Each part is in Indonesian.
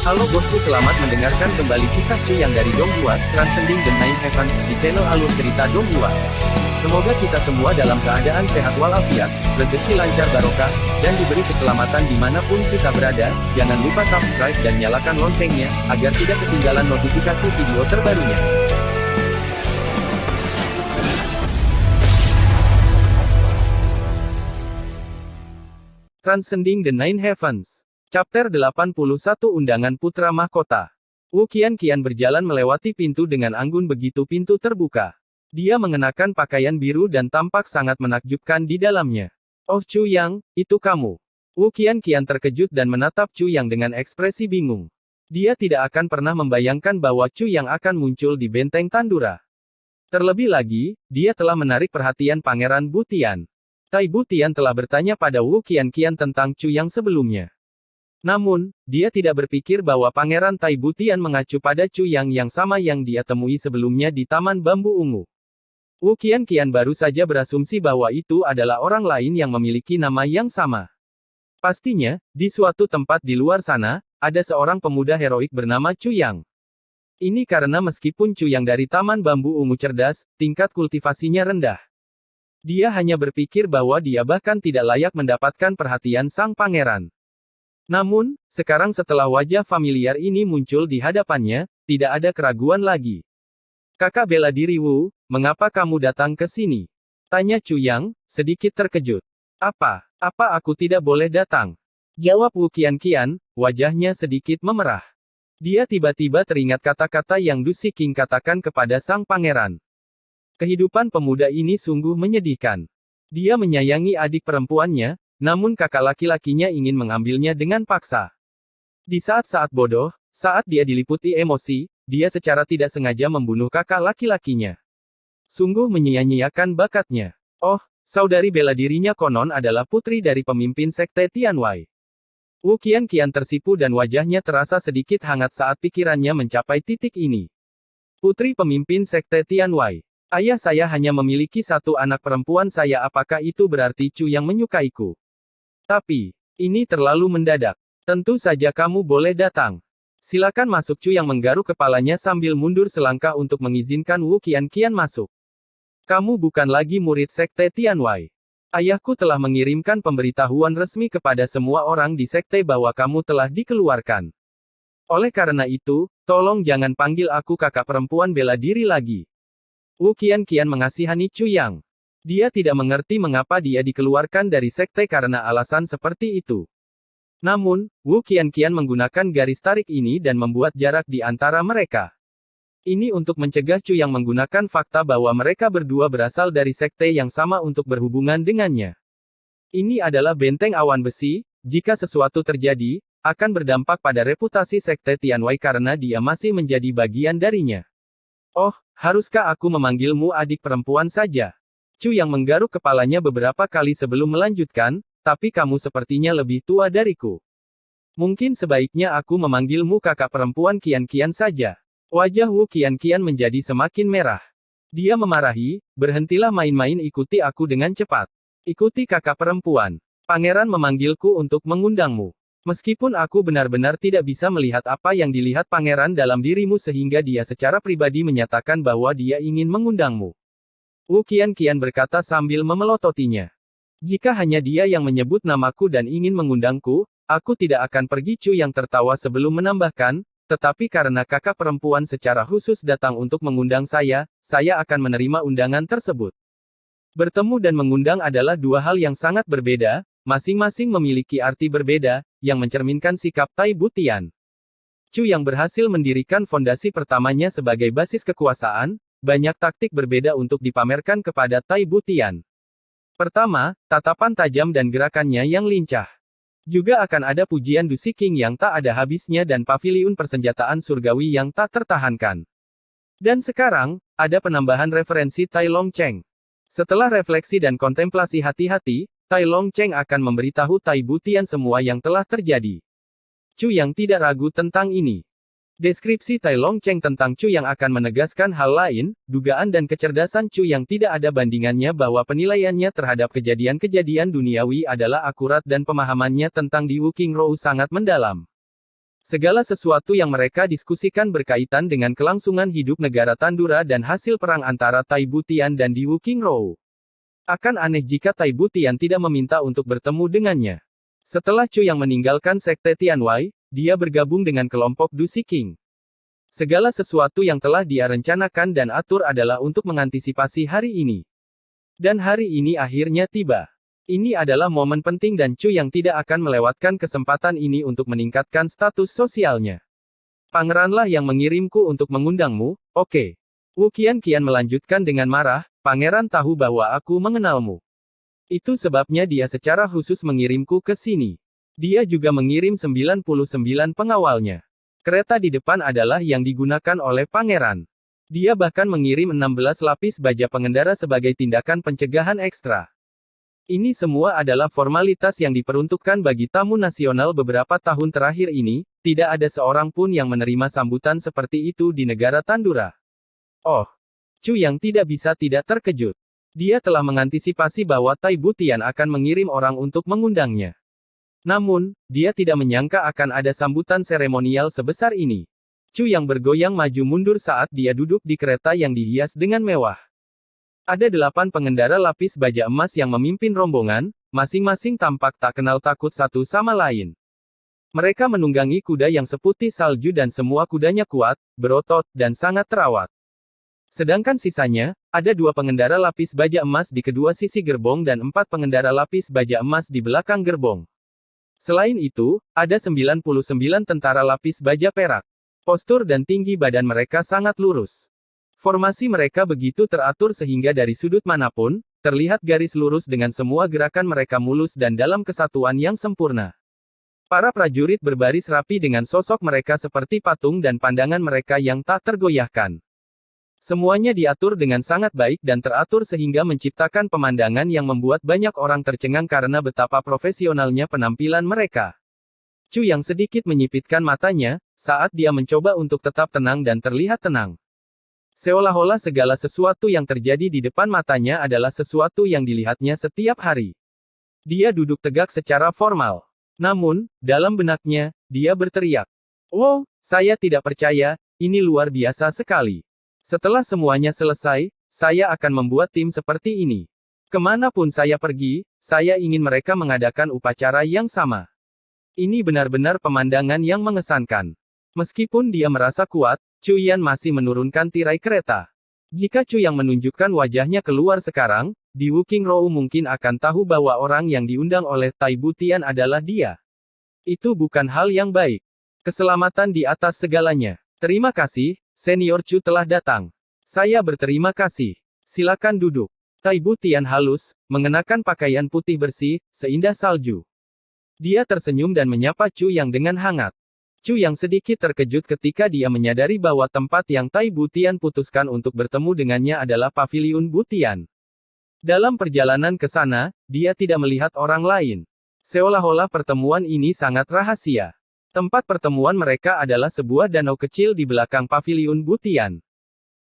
Halo bosku, selamat mendengarkan kembali kisah Chu yang dari Donghua, Transcending the Nine Heavens, di channel alur cerita Donghua. Semoga kita semua dalam keadaan sehat walafiat, rezeki lancar barokah, dan diberi keselamatan dimanapun kita berada. Jangan lupa subscribe dan nyalakan loncengnya, agar tidak ketinggalan notifikasi video terbarunya. Transcending the Nine Heavens. Chapter 81 Undangan Putra Mahkota. Wu Qianqian berjalan melewati pintu dengan anggun begitu pintu terbuka. Dia mengenakan pakaian biru dan tampak sangat menakjubkan di dalamnya. Oh Chu Yang, itu kamu. Wu Qianqian terkejut dan menatap Chu Yang dengan ekspresi bingung. Dia tidak akan pernah membayangkan bahwa Chu Yang akan muncul di benteng Tandura. Terlebih lagi, dia telah menarik perhatian Pangeran Butian. Tai Butian telah bertanya pada Wu Qianqian tentang Chu Yang sebelumnya. Namun, dia tidak berpikir bahwa Pangeran Tai Butian mengacu pada Chu Yang yang sama yang dia temui sebelumnya di Taman Bambu Ungu. Wu Qianqian baru saja berasumsi bahwa itu adalah orang lain yang memiliki nama yang sama. Pastinya, di suatu tempat di luar sana, ada seorang pemuda heroik bernama Chu Yang. Ini karena meskipun Chu Yang dari Taman Bambu Ungu cerdas, tingkat kultivasinya rendah. Dia hanya berpikir bahwa dia bahkan tidak layak mendapatkan perhatian sang pangeran. Namun, sekarang setelah wajah familiar ini muncul di hadapannya, tidak ada keraguan lagi. Kakak bela diri Wu, mengapa kamu datang ke sini? Tanya Chu Yang, sedikit terkejut. Apa aku tidak boleh datang? Jawab Wu Qianqian, wajahnya sedikit memerah. Dia tiba-tiba teringat kata-kata yang Du Siqing katakan kepada sang pangeran. Kehidupan pemuda ini sungguh menyedihkan. Dia menyayangi adik perempuannya, namun kakak laki-lakinya ingin mengambilnya dengan paksa. Di saat-saat bodoh, saat dia diliputi emosi, dia secara tidak sengaja membunuh kakak laki-lakinya. Sungguh menyia-nyiakan bakatnya. Oh, saudari bela dirinya konon adalah putri dari pemimpin sekte Tianwei. Wu Qianqian tersipu dan wajahnya terasa sedikit hangat saat pikirannya mencapai titik ini. Putri pemimpin sekte Tianwei. Ayah saya hanya memiliki satu anak perempuan saya, apakah itu berarti Chu yang menyukaiku? Tapi, ini terlalu mendadak. Tentu saja kamu boleh datang. Silakan masuk. Chu yang menggaruk kepalanya sambil mundur selangkah untuk mengizinkan Wu Qianqian masuk. Kamu bukan lagi murid sekte Tianwei. Ayahku telah mengirimkan pemberitahuan resmi kepada semua orang di sekte bahwa kamu telah dikeluarkan. Oleh karena itu, tolong jangan panggil aku kakak perempuan bela diri lagi. Wu Qianqian mengasihani Chu Yang. Dia tidak mengerti mengapa dia dikeluarkan dari sekte karena alasan seperti itu. Namun, Wu Qianqian menggunakan garis tarik ini dan membuat jarak di antara mereka. Ini untuk mencegah Chu yang menggunakan fakta bahwa mereka berdua berasal dari sekte yang sama untuk berhubungan dengannya. Ini adalah benteng awan besi, jika sesuatu terjadi, akan berdampak pada reputasi sekte Tianwei karena dia masih menjadi bagian darinya. Oh, haruskah aku memanggilmu adik perempuan saja? Chu yang menggaruk kepalanya beberapa kali sebelum melanjutkan, tapi kamu sepertinya lebih tua dariku. Mungkin sebaiknya aku memanggilmu kakak perempuan Qianqian saja. Wajah Wu Qianqian menjadi semakin merah. Dia memarahi, berhentilah main-main, ikuti aku dengan cepat. Ikuti kakak perempuan. Pangeran memanggilku untuk mengundangmu. Meskipun aku benar-benar tidak bisa melihat apa yang dilihat pangeran dalam dirimu sehingga dia secara pribadi menyatakan bahwa dia ingin mengundangmu. Wu Qianqian berkata sambil memelototinya. Jika hanya dia yang menyebut namaku dan ingin mengundangku, aku tidak akan pergi. Chu yang tertawa sebelum menambahkan, tetapi karena kakak perempuan secara khusus datang untuk mengundang saya akan menerima undangan tersebut. Bertemu dan mengundang adalah dua hal yang sangat berbeda, masing-masing memiliki arti berbeda, yang mencerminkan sikap Tai Butian. Chu yang berhasil mendirikan fondasi pertamanya sebagai basis kekuasaan. Banyak taktik berbeda untuk dipamerkan kepada Tai Butian. Pertama, tatapan tajam dan gerakannya yang lincah. Juga akan ada pujian Du Siqing yang tak ada habisnya dan paviliun persenjataan surgawi yang tak tertahankan. Dan sekarang, ada penambahan referensi Tai Long Cheng. Setelah refleksi dan kontemplasi hati-hati, Tai Long Cheng akan memberitahu Tai Butian semua yang telah terjadi. Chu yang tidak ragu tentang ini. Deskripsi Tai Long Cheng tentang Chu yang akan menegaskan hal lain, dugaan dan kecerdasan Chu yang tidak ada bandingannya bahwa penilaiannya terhadap kejadian-kejadian duniawi adalah akurat dan pemahamannya tentang Di Wu Qingrou sangat mendalam. Segala sesuatu yang mereka diskusikan berkaitan dengan kelangsungan hidup negara Tandura dan hasil perang antara Tai Butian dan Di Wuqingrou. Akan aneh jika Tai Butian tidak meminta untuk bertemu dengannya. Setelah Chu yang meninggalkan Sekte Tianwei, dia bergabung dengan kelompok Du King. Segala sesuatu yang telah dia rencanakan dan atur adalah untuk mengantisipasi hari ini. Dan hari ini akhirnya tiba. Ini adalah momen penting dan Chu yang tidak akan melewatkan kesempatan ini untuk meningkatkan status sosialnya. Pangeranlah yang mengirimku untuk mengundangmu, oke. Wu Qianqian melanjutkan dengan marah, pangeran tahu bahwa aku mengenalmu. Itu sebabnya dia secara khusus mengirimku ke sini. Dia juga mengirim 99 pengawalnya. Kereta di depan adalah yang digunakan oleh pangeran. Dia bahkan mengirim 16 lapis baja pengendara sebagai tindakan pencegahan ekstra. Ini semua adalah formalitas yang diperuntukkan bagi tamu nasional beberapa tahun terakhir ini, tidak ada seorang pun yang menerima sambutan seperti itu di negara Tandura. Oh, Chu yang tidak bisa tidak terkejut. Dia telah mengantisipasi bahwa Tai Butian akan mengirim orang untuk mengundangnya. Namun, dia tidak menyangka akan ada sambutan seremonial sebesar ini. Chu yang bergoyang maju mundur saat dia duduk di kereta yang dihias dengan mewah. Ada 8 pengendara lapis baja emas yang memimpin rombongan, masing-masing tampak tak kenal takut satu sama lain. Mereka menunggangi kuda yang seputih salju dan semua kudanya kuat, berotot, dan sangat terawat. Sedangkan sisanya, ada 2 pengendara lapis baja emas di kedua sisi gerbong dan 4 pengendara lapis baja emas di belakang gerbong. Selain itu, ada 99 tentara lapis baja perak. Postur dan tinggi badan mereka sangat lurus. Formasi mereka begitu teratur sehingga dari sudut manapun, terlihat garis lurus dengan semua gerakan mereka mulus dan dalam kesatuan yang sempurna. Para prajurit berbaris rapi dengan sosok mereka seperti patung dan pandangan mereka yang tak tergoyahkan. Semuanya diatur dengan sangat baik dan teratur sehingga menciptakan pemandangan yang membuat banyak orang tercengang karena betapa profesionalnya penampilan mereka. Chu yang sedikit menyipitkan matanya, saat dia mencoba untuk tetap tenang dan terlihat tenang. Seolah-olah segala sesuatu yang terjadi di depan matanya adalah sesuatu yang dilihatnya setiap hari. Dia duduk tegak secara formal. Namun, dalam benaknya, dia berteriak. "Wow, saya tidak percaya, ini luar biasa sekali. Setelah semuanya selesai, saya akan membuat tim seperti ini. Kemanapun saya pergi, saya ingin mereka mengadakan upacara yang sama. Ini benar-benar pemandangan yang mengesankan." Meskipun dia merasa kuat, Chu Yan masih menurunkan tirai kereta. Jika Chu yang menunjukkan wajahnya keluar sekarang, Di Wuqingrou mungkin akan tahu bahwa orang yang diundang oleh Tai Butian adalah dia. Itu bukan hal yang baik. Keselamatan di atas segalanya. Terima kasih, Senior Chu telah datang. Saya berterima kasih. Silakan duduk. Tai Butian halus, mengenakan pakaian putih bersih, seindah salju. Dia tersenyum dan menyapa Chu yang dengan hangat. Chu yang sedikit terkejut ketika dia menyadari bahwa tempat yang Tai Butian putuskan untuk bertemu dengannya adalah Paviliun Butian. Dalam perjalanan ke sana, dia tidak melihat orang lain. Seolah-olah pertemuan ini sangat rahasia. Tempat pertemuan mereka adalah sebuah danau kecil di belakang Paviliun Butian.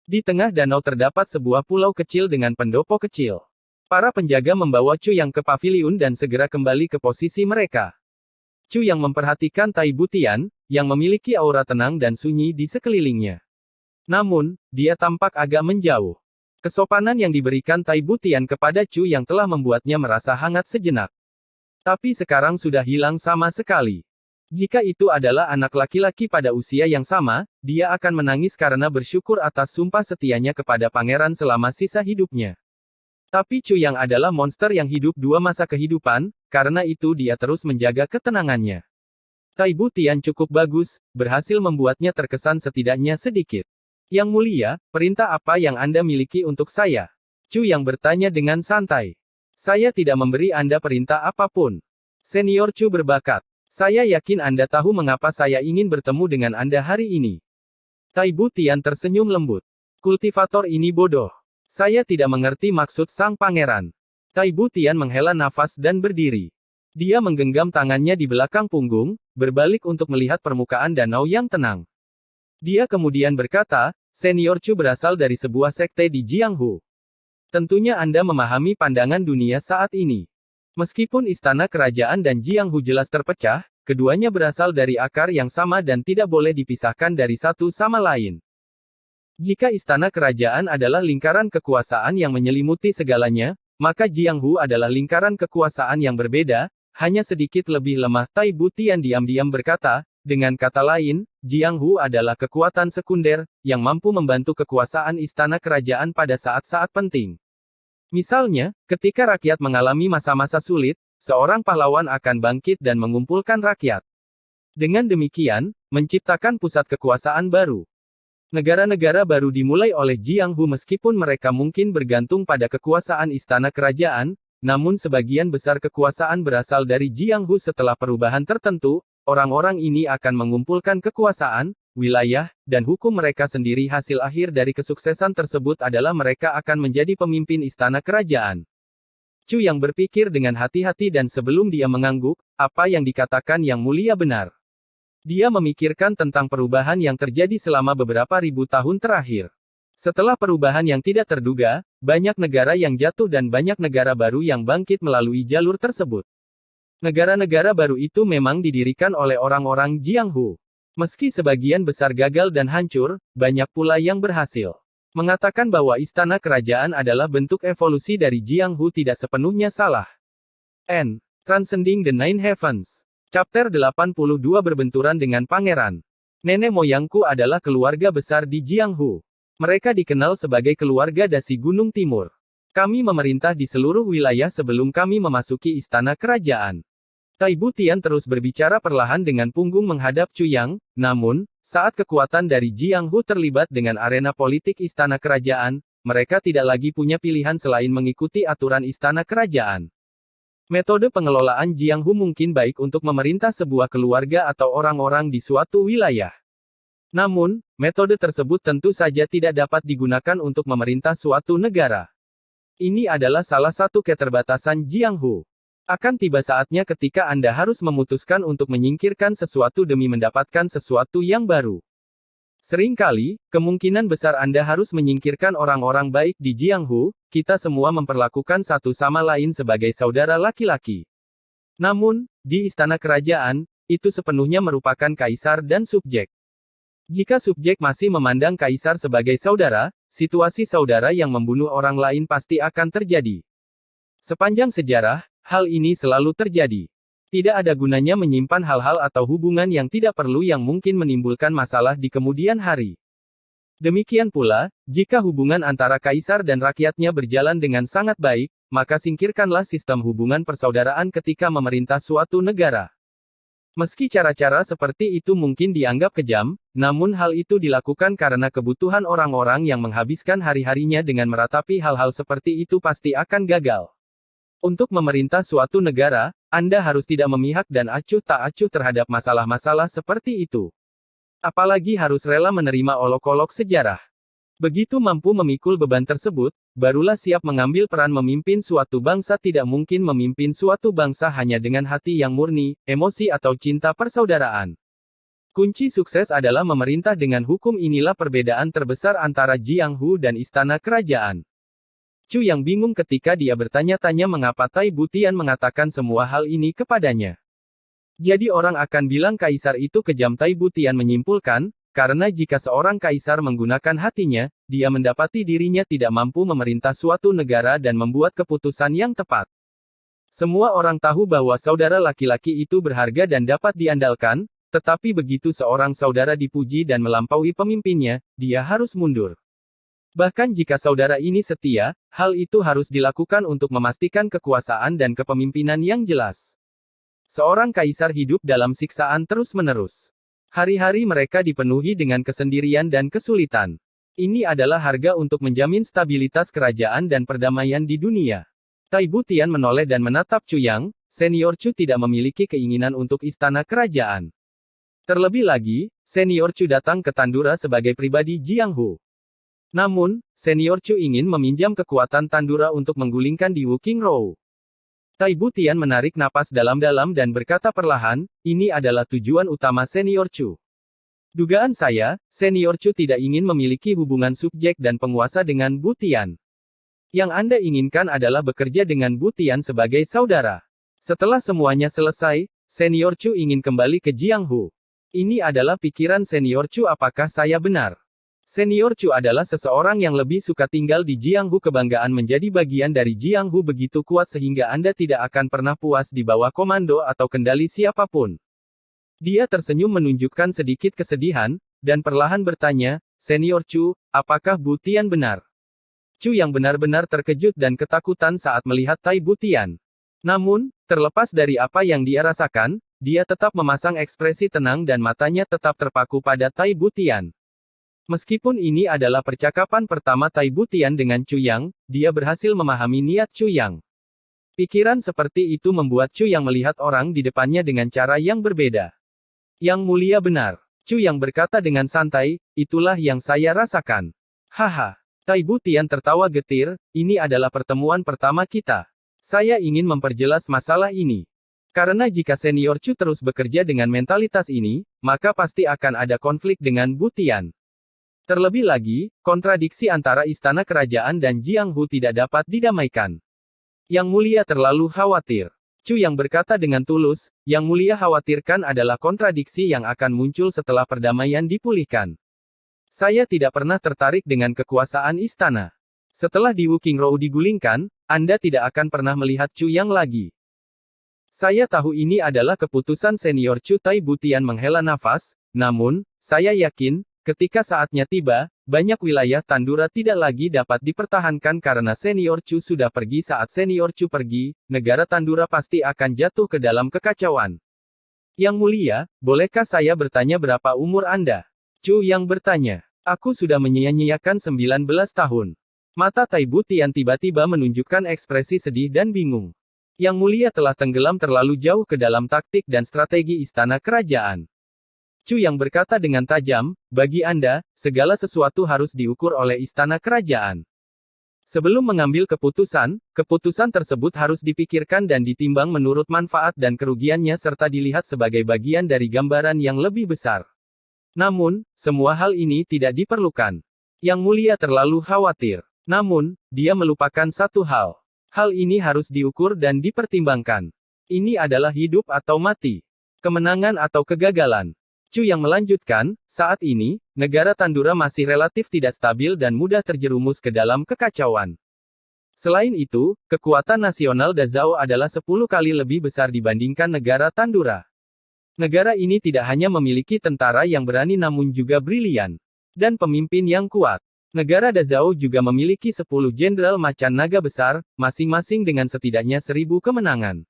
Di tengah danau terdapat sebuah pulau kecil dengan pendopo kecil. Para penjaga membawa Chu yang ke paviliun dan segera kembali ke posisi mereka. Chu yang memperhatikan Tai Butian, yang memiliki aura tenang dan sunyi di sekelilingnya. Namun, dia tampak agak menjauh. Kesopanan yang diberikan Tai Butian kepada Chu yang telah membuatnya merasa hangat sejenak. Tapi sekarang sudah hilang sama sekali. Jika itu adalah anak laki-laki pada usia yang sama, dia akan menangis karena bersyukur atas sumpah setianya kepada pangeran selama sisa hidupnya. Tapi Chu yang adalah monster yang hidup 2 masa kehidupan, karena itu dia terus menjaga ketenangannya. Tai Butian cukup bagus, berhasil membuatnya terkesan setidaknya sedikit. Yang mulia, perintah apa yang Anda miliki untuk saya? Chu yang bertanya dengan santai. Saya tidak memberi Anda perintah apapun. Senior Chu berbakat. Saya yakin Anda tahu mengapa saya ingin bertemu dengan Anda hari ini. Tai Butian tersenyum lembut. Kultivator ini bodoh. Saya tidak mengerti maksud sang pangeran. Tai Butian menghela nafas dan berdiri. Dia menggenggam tangannya di belakang punggung, berbalik untuk melihat permukaan danau yang tenang. Dia kemudian berkata, Senior Chu berasal dari sebuah sekte di Jianghu. Tentunya Anda memahami pandangan dunia saat ini. Meskipun istana kerajaan dan Jianghu jelas terpecah, keduanya berasal dari akar yang sama dan tidak boleh dipisahkan dari satu sama lain. Jika istana kerajaan adalah lingkaran kekuasaan yang menyelimuti segalanya, maka Jianghu adalah lingkaran kekuasaan yang berbeda, hanya sedikit lebih lemah. Tai Butian diam-diam berkata, dengan kata lain, Jianghu adalah kekuatan sekunder, yang mampu membantu kekuasaan istana kerajaan pada saat-saat penting. Misalnya, ketika rakyat mengalami masa-masa sulit, seorang pahlawan akan bangkit dan mengumpulkan rakyat. Dengan demikian, menciptakan pusat kekuasaan baru. Negara-negara baru dimulai oleh Jianghu meskipun mereka mungkin bergantung pada kekuasaan istana kerajaan, namun sebagian besar kekuasaan berasal dari Jianghu setelah perubahan tertentu. Orang-orang ini akan mengumpulkan kekuasaan, wilayah, dan hukum mereka sendiri. Hasil akhir dari kesuksesan tersebut adalah mereka akan menjadi pemimpin istana kerajaan. Chu yang berpikir dengan hati-hati dan sebelum dia mengangguk, apa yang dikatakan Yang Mulia benar. Dia memikirkan tentang perubahan yang terjadi selama beberapa ribu tahun terakhir. Setelah perubahan yang tidak terduga, banyak negara yang jatuh dan banyak negara baru yang bangkit melalui jalur tersebut. Negara-negara baru itu memang didirikan oleh orang-orang Jianghu. Meski sebagian besar gagal dan hancur, banyak pula yang berhasil. Mengatakan bahwa istana kerajaan adalah bentuk evolusi dari Jianghu tidak sepenuhnya salah. Transcending the Nine Heavens. Chapter 82 berbenturan dengan pangeran. Nenek moyangku adalah keluarga besar di Jianghu. Mereka dikenal sebagai keluarga dasi Gunung Timur. Kami memerintah di seluruh wilayah sebelum kami memasuki istana kerajaan. Tai Butian terus berbicara perlahan dengan punggung menghadap Chu Yang, namun, saat kekuatan dari Jianghu terlibat dengan arena politik istana kerajaan, mereka tidak lagi punya pilihan selain mengikuti aturan istana kerajaan. Metode pengelolaan Jianghu mungkin baik untuk memerintah sebuah keluarga atau orang-orang di suatu wilayah. Namun, metode tersebut tentu saja tidak dapat digunakan untuk memerintah suatu negara. Ini adalah salah satu keterbatasan Jianghu. Akan tiba saatnya ketika Anda harus memutuskan untuk menyingkirkan sesuatu demi mendapatkan sesuatu yang baru. Seringkali, kemungkinan besar Anda harus menyingkirkan orang-orang baik di Jianghu. Kita semua memperlakukan satu sama lain sebagai saudara laki-laki. Namun, di istana kerajaan, itu sepenuhnya merupakan kaisar dan subjek. Jika subjek masih memandang kaisar sebagai saudara, situasi saudara yang membunuh orang lain pasti akan terjadi. Sepanjang sejarah, hal ini selalu terjadi. Tidak ada gunanya menyimpan hal-hal atau hubungan yang tidak perlu yang mungkin menimbulkan masalah di kemudian hari. Demikian pula, jika hubungan antara kaisar dan rakyatnya berjalan dengan sangat baik, maka singkirkanlah sistem hubungan persaudaraan ketika memerintah suatu negara. Meski cara-cara seperti itu mungkin dianggap kejam, namun hal itu dilakukan karena kebutuhan orang-orang yang menghabiskan hari-harinya dengan meratapi hal-hal seperti itu pasti akan gagal. Untuk memerintah suatu negara, Anda harus tidak memihak dan acuh tak acuh terhadap masalah-masalah seperti itu. Apalagi harus rela menerima olok-olok sejarah. Begitu mampu memikul beban tersebut, barulah siap mengambil peran memimpin suatu bangsa. Tidak mungkin memimpin suatu bangsa hanya dengan hati yang murni, emosi atau cinta persaudaraan. Kunci sukses adalah memerintah dengan hukum. Inilah perbedaan terbesar antara Jianghu dan istana kerajaan. Chu yang bingung ketika dia bertanya-tanya mengapa Tai Butian mengatakan semua hal ini kepadanya. Jadi orang akan bilang kaisar itu kejam. Tai Butian menyimpulkan, karena jika seorang kaisar menggunakan hatinya, dia mendapati dirinya tidak mampu memerintah suatu negara dan membuat keputusan yang tepat. Semua orang tahu bahwa saudara laki-laki itu berharga dan dapat diandalkan, tetapi begitu seorang saudara dipuji dan melampaui pemimpinnya, dia harus mundur. Bahkan jika saudara ini setia, hal itu harus dilakukan untuk memastikan kekuasaan dan kepemimpinan yang jelas. Seorang kaisar hidup dalam siksaan terus-menerus. Hari-hari mereka dipenuhi dengan kesendirian dan kesulitan. Ini adalah harga untuk menjamin stabilitas kerajaan dan perdamaian di dunia. Tai Butian menoleh dan menatap Chu Yang. Senior Chu tidak memiliki keinginan untuk istana kerajaan. Terlebih lagi, Senior Chu datang ke Tandura sebagai pribadi Jianghu. Namun, Senior Chu ingin meminjam kekuatan Tandura untuk menggulingkan di Wuking Rou. Tai Butian menarik napas dalam-dalam dan berkata perlahan, ini adalah tujuan utama Senior Chu. Dugaan saya, Senior Chu tidak ingin memiliki hubungan subjek dan penguasa dengan Butian. Yang Anda inginkan adalah bekerja dengan Butian sebagai saudara. Setelah semuanya selesai, Senior Chu ingin kembali ke Jianghu. Ini adalah pikiran Senior Chu, apakah saya benar? Senior Chu adalah seseorang yang lebih suka tinggal di Jianghu. Kebanggaan menjadi bagian dari Jianghu begitu kuat sehingga Anda tidak akan pernah puas di bawah komando atau kendali siapapun. Dia tersenyum menunjukkan sedikit kesedihan, dan perlahan bertanya, Senior Chu, apakah Bu Tian benar? Chu yang benar-benar terkejut dan ketakutan saat melihat Tai Bu Tian. Namun, terlepas dari apa yang dia rasakan, dia tetap memasang ekspresi tenang dan matanya tetap terpaku pada Tai Bu Tian. Meskipun ini adalah percakapan pertama Tai Bu Tian dengan Chu Yang, dia berhasil memahami niat Chu Yang. Pikiran seperti itu membuat Chu Yang melihat orang di depannya dengan cara yang berbeda. Yang mulia benar. Chu Yang berkata dengan santai, itulah yang saya rasakan. Haha. Tai Bu Tian tertawa getir, ini adalah pertemuan pertama kita. Saya ingin memperjelas masalah ini. Karena jika Senior Chu terus bekerja dengan mentalitas ini, maka pasti akan ada konflik dengan Bu Tian. Terlebih lagi, kontradiksi antara istana kerajaan dan Jianghu tidak dapat didamaikan. Yang mulia terlalu khawatir. Chu yang berkata dengan tulus, yang mulia khawatirkan adalah kontradiksi yang akan muncul setelah perdamaian dipulihkan. Saya tidak pernah tertarik dengan kekuasaan istana. Setelah Di Wu Qingrou digulingkan, Anda tidak akan pernah melihat Chu Yang lagi. Saya tahu ini adalah keputusan Senior Chu. Tai Bu Tian menghela nafas, namun, saya yakin, ketika saatnya tiba, banyak wilayah Tandura tidak lagi dapat dipertahankan karena Senior Chu sudah pergi. Saat Senior Chu pergi, negara Tandura pasti akan jatuh ke dalam kekacauan. Yang mulia, bolehkah saya bertanya berapa umur Anda? Chu yang bertanya. Aku sudah menyia-nyiakan 19 tahun. Mata Tai Bu Tian tiba-tiba menunjukkan ekspresi sedih dan bingung. Yang mulia telah tenggelam terlalu jauh ke dalam taktik dan strategi istana kerajaan. Chu yang berkata dengan tajam, bagi Anda, segala sesuatu harus diukur oleh istana kerajaan. Sebelum mengambil keputusan, keputusan tersebut harus dipikirkan dan ditimbang menurut manfaat dan kerugiannya serta dilihat sebagai bagian dari gambaran yang lebih besar. Namun, semua hal ini tidak diperlukan. Yang mulia terlalu khawatir. Namun, dia melupakan satu hal. Hal ini harus diukur dan dipertimbangkan. Ini adalah hidup atau mati. Kemenangan atau kegagalan. Chu yang melanjutkan, saat ini, negara Tandura masih relatif tidak stabil dan mudah terjerumus ke dalam kekacauan. Selain itu, kekuatan nasional Dazhao adalah 10 kali lebih besar dibandingkan negara Tandura. Negara ini tidak hanya memiliki tentara yang berani namun juga brilian. Dan pemimpin yang kuat. Negara Dazhao juga memiliki 10 jenderal macan naga besar, masing-masing dengan setidaknya 1000 kemenangan.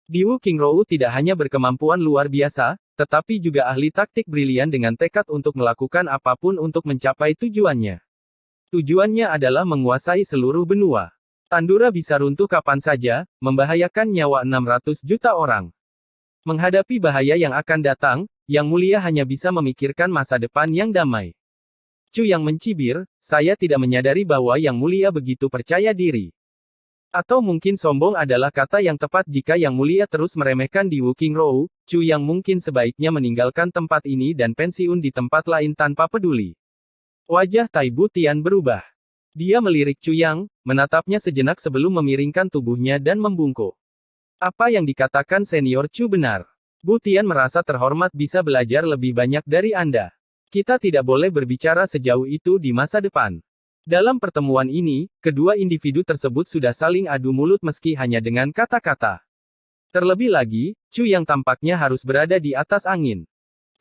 Di Wu Qingrou tidak hanya berkemampuan luar biasa, tetapi juga ahli taktik brilian dengan tekad untuk melakukan apapun untuk mencapai tujuannya. Tujuannya adalah menguasai seluruh benua. Tandura bisa runtuh kapan saja, membahayakan nyawa 600 juta orang. Menghadapi bahaya yang akan datang, Yang Mulia hanya bisa memikirkan masa depan yang damai. Chu yang mencibir, saya tidak menyadari bahwa Yang Mulia begitu percaya diri. Atau mungkin sombong adalah kata yang tepat jika Yang Mulia terus meremehkan Di Wu Qingrou, Chu yang mungkin sebaiknya meninggalkan tempat ini dan pensiun di tempat lain tanpa peduli. Wajah Tai Bu Tian berubah. Dia melirik Chu Yang, menatapnya sejenak sebelum memiringkan tubuhnya dan membungkuk. Apa yang dikatakan Senior Chu benar. Bu Tian merasa terhormat bisa belajar lebih banyak dari Anda. Kita tidak boleh berbicara sejauh itu di masa depan. Dalam pertemuan ini, kedua individu tersebut sudah saling adu mulut meski hanya dengan kata-kata. Terlebih lagi, Chu yang tampaknya harus berada di atas angin.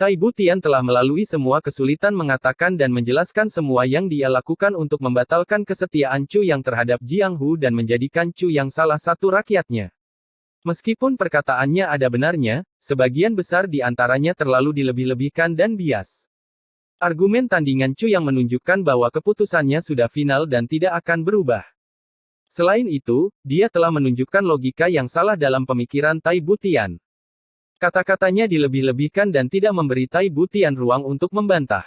Tai Bu Tian telah melalui semua kesulitan mengatakan dan menjelaskan semua yang dia lakukan untuk membatalkan kesetiaan Chu yang terhadap Jianghu dan menjadikan Chu yang salah satu rakyatnya. Meskipun perkataannya ada benarnya, sebagian besar di antaranya terlalu dilebih-lebihkan dan bias. Argumen tandingan Chu yang menunjukkan bahwa keputusannya sudah final dan tidak akan berubah. Selain itu, dia telah menunjukkan logika yang salah dalam pemikiran Tai Bu Tian. Kata-katanya dilebih-lebihkan dan tidak memberi Tai Bu Tian ruang untuk membantah.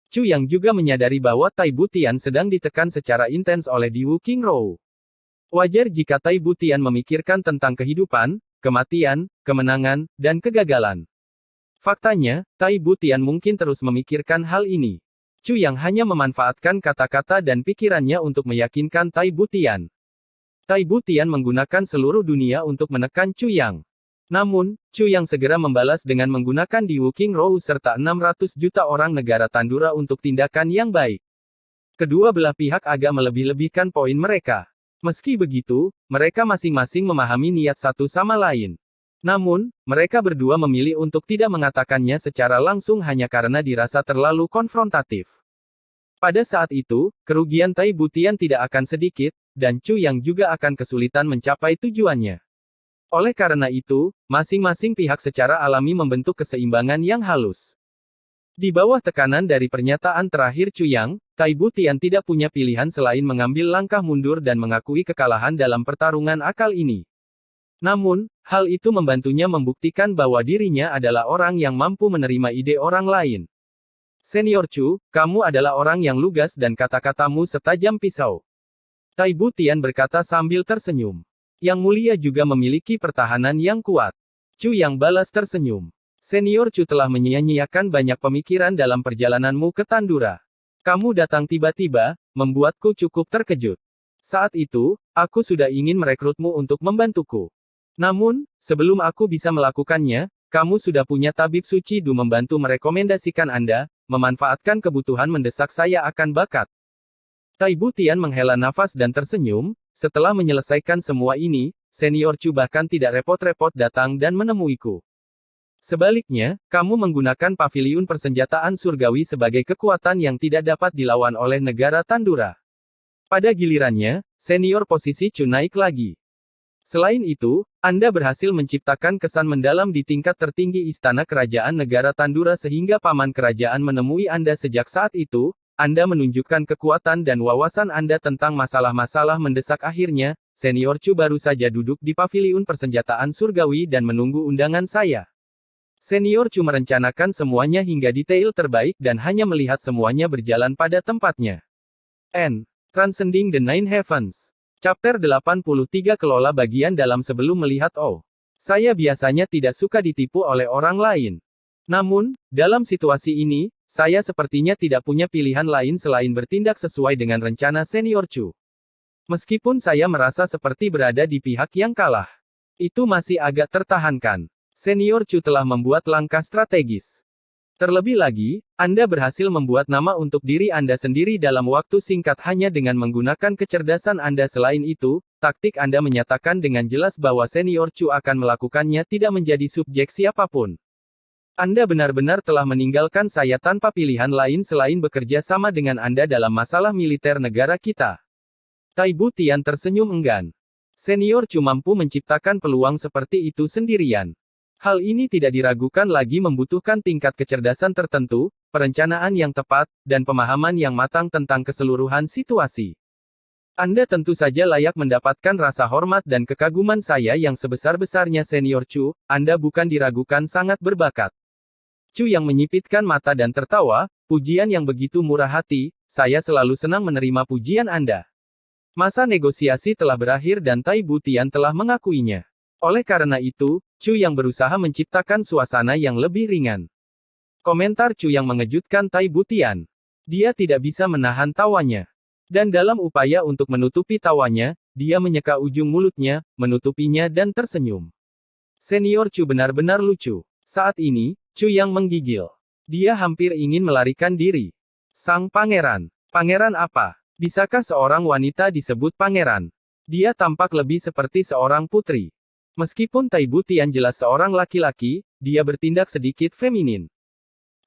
Chu yang juga menyadari bahwa Tai Bu Tian sedang ditekan secara intens oleh Di Wu Qingrou. Wajar jika Tai Bu Tian memikirkan tentang kehidupan, kematian, kemenangan, dan kegagalan. Faktanya, Tai Bu Tian mungkin terus memikirkan hal ini. Chu yang hanya memanfaatkan kata-kata dan pikirannya untuk meyakinkan Tai Bu Tian. Tai Bu Tian menggunakan seluruh dunia untuk menekan Chu Yang. Namun, Chu yang segera membalas dengan menggunakan Di Wuking Rou serta 600 juta orang negara Tandura untuk tindakan yang baik. Kedua belah pihak agak melebih-lebihkan poin mereka. Meski begitu, mereka masing-masing memahami niat satu sama lain. Namun, mereka berdua memilih untuk tidak mengatakannya secara langsung hanya karena dirasa terlalu konfrontatif. Pada saat itu, kerugian Tai Butian tidak akan sedikit, dan Chu Yang juga akan kesulitan mencapai tujuannya. Oleh karena itu, masing-masing pihak secara alami membentuk keseimbangan yang halus. Di bawah tekanan dari pernyataan terakhir Chu Yang, Tai Butian tidak punya pilihan selain mengambil langkah mundur dan mengakui kekalahan dalam pertarungan akal ini. Namun, hal itu membantunya membuktikan bahwa dirinya adalah orang yang mampu menerima ide orang lain. Senior Chu, kamu adalah orang yang lugas dan kata-katamu setajam pisau. Tai Butian berkata sambil tersenyum. Yang mulia juga memiliki pertahanan yang kuat. Chu yang balas tersenyum. Senior Chu telah menyia-nyiakan banyak pemikiran dalam perjalananmu ke Tandura. Kamu datang tiba-tiba, membuatku cukup terkejut. Saat itu, aku sudah ingin merekrutmu untuk membantuku. Namun, sebelum aku bisa melakukannya, kamu sudah punya tabib suci Du membantu merekomendasikan Anda, memanfaatkan kebutuhan mendesak saya akan bakat. Tai Butian menghela nafas dan tersenyum. Setelah menyelesaikan semua ini, Senior Chu bahkan tidak repot-repot datang dan menemuiku. Sebaliknya, kamu menggunakan paviliun persenjataan surgawi sebagai kekuatan yang tidak dapat dilawan oleh negara Tandura. Pada gilirannya, senior posisi Chu naik lagi. Selain itu, Anda berhasil menciptakan kesan mendalam di tingkat tertinggi istana kerajaan negara Tandura sehingga paman kerajaan menemui Anda sejak saat itu. Anda menunjukkan kekuatan dan wawasan Anda tentang masalah-masalah mendesak. Akhirnya, Senior Chu baru saja duduk di paviliun persenjataan surgawi dan menunggu undangan saya. Senior Chu merencanakan semuanya hingga detail terbaik dan hanya melihat semuanya berjalan pada tempatnya. Transcending the Nine Heavens. Chapter 83 Kelola bagian dalam sebelum melihat Saya biasanya tidak suka ditipu oleh orang lain. Namun, dalam situasi ini, saya sepertinya tidak punya pilihan lain selain bertindak sesuai dengan rencana Senior Chu. Meskipun saya merasa seperti berada di pihak yang kalah. Itu masih agak tertahankan. Senior Chu telah membuat langkah strategis. Terlebih lagi, Anda berhasil membuat nama untuk diri Anda sendiri dalam waktu singkat hanya dengan menggunakan kecerdasan Anda. Selain itu, taktik Anda menyatakan dengan jelas bahwa Senior Chu akan melakukannya tidak menjadi subjek siapapun. Anda benar-benar telah meninggalkan saya tanpa pilihan lain selain bekerja sama dengan Anda dalam masalah militer negara kita. Tai Butian tersenyum enggan. Senior Chu mampu menciptakan peluang seperti itu sendirian. Hal ini tidak diragukan lagi membutuhkan tingkat kecerdasan tertentu, perencanaan yang tepat, dan pemahaman yang matang tentang keseluruhan situasi. Anda tentu saja layak mendapatkan rasa hormat dan kekaguman saya yang sebesar-besarnya Senior Chu, Anda bukan diragukan sangat berbakat. Chu yang menyipitkan mata dan tertawa, pujian yang begitu murah hati, saya selalu senang menerima pujian Anda. Masa negosiasi telah berakhir dan Tai Butian telah mengakuinya. Oleh karena itu, Chu yang berusaha menciptakan suasana yang lebih ringan. Komentar Chu yang mengejutkan Tai Butian. Dia tidak bisa menahan tawanya. Dan dalam upaya untuk menutupi tawanya, dia menyeka ujung mulutnya, menutupinya dan tersenyum. Senior Chu benar-benar lucu. Saat ini, Chu yang menggigil. Dia hampir ingin melarikan diri. Sang pangeran. Pangeran apa? Bisakah seorang wanita disebut pangeran? Dia tampak lebih seperti seorang putri. Meskipun Tai Butian jelas seorang laki-laki, dia bertindak sedikit feminin.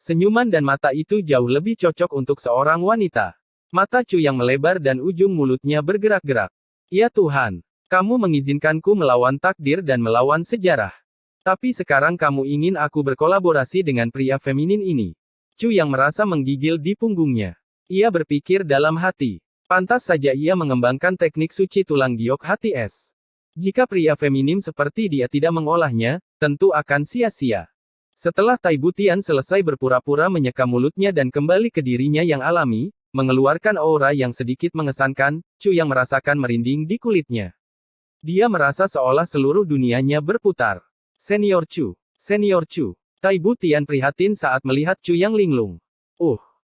Senyuman dan mata itu jauh lebih cocok untuk seorang wanita. Mata Chu yang melebar dan ujung mulutnya bergerak-gerak. Ya Tuhan, kamu mengizinkanku melawan takdir dan melawan sejarah. Tapi sekarang kamu ingin aku berkolaborasi dengan pria feminin ini. Chu yang merasa menggigil di punggungnya. Ia berpikir dalam hati. Pantas saja ia mengembangkan teknik suci tulang giok hati es. Jika pria feminim seperti dia tidak mengolahnya, tentu akan sia-sia. Setelah Tai Butian selesai berpura-pura menyeka mulutnya dan kembali ke dirinya yang alami, mengeluarkan aura yang sedikit mengesankan, Chu yang merasakan merinding di kulitnya. Dia merasa seolah seluruh dunianya berputar. Senior Chu. Senior Chu. Tai Butian prihatin saat melihat Chu yang linglung.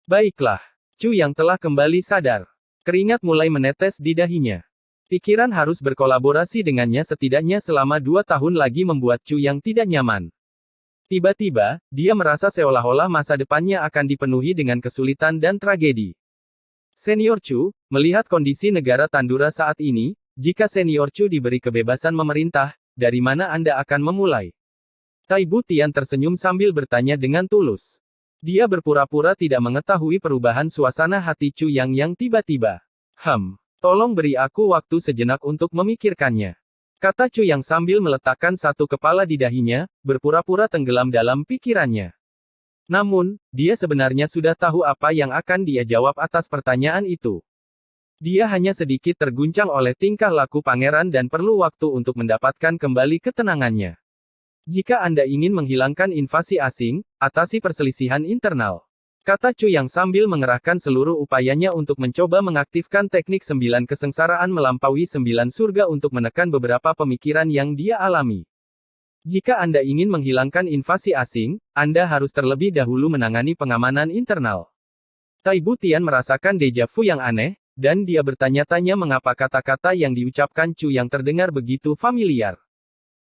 Baiklah. Chu yang telah kembali sadar. Keringat mulai menetes di dahinya. Pikiran harus berkolaborasi dengannya setidaknya selama 2 tahun lagi membuat Chu yang tidak nyaman. Tiba-tiba, dia merasa seolah-olah masa depannya akan dipenuhi dengan kesulitan dan tragedi. Senior Chu, melihat kondisi negara Tandura saat ini, jika Senior Chu diberi kebebasan memerintah, dari mana Anda akan memulai? Tai Butian tersenyum sambil bertanya dengan tulus. Dia berpura-pura tidak mengetahui perubahan suasana hati Chu yang tiba-tiba. Tolong beri aku waktu sejenak untuk memikirkannya. Kata Chu yang sambil meletakkan satu kepala di dahinya, berpura-pura tenggelam dalam pikirannya. Namun, dia sebenarnya sudah tahu apa yang akan dia jawab atas pertanyaan itu. Dia hanya sedikit terguncang oleh tingkah laku pangeran dan perlu waktu untuk mendapatkan kembali ketenangannya. Jika Anda ingin menghilangkan invasi asing, atasi perselisihan internal. Kata Chu yang sambil mengerahkan seluruh upayanya untuk mencoba mengaktifkan teknik 9 kesengsaraan melampaui 9 surga untuk menekan beberapa pemikiran yang dia alami. Jika Anda ingin menghilangkan invasi asing, Anda harus terlebih dahulu menangani pengamanan internal. Tai Butian merasakan deja vu yang aneh, dan dia bertanya-tanya mengapa kata-kata yang diucapkan Chu yang terdengar begitu familiar.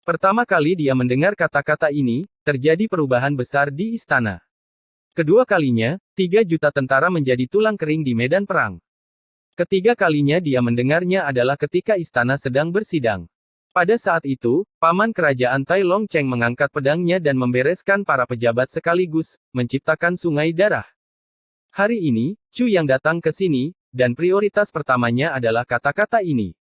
Pertama kali dia mendengar kata-kata ini, terjadi perubahan besar di istana. Kedua kalinya, 3 juta tentara menjadi tulang kering di medan perang. Ketiga kalinya dia mendengarnya adalah ketika istana sedang bersidang. Pada saat itu, paman kerajaan Tai Long Cheng mengangkat pedangnya dan membereskan para pejabat sekaligus, menciptakan sungai darah. Hari ini, Chu yang datang ke sini, dan prioritas pertamanya adalah kata-kata ini.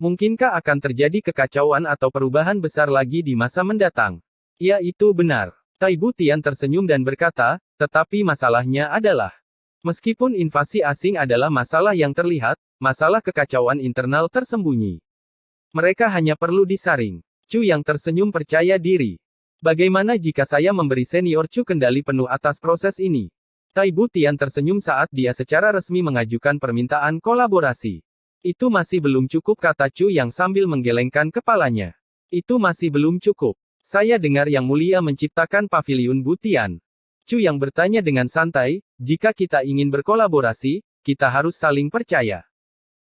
Mungkinkah akan terjadi kekacauan atau perubahan besar lagi di masa mendatang? Ya, itu benar. Tai Butian tersenyum dan berkata, tetapi masalahnya adalah, meskipun invasi asing adalah masalah yang terlihat, masalah kekacauan internal tersembunyi. Mereka hanya perlu disaring. Chu yang tersenyum percaya diri. Bagaimana jika saya memberi Senior Chu kendali penuh atas proses ini? Tai Butian tersenyum saat dia secara resmi mengajukan permintaan kolaborasi. Itu masih belum cukup, kata Chu yang sambil menggelengkan kepalanya. Itu masih belum cukup. Saya dengar Yang Mulia menciptakan paviliun Butian. Chu yang bertanya dengan santai, jika kita ingin berkolaborasi, kita harus saling percaya.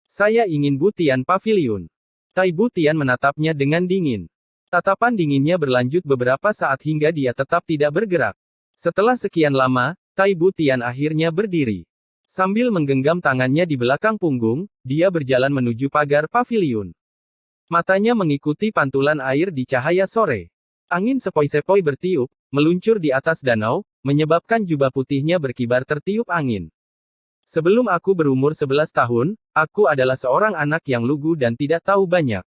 Saya ingin Butian Paviliun. Tai Butian menatapnya dengan dingin. Tatapan dinginnya berlanjut beberapa saat hingga dia tetap tidak bergerak. Setelah sekian lama, Tai Butian akhirnya berdiri. Sambil menggenggam tangannya di belakang punggung, dia berjalan menuju pagar paviliun. Matanya mengikuti pantulan air di cahaya sore. Angin sepoi-sepoi bertiup, meluncur di atas danau, menyebabkan jubah putihnya berkibar tertiup angin. Sebelum aku berumur 11 tahun, aku adalah seorang anak yang lugu dan tidak tahu banyak.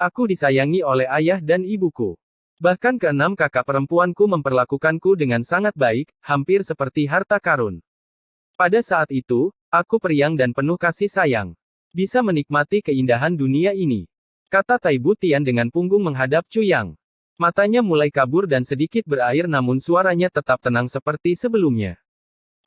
Aku disayangi oleh ayah dan ibuku. Bahkan keenam kakak perempuanku memperlakukanku dengan sangat baik, hampir seperti harta karun. Pada saat itu, aku periang dan penuh kasih sayang. Bisa menikmati keindahan dunia ini. Kata Tai Butian dengan punggung menghadap Chu Yang. Matanya mulai kabur dan sedikit berair namun suaranya tetap tenang seperti sebelumnya.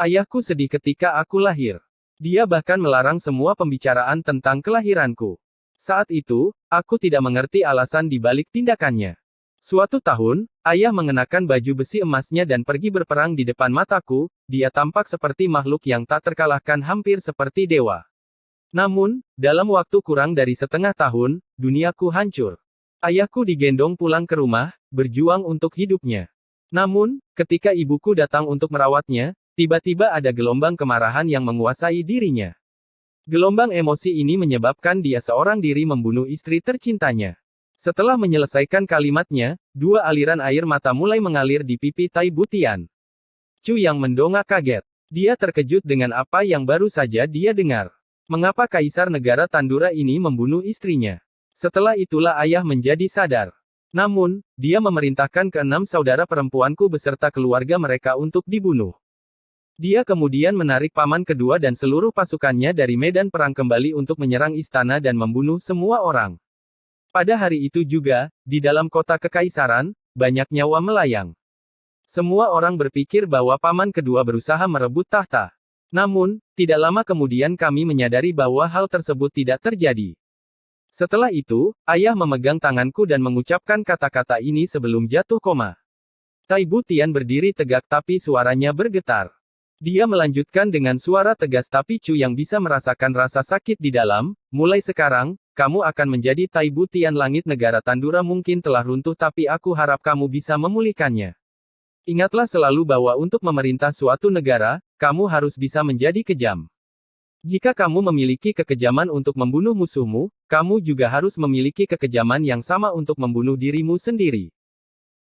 Ayahku sedih ketika aku lahir. Dia bahkan melarang semua pembicaraan tentang kelahiranku. Saat itu, aku tidak mengerti alasan di balik tindakannya. Suatu tahun, ayah mengenakan baju besi emasnya dan pergi berperang di depan mataku, dia tampak seperti makhluk yang tak terkalahkan, hampir seperti dewa. Namun, dalam waktu kurang dari setengah tahun, duniaku hancur. Ayahku digendong pulang ke rumah, berjuang untuk hidupnya. Namun, ketika ibuku datang untuk merawatnya, tiba-tiba ada gelombang kemarahan yang menguasai dirinya. Gelombang emosi ini menyebabkan dia seorang diri membunuh istri tercintanya. Setelah menyelesaikan kalimatnya, 2 aliran air mata mulai mengalir di pipi Tai Butian. Chu yang mendongak kaget. Dia terkejut dengan apa yang baru saja dia dengar. Mengapa kaisar negara Tandura ini membunuh istrinya? Setelah itulah ayah menjadi sadar. Namun, dia memerintahkan ke-6 saudara perempuanku beserta keluarga mereka untuk dibunuh. Dia kemudian menarik paman kedua dan seluruh pasukannya dari medan perang kembali untuk menyerang istana dan membunuh semua orang. Pada hari itu juga, di dalam kota kekaisaran, banyak nyawa melayang. Semua orang berpikir bahwa paman kedua berusaha merebut tahta. Namun, tidak lama kemudian kami menyadari bahwa hal tersebut tidak terjadi. Setelah itu, ayah memegang tanganku dan mengucapkan kata-kata ini sebelum jatuh koma. Tai Butian berdiri tegak tapi suaranya bergetar. Dia melanjutkan dengan suara tegas tapi Chu yang bisa merasakan rasa sakit di dalam, mulai sekarang, kamu akan menjadi Taibu Tian. Langit negara Tandura mungkin telah runtuh tapi aku harap kamu bisa memulihkannya. Ingatlah selalu bahwa untuk memerintah suatu negara, kamu harus bisa menjadi kejam. Jika kamu memiliki kekejaman untuk membunuh musuhmu, kamu juga harus memiliki kekejaman yang sama untuk membunuh dirimu sendiri.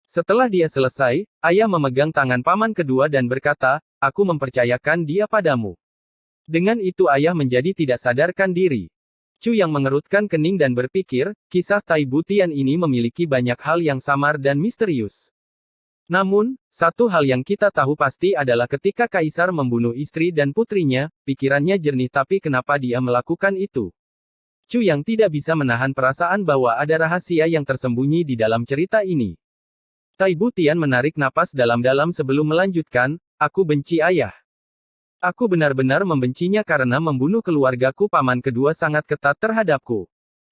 Setelah dia selesai, ayah memegang tangan paman kedua dan berkata, aku mempercayakan dia padamu. Dengan itu ayah menjadi tidak sadarkan diri. Chu yang mengerutkan kening dan berpikir, kisah Taibu Tian ini memiliki banyak hal yang samar dan misterius. Namun, satu hal yang kita tahu pasti adalah ketika Kaisar membunuh istri dan putrinya, pikirannya jernih tapi kenapa dia melakukan itu? Chu yang tidak bisa menahan perasaan bahwa ada rahasia yang tersembunyi di dalam cerita ini. Taibu Tian menarik napas dalam-dalam sebelum melanjutkan, aku benci ayah. Aku benar-benar membencinya karena membunuh keluargaku. Paman kedua sangat ketat terhadapku.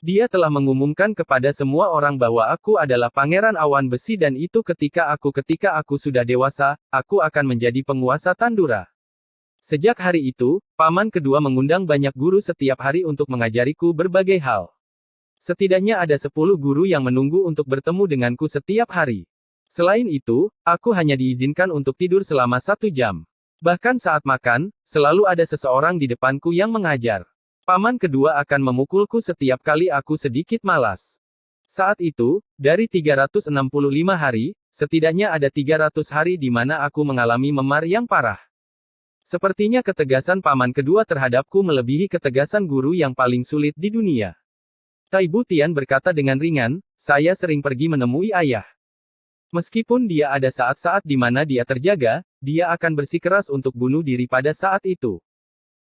Dia telah mengumumkan kepada semua orang bahwa aku adalah Pangeran Awan Besi dan itu ketika aku sudah dewasa, aku akan menjadi penguasa Tandura. Sejak hari itu, paman kedua mengundang banyak guru setiap hari untuk mengajariku berbagai hal. Setidaknya ada 10 guru yang menunggu untuk bertemu denganku setiap hari. Selain itu, aku hanya diizinkan untuk tidur selama 1 jam. Bahkan saat makan, selalu ada seseorang di depanku yang mengajar. Paman kedua akan memukulku setiap kali aku sedikit malas. Saat itu, dari 365 hari, setidaknya ada 300 hari di mana aku mengalami memar yang parah. Sepertinya ketegasan paman kedua terhadapku melebihi ketegasan guru yang paling sulit di dunia. Taibu Tian berkata dengan ringan, saya sering pergi menemui ayah. Meskipun dia ada saat-saat di mana dia terjaga, dia akan bersikeras untuk bunuh diri pada saat itu.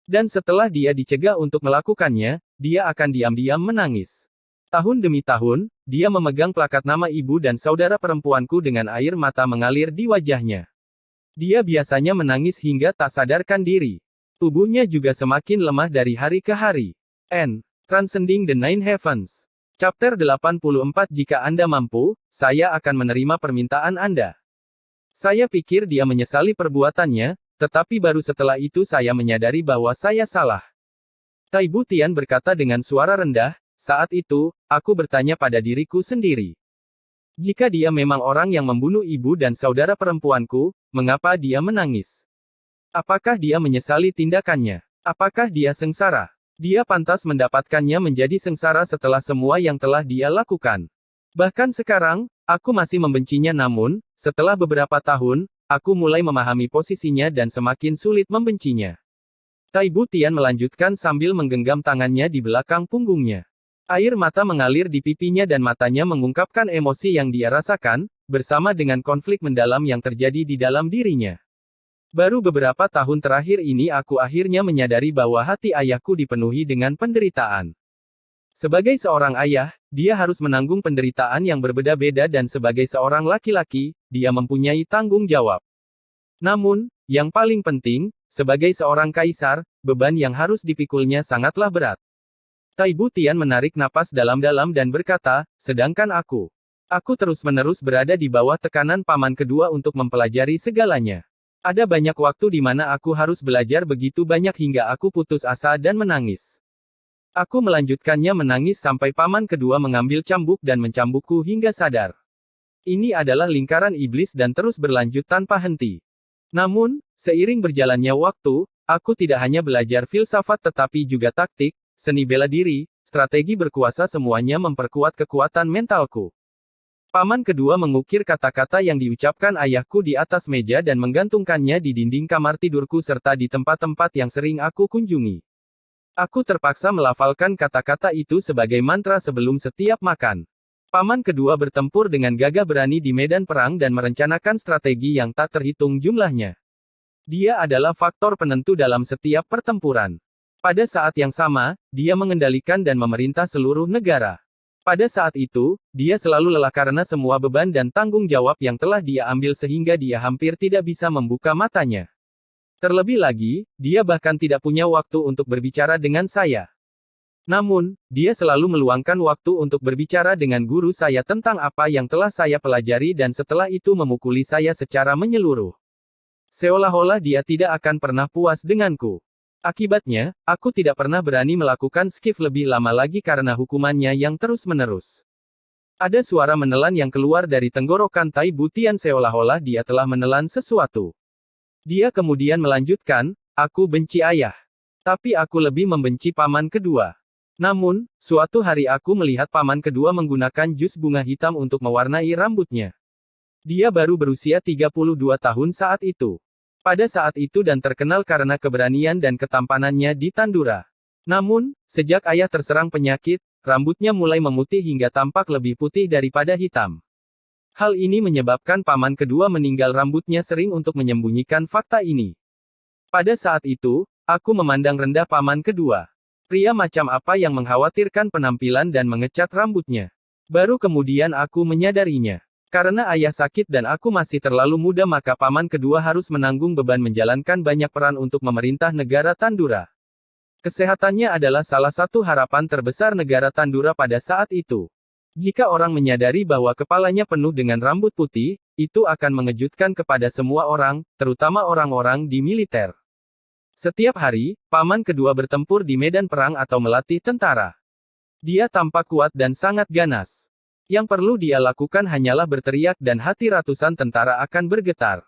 Dan setelah dia dicegah untuk melakukannya, dia akan diam-diam menangis. Tahun demi tahun, dia memegang plakat nama ibu dan saudara perempuanku dengan air mata mengalir di wajahnya. Dia biasanya menangis hingga tak sadarkan diri. Tubuhnya juga semakin lemah dari hari ke hari. Transcending the Nine Heavens. Chapter 84. Jika Anda mampu, saya akan menerima permintaan Anda. Saya pikir dia menyesali perbuatannya, tetapi baru setelah itu saya menyadari bahwa saya salah. Taibu Tian berkata dengan suara rendah, saat itu, aku bertanya pada diriku sendiri. Jika dia memang orang yang membunuh ibu dan saudara perempuanku, mengapa dia menangis? Apakah dia menyesali tindakannya? Apakah dia sengsara? Dia pantas mendapatkannya menjadi sengsara setelah semua yang telah dia lakukan. Bahkan sekarang, aku masih membencinya namun, setelah beberapa tahun, aku mulai memahami posisinya dan semakin sulit membencinya. Taibu Tian melanjutkan sambil menggenggam tangannya di belakang punggungnya. Air mata mengalir di pipinya dan matanya mengungkapkan emosi yang dia rasakan, bersama dengan konflik mendalam yang terjadi di dalam dirinya. Baru beberapa tahun terakhir ini aku akhirnya menyadari bahwa hati ayahku dipenuhi dengan penderitaan. Sebagai seorang ayah, dia harus menanggung penderitaan yang berbeda-beda dan sebagai seorang laki-laki, dia mempunyai tanggung jawab. Namun, yang paling penting, sebagai seorang kaisar, beban yang harus dipikulnya sangatlah berat. Taibu Tian menarik napas dalam-dalam dan berkata, sedangkan aku terus-menerus berada di bawah tekanan paman kedua untuk mempelajari segalanya. Ada banyak waktu di mana aku harus belajar begitu banyak hingga aku putus asa dan menangis. Aku melanjutkannya menangis sampai paman kedua mengambil cambuk dan mencambukku hingga sadar. Ini adalah lingkaran iblis dan terus berlanjut tanpa henti. Namun, seiring berjalannya waktu, aku tidak hanya belajar filsafat tetapi juga taktik, seni bela diri, strategi berkuasa semuanya memperkuat kekuatan mentalku. Paman kedua mengukir kata-kata yang diucapkan ayahku di atas meja dan menggantungkannya di dinding kamar tidurku serta di tempat-tempat yang sering aku kunjungi. Aku terpaksa melafalkan kata-kata itu sebagai mantra sebelum setiap makan. Paman kedua bertempur dengan gagah berani di medan perang dan merencanakan strategi yang tak terhitung jumlahnya. Dia adalah faktor penentu dalam setiap pertempuran. Pada saat yang sama, dia mengendalikan dan memerintah seluruh negara. Pada saat itu, dia selalu lelah karena semua beban dan tanggung jawab yang telah dia ambil sehingga dia hampir tidak bisa membuka matanya. Terlebih lagi, dia bahkan tidak punya waktu untuk berbicara dengan saya. Namun, dia selalu meluangkan waktu untuk berbicara dengan guru saya tentang apa yang telah saya pelajari dan setelah itu memukuli saya secara menyeluruh. Seolah-olah dia tidak akan pernah puas denganku. Akibatnya, aku tidak pernah berani melakukan skiff lebih lama lagi karena hukumannya yang terus-menerus. Ada suara menelan yang keluar dari tenggorokan Tai Butian seolah-olah dia telah menelan sesuatu. Dia kemudian melanjutkan, aku benci ayah. Tapi aku lebih membenci paman kedua. Namun, suatu hari aku melihat paman kedua menggunakan jus bunga hitam untuk mewarnai rambutnya. Dia baru berusia 32 tahun saat itu. Pada saat itu dan terkenal karena keberanian dan ketampanannya di Tandura. Namun, sejak ayah terserang penyakit, rambutnya mulai memutih hingga tampak lebih putih daripada hitam. Hal ini menyebabkan paman kedua meninggal rambutnya sering untuk menyembunyikan fakta ini. Pada saat itu, aku memandang rendah paman kedua. Pria macam apa yang mengkhawatirkan penampilan dan mengecat rambutnya. Baru kemudian aku menyadarinya. Karena ayah sakit dan aku masih terlalu muda maka paman kedua harus menanggung beban menjalankan banyak peran untuk memerintah negara Tandura. Kesehatannya adalah salah satu harapan terbesar negara Tandura pada saat itu. Jika orang menyadari bahwa kepalanya penuh dengan rambut putih, itu akan mengejutkan kepada semua orang, terutama orang-orang di militer. Setiap hari, paman kedua bertempur di medan perang atau melatih tentara. Dia tampak kuat dan sangat ganas. Yang perlu dia lakukan hanyalah berteriak dan hati ratusan tentara akan bergetar.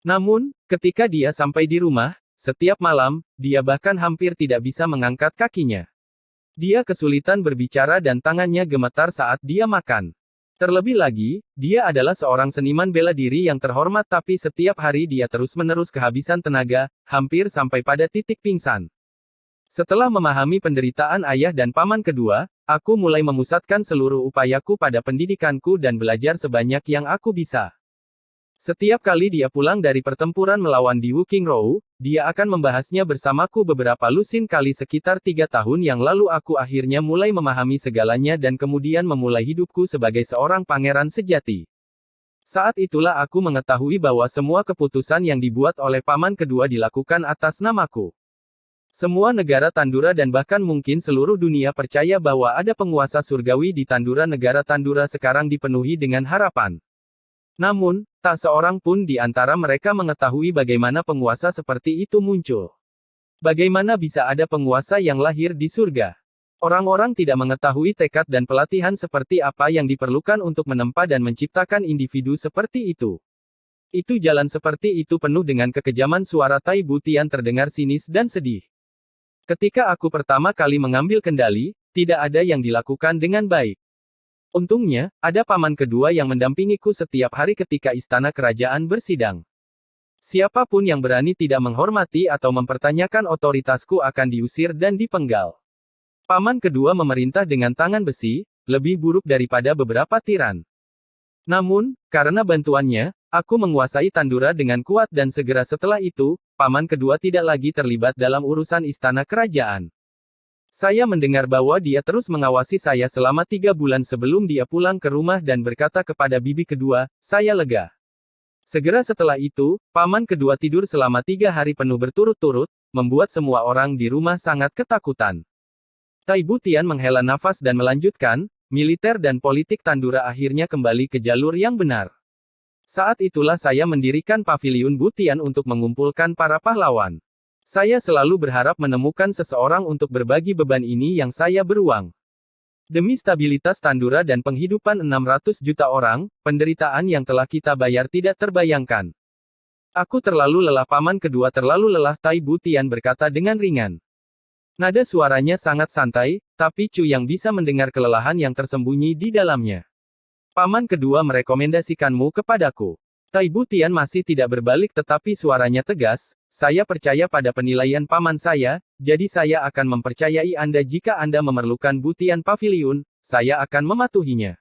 Namun, ketika dia sampai di rumah, setiap malam, dia bahkan hampir tidak bisa mengangkat kakinya. Dia kesulitan berbicara dan tangannya gemetar saat dia makan. Terlebih lagi, dia adalah seorang seniman bela diri yang terhormat tapi setiap hari dia terus-menerus kehabisan tenaga, hampir sampai pada titik pingsan. Setelah memahami penderitaan ayah dan paman kedua, aku mulai memusatkan seluruh upayaku pada pendidikanku dan belajar sebanyak yang aku bisa. Setiap kali dia pulang dari pertempuran melawan di Wuqingzhou, dia akan membahasnya bersamaku beberapa lusin kali sekitar 3 tahun yang lalu aku akhirnya mulai memahami segalanya dan kemudian memulai hidupku sebagai seorang pangeran sejati. Saat itulah aku mengetahui bahwa semua keputusan yang dibuat oleh paman kedua dilakukan atas namaku. Semua negara Tandura dan bahkan mungkin seluruh dunia percaya bahwa ada penguasa surgawi di Tandura. Negara Tandura sekarang dipenuhi dengan harapan. Namun, tak seorang pun di antara mereka mengetahui bagaimana penguasa seperti itu muncul. Bagaimana bisa ada penguasa yang lahir di surga? Orang-orang tidak mengetahui tekad dan pelatihan seperti apa yang diperlukan untuk menempa dan menciptakan individu seperti itu. Itu jalan seperti itu penuh dengan kekejaman. Suara Tai Butian terdengar sinis dan sedih. Ketika aku pertama kali mengambil kendali, tidak ada yang dilakukan dengan baik. Untungnya, ada paman kedua yang mendampingiku setiap hari ketika istana kerajaan bersidang. Siapapun yang berani tidak menghormati atau mempertanyakan otoritasku akan diusir dan dipenggal. Paman kedua memerintah dengan tangan besi, lebih buruk daripada beberapa tiran. Namun, karena bantuannya, aku menguasai Tandura dengan kuat dan segera setelah itu, paman kedua tidak lagi terlibat dalam urusan istana kerajaan. Saya mendengar bahwa dia terus mengawasi saya selama 3 bulan sebelum dia pulang ke rumah dan berkata kepada bibi kedua, saya lega. Segera setelah itu, paman kedua tidur selama 3 hari penuh berturut-turut, membuat semua orang di rumah sangat ketakutan. Tai Butian menghela nafas dan melanjutkan, militer dan politik Tandura akhirnya kembali ke jalur yang benar. Saat itulah saya mendirikan Paviliun Butian untuk mengumpulkan para pahlawan. Saya selalu berharap menemukan seseorang untuk berbagi beban ini yang saya beruang. Demi stabilitas Tandura dan penghidupan 600 juta orang, penderitaan yang telah kita bayar tidak terbayangkan. Aku terlalu lelah. Paman kedua terlalu lelah. Tai Butian berkata dengan ringan. Nada suaranya sangat santai, tapi Chu yang bisa mendengar kelelahan yang tersembunyi di dalamnya. Paman kedua merekomendasikanmu kepadaku. Tai Butian masih tidak berbalik tetapi suaranya tegas, saya percaya pada penilaian paman saya, jadi saya akan mempercayai Anda jika Anda memerlukan Butian Paviliun, saya akan mematuhinya.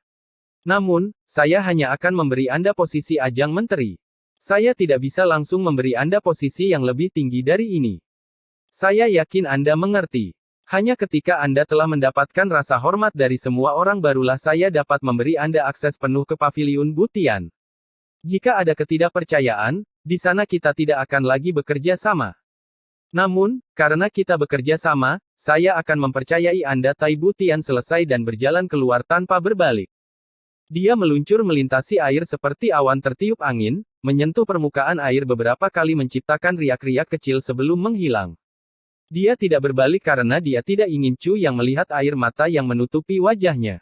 Namun, saya hanya akan memberi Anda posisi ajang menteri. Saya tidak bisa langsung memberi Anda posisi yang lebih tinggi dari ini. Saya yakin Anda mengerti. Hanya ketika Anda telah mendapatkan rasa hormat dari semua orang barulah saya dapat memberi Anda akses penuh ke Paviliun Butian. Jika ada ketidakpercayaan, di sana kita tidak akan lagi bekerja sama. Namun, karena kita bekerja sama, saya akan mempercayai Anda. Tai Butian selesai dan berjalan keluar tanpa berbalik. Dia meluncur melintasi air seperti awan tertiup angin, menyentuh permukaan air beberapa kali menciptakan riak-riak kecil sebelum menghilang. Dia tidak berbalik karena dia tidak ingin Chu Yang melihat air mata yang menutupi wajahnya.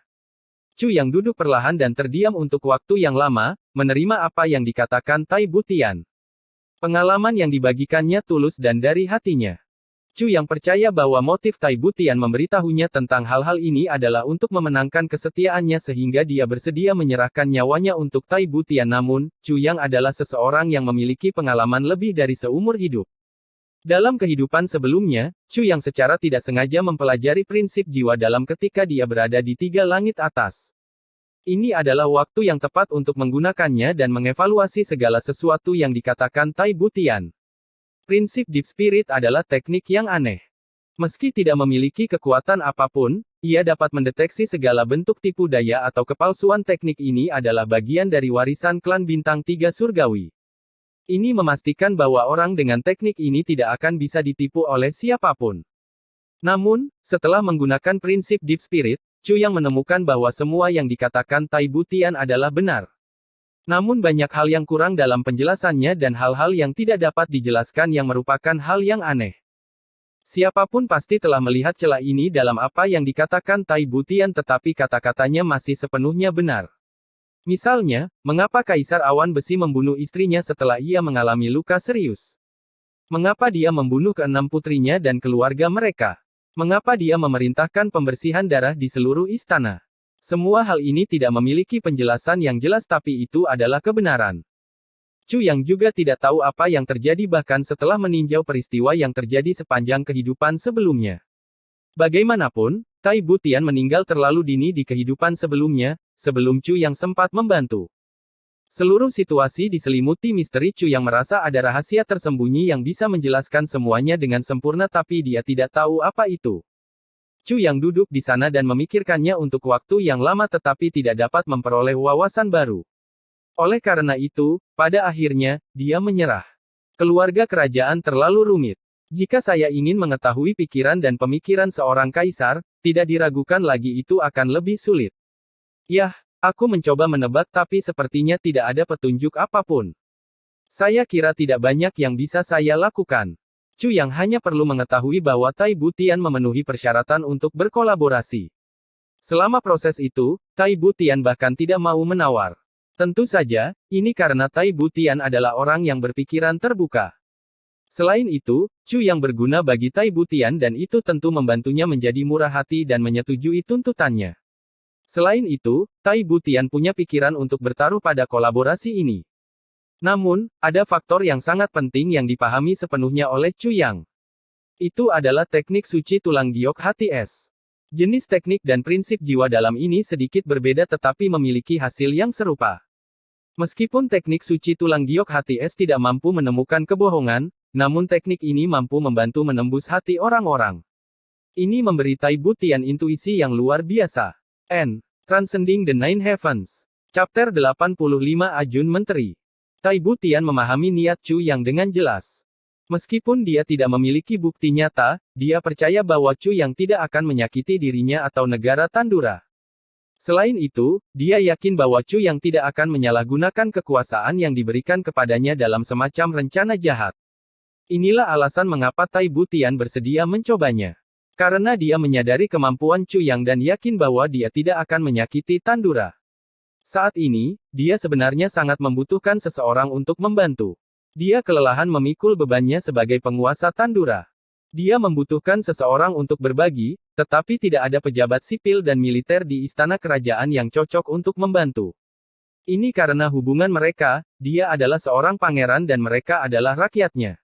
Chu Yang duduk perlahan dan terdiam untuk waktu yang lama, menerima apa yang dikatakan Tai Butian. Pengalaman yang dibagikannya tulus dan dari hatinya. Chu Yang percaya bahwa motif Tai Butian memberitahunya tentang hal-hal ini adalah untuk memenangkan kesetiaannya sehingga dia bersedia menyerahkan nyawanya untuk Tai Butian. Namun, Chu Yang adalah seseorang yang memiliki pengalaman lebih dari seumur hidup. Dalam kehidupan sebelumnya, Chu Yang secara tidak sengaja mempelajari prinsip jiwa dalam ketika dia berada di tiga langit atas. Ini adalah waktu yang tepat untuk menggunakannya dan mengevaluasi segala sesuatu yang dikatakan Tai Butian. Prinsip Deep Spirit adalah teknik yang aneh. Meski tidak memiliki kekuatan apapun, ia dapat mendeteksi segala bentuk tipu daya atau kepalsuan. Teknik ini adalah bagian dari warisan klan bintang 3 surgawi. Ini memastikan bahwa orang dengan teknik ini tidak akan bisa ditipu oleh siapapun. Namun, setelah menggunakan prinsip Deep Spirit, Chu Yang menemukan bahwa semua yang dikatakan Tai Butian adalah benar. Namun banyak hal yang kurang dalam penjelasannya dan hal-hal yang tidak dapat dijelaskan yang merupakan hal yang aneh. Siapapun pasti telah melihat celah ini dalam apa yang dikatakan Tai Butian, tetapi kata-katanya masih sepenuhnya benar. Misalnya, mengapa Kaisar Awan Besi membunuh istrinya setelah ia mengalami luka serius? Mengapa dia membunuh ke-6 putrinya dan keluarga mereka? Mengapa dia memerintahkan pembersihan darah di seluruh istana? Semua hal ini tidak memiliki penjelasan yang jelas, tapi itu adalah kebenaran. Chu Yang juga tidak tahu apa yang terjadi bahkan setelah meninjau peristiwa yang terjadi sepanjang kehidupan sebelumnya. Bagaimanapun, Tai Butian meninggal terlalu dini di kehidupan sebelumnya, sebelum Chu Yang sempat membantu. Seluruh situasi diselimuti misteri. Chu Yang merasa ada rahasia tersembunyi yang bisa menjelaskan semuanya dengan sempurna, tapi dia tidak tahu apa itu. Chu Yang duduk di sana dan memikirkannya untuk waktu yang lama tetapi tidak dapat memperoleh wawasan baru. Oleh karena itu, pada akhirnya, dia menyerah. Keluarga kerajaan terlalu rumit. Jika saya ingin mengetahui pikiran dan pemikiran seorang kaisar, tidak diragukan lagi itu akan lebih sulit. Yah, aku mencoba menebak tapi sepertinya tidak ada petunjuk apapun. Saya kira tidak banyak yang bisa saya lakukan. Chu Yang hanya perlu mengetahui bahwa Tai Butian memenuhi persyaratan untuk berkolaborasi. Selama proses itu, Tai Butian bahkan tidak mau menawar. Tentu saja, ini karena Tai Butian adalah orang yang berpikiran terbuka. Selain itu, Chu Yang berguna bagi Tai Butian dan itu tentu membantunya menjadi murah hati dan menyetujui tuntutannya. Selain itu, Tai Butian punya pikiran untuk bertaruh pada kolaborasi ini. Namun, ada faktor yang sangat penting yang dipahami sepenuhnya oleh Chu Yang. Itu adalah teknik suci tulang giok hati es. Jenis teknik dan prinsip jiwa dalam ini sedikit berbeda tetapi memiliki hasil yang serupa. Meskipun teknik suci tulang giok hati es tidak mampu menemukan kebohongan, namun teknik ini mampu membantu menembus hati orang-orang. Ini memberi Tai Butian intuisi yang luar biasa. Transcending the Nine Heavens. Chapter 85 Ajun Menteri. Tai Butian memahami niat Chu Yang dengan jelas. Meskipun dia tidak memiliki bukti nyata, dia percaya bahwa Chu Yang tidak akan menyakiti dirinya atau negara Tandura. Selain itu, dia yakin bahwa Chu Yang tidak akan menyalahgunakan kekuasaan yang diberikan kepadanya dalam semacam rencana jahat. Inilah alasan mengapa Tai Butian bersedia mencobanya. Karena dia menyadari kemampuan Chu Yang dan yakin bahwa dia tidak akan menyakiti Tandura. Saat ini, dia sebenarnya sangat membutuhkan seseorang untuk membantu. Dia kelelahan memikul bebannya sebagai penguasa Tandura. Dia membutuhkan seseorang untuk berbagi, tetapi tidak ada pejabat sipil dan militer di istana kerajaan yang cocok untuk membantu. Ini karena hubungan mereka, dia adalah seorang pangeran dan mereka adalah rakyatnya.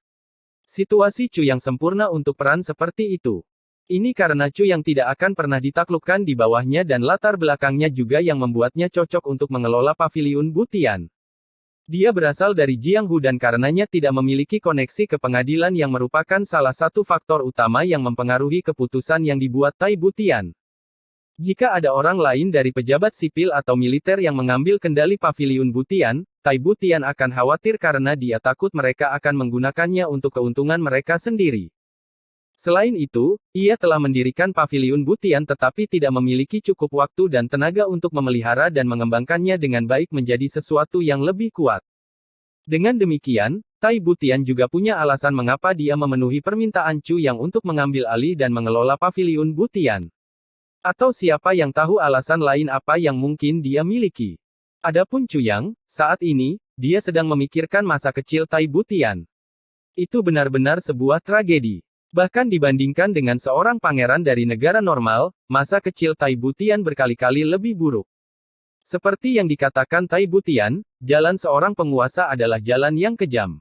Situasi Chu Yang sempurna untuk peran seperti itu. Ini karena Chu Yang tidak akan pernah ditaklukkan di bawahnya dan latar belakangnya juga yang membuatnya cocok untuk mengelola paviliun Butian. Dia berasal dari Jianghu dan karenanya tidak memiliki koneksi ke pengadilan yang merupakan salah satu faktor utama yang mempengaruhi keputusan yang dibuat Tai Butian. Jika ada orang lain dari pejabat sipil atau militer yang mengambil kendali paviliun Butian, Tai Butian akan khawatir karena dia takut mereka akan menggunakannya untuk keuntungan mereka sendiri. Selain itu, ia telah mendirikan paviliun Butian tetapi tidak memiliki cukup waktu dan tenaga untuk memelihara dan mengembangkannya dengan baik menjadi sesuatu yang lebih kuat. Dengan demikian, Tai Butian juga punya alasan mengapa dia memenuhi permintaan Chu Yang untuk mengambil alih dan mengelola paviliun Butian. Atau siapa yang tahu alasan lain apa yang mungkin dia miliki. Adapun Chu Yang, saat ini, dia sedang memikirkan masa kecil Tai Butian. Itu benar-benar sebuah tragedi. Bahkan dibandingkan dengan seorang pangeran dari negara normal, masa kecil Tai Butian berkali-kali lebih buruk. Seperti yang dikatakan Tai Butian, jalan seorang penguasa adalah jalan yang kejam.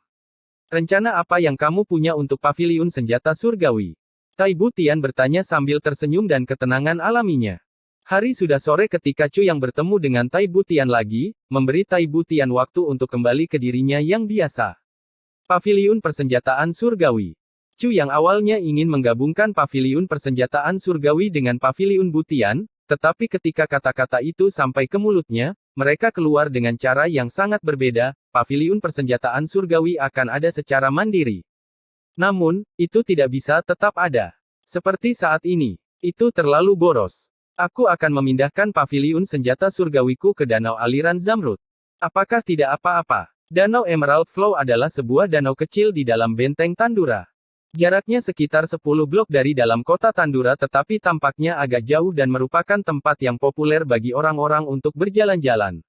Rencana apa yang kamu punya untuk paviliun senjata surgawi? Tai Butian bertanya sambil tersenyum dan ketenangan alaminya. Hari sudah sore ketika Chu Yang bertemu dengan Tai Butian lagi, memberi Tai Butian waktu untuk kembali ke dirinya yang biasa. Paviliun persenjataan surgawi. Chu yang awalnya ingin menggabungkan paviliun persenjataan surgawi dengan paviliun Butian, tetapi ketika kata-kata itu sampai ke mulutnya, mereka keluar dengan cara yang sangat berbeda. Paviliun persenjataan surgawi akan ada secara mandiri. Namun, itu tidak bisa tetap ada. Seperti saat ini. Itu terlalu boros. Aku akan memindahkan paviliun senjata surgawiku ke danau aliran Zamrud. Apakah tidak apa-apa? Danau Emerald Flow adalah sebuah danau kecil di dalam benteng Tandura. Jaraknya sekitar 10 blok dari dalam kota Tandura tetapi tampaknya agak jauh dan merupakan tempat yang populer bagi orang-orang untuk berjalan-jalan.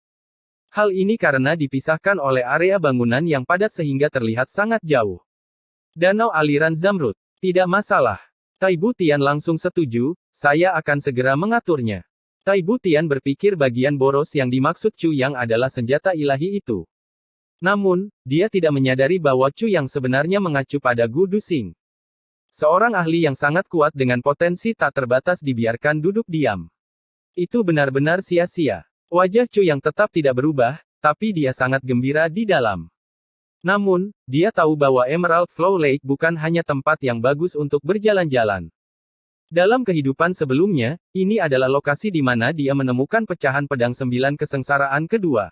Hal ini karena dipisahkan oleh area bangunan yang padat sehingga terlihat sangat jauh. Danau aliran Zamrud. Tidak masalah. Tai Butian langsung setuju, saya akan segera mengaturnya. Tai Butian berpikir bagian boros yang dimaksud Chu Yang adalah senjata ilahi itu. Namun, dia tidak menyadari bahwa Chu Yang sebenarnya mengacu pada Gu Duxing. Seorang ahli yang sangat kuat dengan potensi tak terbatas dibiarkan duduk diam. Itu benar-benar sia-sia. Wajah Chu Yang tetap tidak berubah, tapi dia sangat gembira di dalam. Namun, dia tahu bahwa Emerald Flow Lake bukan hanya tempat yang bagus untuk berjalan-jalan. Dalam kehidupan sebelumnya, ini adalah lokasi di mana dia menemukan pecahan pedang 9 kesengsaraan kedua.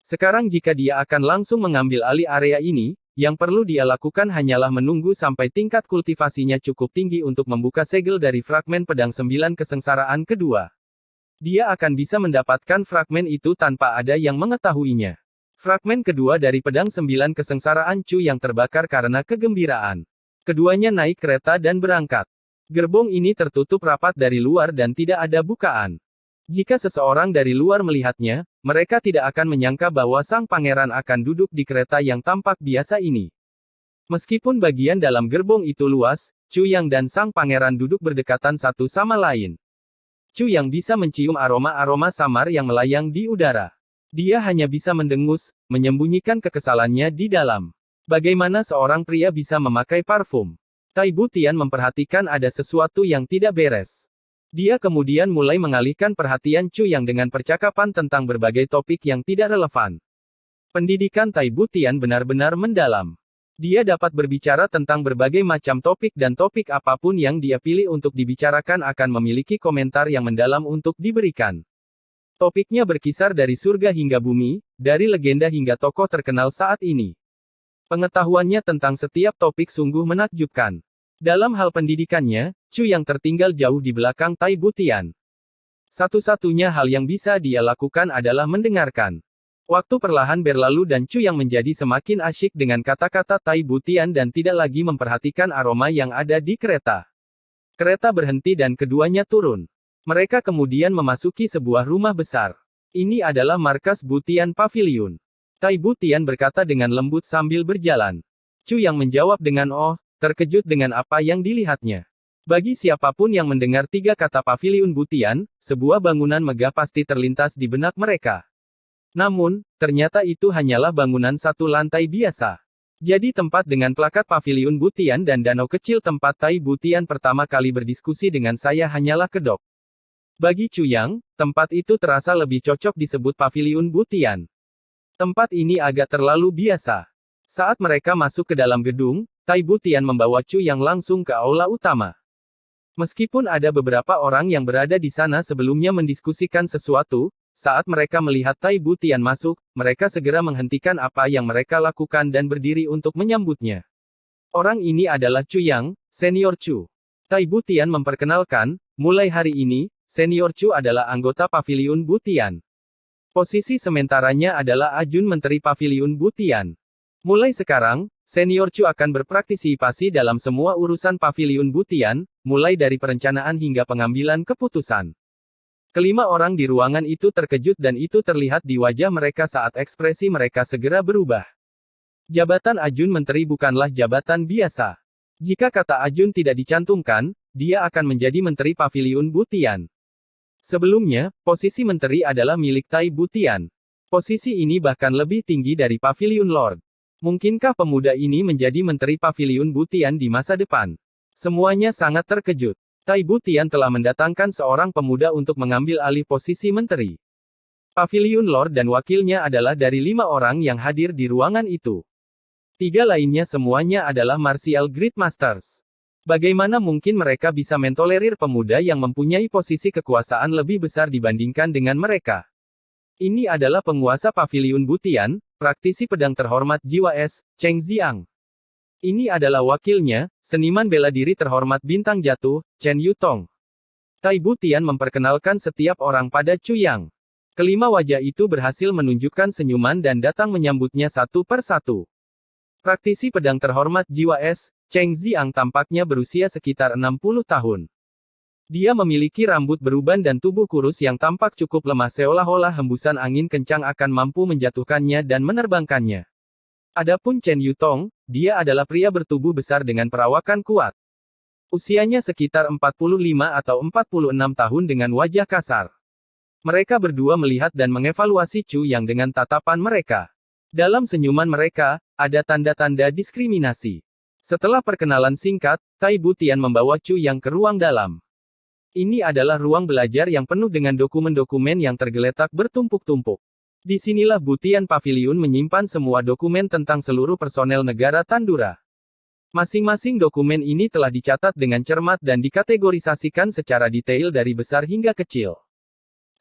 Sekarang jika dia akan langsung mengambil alih area ini, yang perlu dia lakukan hanyalah menunggu sampai tingkat kultivasinya cukup tinggi untuk membuka segel dari fragmen pedang 9 kesengsaraan kedua. Dia akan bisa mendapatkan fragmen itu tanpa ada yang mengetahuinya. Fragmen kedua dari pedang 9 kesengsaraan Chu yang terbakar karena kegembiraan. Keduanya naik kereta dan berangkat. Gerbong ini tertutup rapat dari luar dan tidak ada bukaan. Jika seseorang dari luar melihatnya, mereka tidak akan menyangka bahwa sang pangeran akan duduk di kereta yang tampak biasa ini. Meskipun bagian dalam gerbong itu luas, Chu Yang dan sang pangeran duduk berdekatan satu sama lain. Chu Yang bisa mencium aroma-aroma samar yang melayang di udara. Dia hanya bisa mendengus, menyembunyikan kekesalannya di dalam. Bagaimana seorang pria bisa memakai parfum? Tai Butian memperhatikan ada sesuatu yang tidak beres. Dia kemudian mulai mengalihkan perhatian Chu Yang dengan percakapan tentang berbagai topik yang tidak relevan. Pendidikan Tai Butian benar-benar mendalam. Dia dapat berbicara tentang berbagai macam topik dan topik apapun yang dia pilih untuk dibicarakan akan memiliki komentar yang mendalam untuk diberikan. Topiknya berkisar dari surga hingga bumi, dari legenda hingga tokoh terkenal saat ini. Pengetahuannya tentang setiap topik sungguh menakjubkan. Dalam hal pendidikannya, Chu Yang tertinggal jauh di belakang Tai Butian. Satu-satunya hal yang bisa dia lakukan adalah mendengarkan. Waktu perlahan berlalu dan Chu Yang menjadi semakin asyik dengan kata-kata Tai Butian dan tidak lagi memperhatikan aroma yang ada di kereta. Kereta berhenti dan keduanya turun. Mereka kemudian memasuki sebuah rumah besar. Ini adalah markas Butian Pavilion. Tai Butian berkata dengan lembut sambil berjalan. Chu Yang menjawab dengan terkejut dengan apa yang dilihatnya. Bagi siapapun yang mendengar 3 kata Pavilion Butian, sebuah bangunan megah pasti terlintas di benak mereka. Namun, ternyata itu hanyalah bangunan satu lantai biasa. Jadi tempat dengan plakat Pavilion Butian dan danau kecil tempat Tai Butian pertama kali berdiskusi dengan saya hanyalah kedok. Bagi Chu Yang, tempat itu terasa lebih cocok disebut Pavilion Butian. Tempat ini agak terlalu biasa. Saat mereka masuk ke dalam gedung, Tai Butian membawa Chu Yang langsung ke aula utama. Meskipun ada beberapa orang yang berada di sana sebelumnya mendiskusikan sesuatu, saat mereka melihat Tai Butian masuk, mereka segera menghentikan apa yang mereka lakukan dan berdiri untuk menyambutnya. Orang ini adalah Chu Yang, Senior Chu. Tai Butian memperkenalkan, mulai hari ini, Senior Chu adalah anggota Pavilion Butian. Posisi sementaranya adalah Ajun Menteri Pavilion Butian. Mulai sekarang, Senior Chu akan berpartisipasi dalam semua urusan Paviliun Butian, mulai dari perencanaan hingga pengambilan keputusan. Kelima orang di ruangan itu terkejut dan itu terlihat di wajah mereka saat ekspresi mereka segera berubah. Jabatan Ajun Menteri bukanlah jabatan biasa. Jika kata Ajun tidak dicantumkan, dia akan menjadi Menteri Paviliun Butian. Sebelumnya, posisi Menteri adalah milik Tai Butian. Posisi ini bahkan lebih tinggi dari Paviliun Lord. Mungkinkah pemuda ini menjadi Menteri Paviliun Butian di masa depan? Semuanya sangat terkejut. Tai Butian telah mendatangkan seorang pemuda untuk mengambil alih posisi menteri. Paviliun Lord dan wakilnya adalah dari 5 orang yang hadir di ruangan itu. 3 lainnya semuanya adalah Martial Great Masters. Bagaimana mungkin mereka bisa mentolerir pemuda yang mempunyai posisi kekuasaan lebih besar dibandingkan dengan mereka? Ini adalah penguasa Paviliun Butian, praktisi pedang terhormat jiwa es, Cheng Ziang. Ini adalah wakilnya, seniman bela diri terhormat bintang jatuh, Chen Yutong. Tai Butian memperkenalkan setiap orang pada Chu Yang. Kelima wajah itu berhasil menunjukkan senyuman dan datang menyambutnya satu per satu. Praktisi pedang terhormat jiwa es, Cheng Ziang tampaknya berusia sekitar 60 tahun. Dia memiliki rambut beruban dan tubuh kurus yang tampak cukup lemah seolah-olah hembusan angin kencang akan mampu menjatuhkannya dan menerbangkannya. Adapun Chen Yutong, dia adalah pria bertubuh besar dengan perawakan kuat. Usianya sekitar 45 atau 46 tahun dengan wajah kasar. Mereka berdua melihat dan mengevaluasi Chu Yang dengan tatapan mereka. Dalam senyuman mereka, ada tanda-tanda diskriminasi. Setelah perkenalan singkat, Tai Butian membawa Chu Yang ke ruang dalam. Ini adalah ruang belajar yang penuh dengan dokumen-dokumen yang tergeletak bertumpuk-tumpuk. Disinilah Butian Paviliun menyimpan semua dokumen tentang seluruh personel negara Tandura. Masing-masing dokumen ini telah dicatat dengan cermat dan dikategorisasikan secara detail dari besar hingga kecil.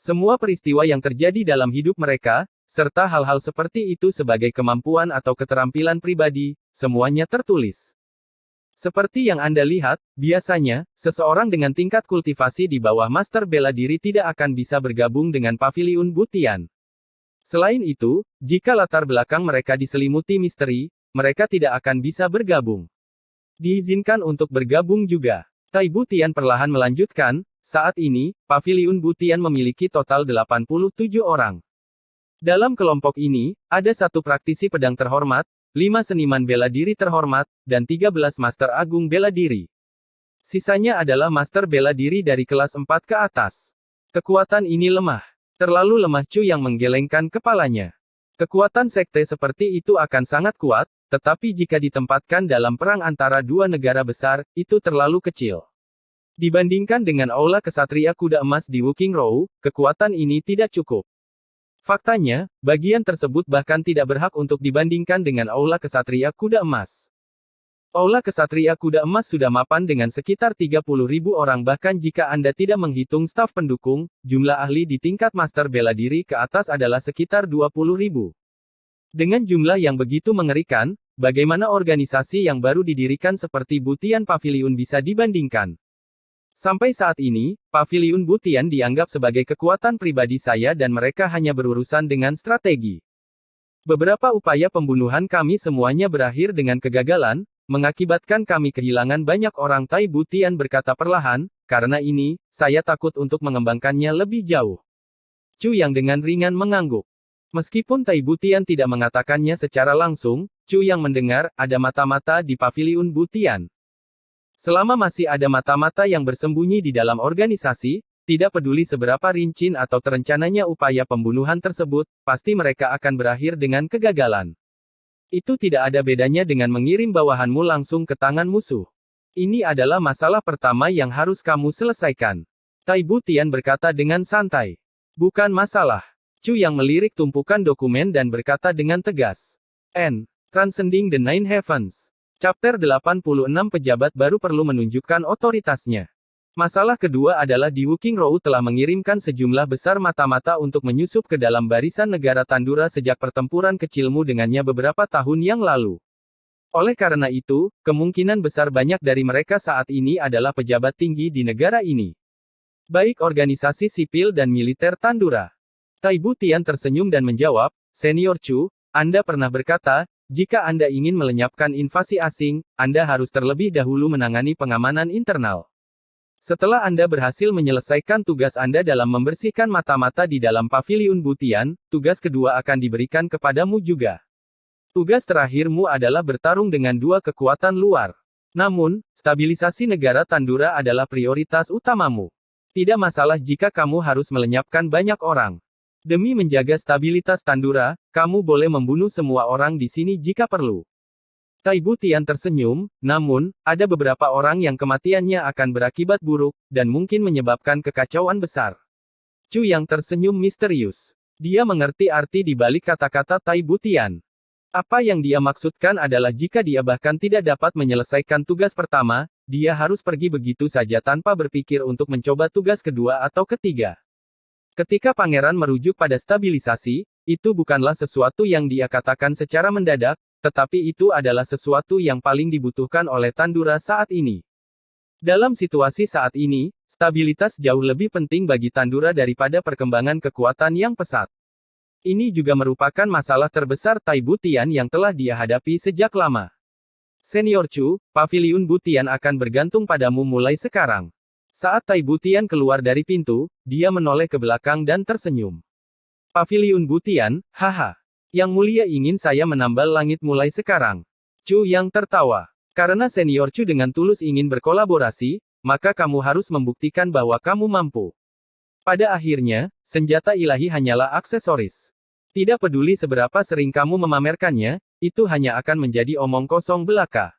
Semua peristiwa yang terjadi dalam hidup mereka, serta hal-hal seperti itu sebagai kemampuan atau keterampilan pribadi, semuanya tertulis. Seperti yang Anda lihat, biasanya, seseorang dengan tingkat kultivasi di bawah Master Bela Diri tidak akan bisa bergabung dengan Paviliun Butian. Selain itu, jika latar belakang mereka diselimuti misteri, mereka tidak akan bisa bergabung. Diizinkan untuk bergabung juga. Tai Butian perlahan melanjutkan, saat ini, Paviliun Butian memiliki total 87 orang. Dalam kelompok ini, ada 1 praktisi pedang terhormat, 5 seniman bela diri terhormat, dan 13 master agung bela diri. Sisanya adalah master bela diri dari kelas 4 ke atas. Kekuatan ini lemah. Terlalu lemah Chu yang menggelengkan kepalanya. Kekuatan sekte seperti itu akan sangat kuat, tetapi jika ditempatkan dalam perang antara 2 negara besar, itu terlalu kecil. Dibandingkan dengan Aula Kesatria Kuda Emas di Wuking Row, kekuatan ini tidak cukup. Faktanya, bagian tersebut bahkan tidak berhak untuk dibandingkan dengan Aula Kesatria Kuda Emas. Aula Kesatria Kuda Emas sudah mapan dengan sekitar 30.000 orang bahkan jika Anda tidak menghitung staf pendukung, jumlah ahli di tingkat master bela diri ke atas adalah sekitar 20.000. Dengan jumlah yang begitu mengerikan, bagaimana organisasi yang baru didirikan seperti Butian Paviliun bisa dibandingkan? Sampai saat ini, Paviliun Butian dianggap sebagai kekuatan pribadi saya dan mereka hanya berurusan dengan strategi. Beberapa upaya pembunuhan kami semuanya berakhir dengan kegagalan, mengakibatkan kami kehilangan banyak orang. Tai Butian berkata perlahan, karena ini, saya takut untuk mengembangkannya lebih jauh. Chu Yang dengan ringan mengangguk. Meskipun Tai Butian tidak mengatakannya secara langsung, Chu Yang mendengar, ada mata-mata di Paviliun Butian. Selama masih ada mata-mata yang bersembunyi di dalam organisasi, tidak peduli seberapa rincin atau terencananya upaya pembunuhan tersebut, pasti mereka akan berakhir dengan kegagalan. Itu tidak ada bedanya dengan mengirim bawahanmu langsung ke tangan musuh. Ini adalah masalah pertama yang harus kamu selesaikan. Tai Butian berkata dengan santai. Bukan masalah. Chu Yang melirik tumpukan dokumen dan berkata dengan tegas. Transcending the Nine Heavens. Chapter 86 Pejabat baru perlu menunjukkan otoritasnya. Masalah kedua adalah di Wuking Row telah mengirimkan sejumlah besar mata-mata untuk menyusup ke dalam barisan negara Tandura sejak pertempuran kecilmu dengannya beberapa tahun yang lalu. Oleh karena itu, kemungkinan besar banyak dari mereka saat ini adalah pejabat tinggi di negara ini. Baik organisasi sipil dan militer Tandura. Tai Butian tersenyum dan menjawab, Senior Chu, Anda pernah berkata, Jika Anda ingin melenyapkan invasi asing, Anda harus terlebih dahulu menangani pengamanan internal. Setelah Anda berhasil menyelesaikan tugas Anda dalam membersihkan mata-mata di dalam paviliun Butian, tugas kedua akan diberikan kepadamu juga. Tugas terakhirmu adalah bertarung dengan dua kekuatan luar. Namun, stabilisasi negara Tandura adalah prioritas utamamu. Tidak masalah jika kamu harus melenyapkan banyak orang. Demi menjaga stabilitas Tandura, kamu boleh membunuh semua orang di sini jika perlu. Tai Butian tersenyum, namun, ada beberapa orang yang kematiannya akan berakibat buruk, dan mungkin menyebabkan kekacauan besar. Chu Yang tersenyum misterius. Dia mengerti arti di balik kata-kata Tai Butian. Apa yang dia maksudkan adalah jika dia bahkan tidak dapat menyelesaikan tugas pertama, dia harus pergi begitu saja tanpa berpikir untuk mencoba tugas kedua atau ketiga. Ketika pangeran merujuk pada stabilisasi, itu bukanlah sesuatu yang dia katakan secara mendadak, tetapi itu adalah sesuatu yang paling dibutuhkan oleh Tandura saat ini. Dalam situasi saat ini, stabilitas jauh lebih penting bagi Tandura daripada perkembangan kekuatan yang pesat. Ini juga merupakan masalah terbesar Tai Butian yang telah dia hadapi sejak lama. Senior Chu, paviliun Butian akan bergantung padamu mulai sekarang. Saat Tai Butian keluar dari pintu, dia menoleh ke belakang dan tersenyum. Paviliun Butian, haha. Yang mulia ingin saya menambal langit mulai sekarang. Chu Yang tertawa. Karena Senior Chu dengan tulus ingin berkolaborasi, maka kamu harus membuktikan bahwa kamu mampu. Pada akhirnya, senjata ilahi hanyalah aksesoris. Tidak peduli seberapa sering kamu memamerkannya, itu hanya akan menjadi omong kosong belaka.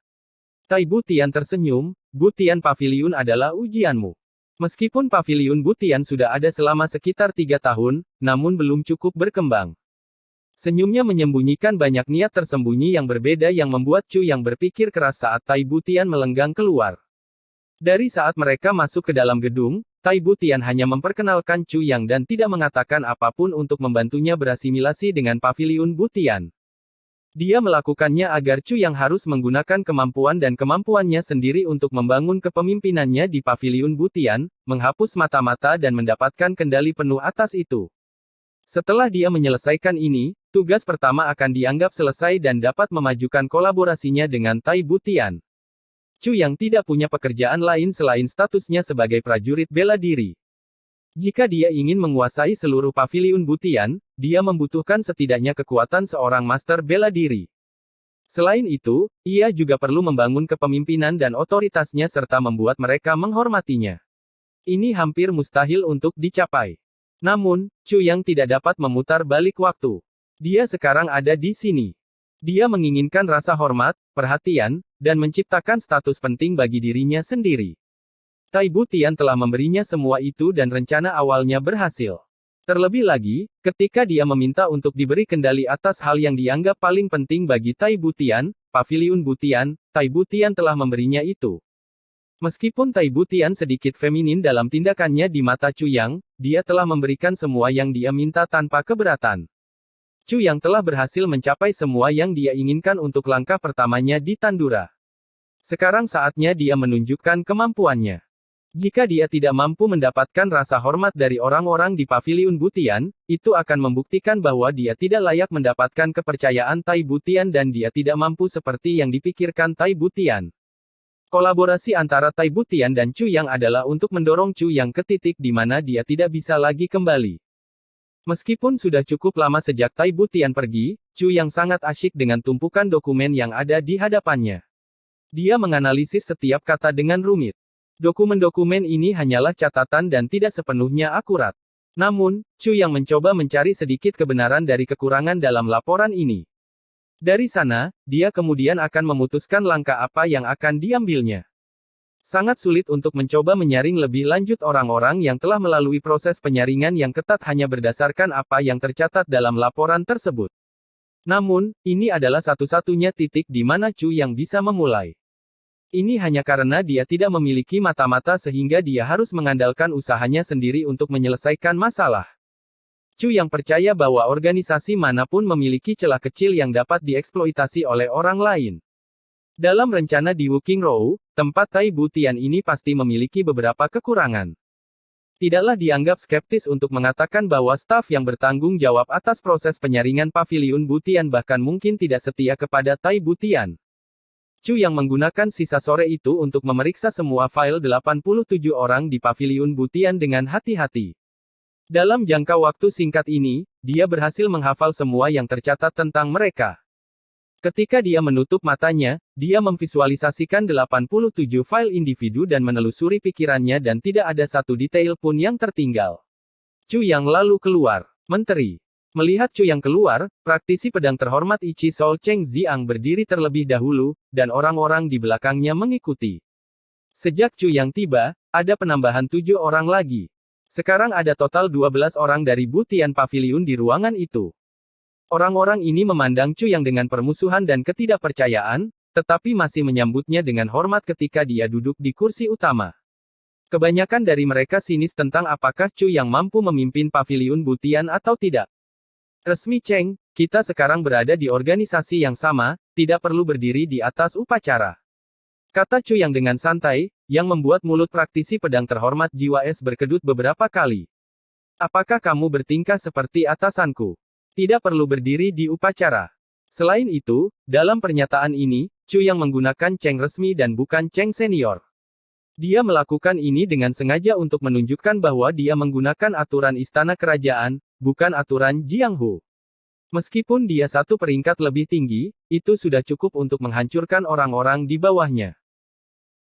Tai Butian tersenyum, Butian Paviliun adalah ujianmu. Meskipun Paviliun Butian sudah ada selama sekitar 3 tahun, namun belum cukup berkembang. Senyumnya menyembunyikan banyak niat tersembunyi yang berbeda yang membuat Chu Yang berpikir keras saat Tai Butian melenggang keluar. Dari saat mereka masuk ke dalam gedung, Tai Butian hanya memperkenalkan Chu Yang dan tidak mengatakan apapun untuk membantunya berasimilasi dengan Paviliun Butian. Dia melakukannya agar Chu Yang harus menggunakan kemampuan dan kemampuannya sendiri untuk membangun kepemimpinannya di Paviliun Butian, menghapus mata-mata dan mendapatkan kendali penuh atas itu. Setelah dia menyelesaikan ini, tugas pertama akan dianggap selesai dan dapat memajukan kolaborasinya dengan Tai Butian. Chu Yang tidak punya pekerjaan lain selain statusnya sebagai prajurit bela diri. Jika dia ingin menguasai seluruh Paviliun Butian, dia membutuhkan setidaknya kekuatan seorang master bela diri. Selain itu, ia juga perlu membangun kepemimpinan dan otoritasnya serta membuat mereka menghormatinya. Ini hampir mustahil untuk dicapai. Namun, Chu Yang tidak dapat memutar balik waktu. Dia sekarang ada di sini. Dia menginginkan rasa hormat, perhatian, dan menciptakan status penting bagi dirinya sendiri. Tai Butian telah memberinya semua itu dan rencana awalnya berhasil. Terlebih lagi, ketika dia meminta untuk diberi kendali atas hal yang dianggap paling penting bagi Tai Butian, Paviliun Butian, Tai Butian telah memberinya itu. Meskipun Tai Butian sedikit feminin dalam tindakannya di mata Chu Yang, dia telah memberikan semua yang dia minta tanpa keberatan. Chu Yang telah berhasil mencapai semua yang dia inginkan untuk langkah pertamanya di Tandura. Sekarang saatnya dia menunjukkan kemampuannya. Jika dia tidak mampu mendapatkan rasa hormat dari orang-orang di Paviliun Butian, itu akan membuktikan bahwa dia tidak layak mendapatkan kepercayaan Tai Butian dan dia tidak mampu seperti yang dipikirkan Tai Butian. Kolaborasi antara Tai Butian dan Chu Yang adalah untuk mendorong Chu Yang ke titik di mana dia tidak bisa lagi kembali. Meskipun sudah cukup lama sejak Tai Butian pergi, Chu Yang sangat asyik dengan tumpukan dokumen yang ada di hadapannya. Dia menganalisis setiap kata dengan rumit. Dokumen-dokumen ini hanyalah catatan dan tidak sepenuhnya akurat. Namun, Chu Yang mencoba mencari sedikit kebenaran dari kekurangan dalam laporan ini. Dari sana, dia kemudian akan memutuskan langkah apa yang akan diambilnya. Sangat sulit untuk mencoba menyaring lebih lanjut orang-orang yang telah melalui proses penyaringan yang ketat hanya berdasarkan apa yang tercatat dalam laporan tersebut. Namun, ini adalah satu-satunya titik di mana Chu Yang bisa memulai. Ini hanya karena dia tidak memiliki mata-mata sehingga dia harus mengandalkan usahanya sendiri untuk menyelesaikan masalah. Chu Yang percaya bahwa organisasi manapun memiliki celah kecil yang dapat dieksploitasi oleh orang lain. Dalam rencana di Wuking Row, tempat Tai Butian ini pasti memiliki beberapa kekurangan. Tidaklah dianggap skeptis untuk mengatakan bahwa staf yang bertanggung jawab atas proses penyaringan Paviliun Butian bahkan mungkin tidak setia kepada Tai Butian. Chu yang menggunakan sisa sore itu untuk memeriksa semua file 87 orang di Paviliun Butian dengan hati-hati. Dalam jangka waktu singkat ini, dia berhasil menghafal semua yang tercatat tentang mereka. Ketika dia menutup matanya, dia memvisualisasikan 87 file individu dan menelusuri pikirannya dan tidak ada satu detail pun yang tertinggal. Chu yang lalu keluar. Menteri. Melihat Chu yang keluar, praktisi pedang terhormat Ichi Sol Cheng Ziang berdiri terlebih dahulu, dan orang-orang di belakangnya mengikuti. Sejak Chu yang tiba, ada penambahan 7 orang lagi. Sekarang ada total 12 orang dari Butian Paviliun di ruangan itu. Orang-orang ini memandang Chu yang dengan permusuhan dan ketidakpercayaan, tetapi masih menyambutnya dengan hormat ketika dia duduk di kursi utama. Kebanyakan dari mereka sinis tentang apakah Chu yang mampu memimpin Paviliun Butian atau tidak. Resmi Cheng, kita sekarang berada di organisasi yang sama, tidak perlu berdiri di atas upacara. Kata Chu yang dengan santai, yang membuat mulut praktisi pedang terhormat Jiwa Es berkedut beberapa kali. Apakah kamu bertingkah seperti atasanku? Tidak perlu berdiri di upacara. Selain itu, dalam pernyataan ini, Chu yang menggunakan Cheng resmi dan bukan Cheng senior. Dia melakukan ini dengan sengaja untuk menunjukkan bahwa dia menggunakan aturan istana kerajaan, bukan aturan Jianghu. Meskipun dia satu peringkat lebih tinggi, itu sudah cukup untuk menghancurkan orang-orang di bawahnya.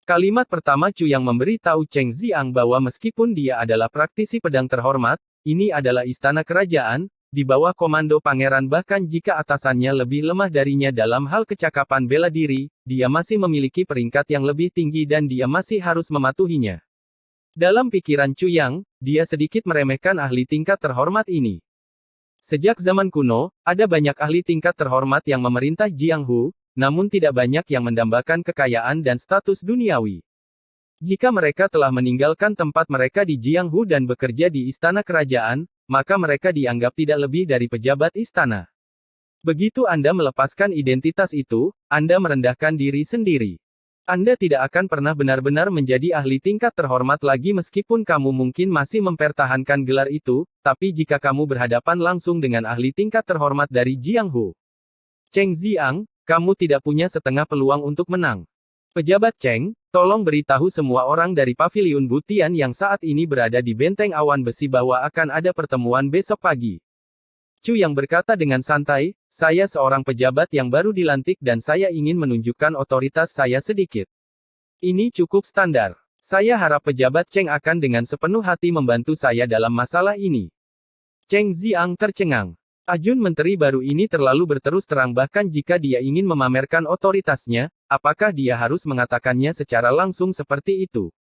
Kalimat pertama Chu yang memberi tahu Cheng Ziang bahwa meskipun dia adalah praktisi pedang terhormat, ini adalah istana kerajaan, di bawah komando pangeran bahkan jika atasannya lebih lemah darinya dalam hal kecakapan bela diri, dia masih memiliki peringkat yang lebih tinggi dan dia masih harus mematuhinya. Dalam pikiran Chu Yang, dia sedikit meremehkan ahli tingkat terhormat ini. Sejak zaman kuno, ada banyak ahli tingkat terhormat yang memerintah Jianghu, namun tidak banyak yang mendambakan kekayaan dan status duniawi. Jika mereka telah meninggalkan tempat mereka di Jianghu dan bekerja di istana kerajaan, maka mereka dianggap tidak lebih dari pejabat istana. Begitu Anda melepaskan identitas itu, Anda merendahkan diri sendiri. Anda tidak akan pernah benar-benar menjadi ahli tingkat terhormat lagi meskipun kamu mungkin masih mempertahankan gelar itu, tapi jika kamu berhadapan langsung dengan ahli tingkat terhormat dari Jianghu. Cheng Ziang, kamu tidak punya setengah peluang untuk menang. Pejabat Cheng, tolong beritahu semua orang dari Paviliun Butian yang saat ini berada di Benteng Awan Besi bahwa akan ada pertemuan besok pagi. Chu yang berkata dengan santai, saya seorang pejabat yang baru dilantik dan saya ingin menunjukkan otoritas saya sedikit. Ini cukup standar. Saya harap pejabat Cheng akan dengan sepenuh hati membantu saya dalam masalah ini. Cheng Ziang tercengang. Ajun menteri baru ini terlalu berterus terang bahkan jika dia ingin memamerkan otoritasnya, apakah dia harus mengatakannya secara langsung seperti itu?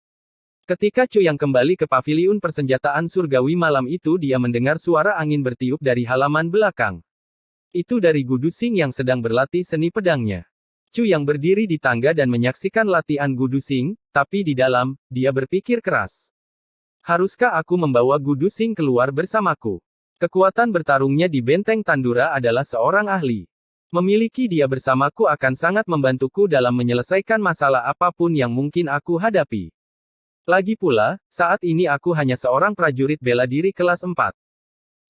Ketika Chu yang kembali ke paviliun persenjataan surgawi malam itu dia mendengar suara angin bertiup dari halaman belakang. Itu dari Gu Duxing yang sedang berlatih seni pedangnya. Chu yang berdiri di tangga dan menyaksikan latihan Gu Duxing, tapi di dalam, dia berpikir keras. Haruskah aku membawa Gu Duxing keluar bersamaku? Kekuatan bertarungnya di Benteng Tandura adalah seorang ahli. Memiliki dia bersamaku akan sangat membantuku dalam menyelesaikan masalah apapun yang mungkin aku hadapi. Lagi pula, saat ini aku hanya seorang prajurit bela diri kelas 4.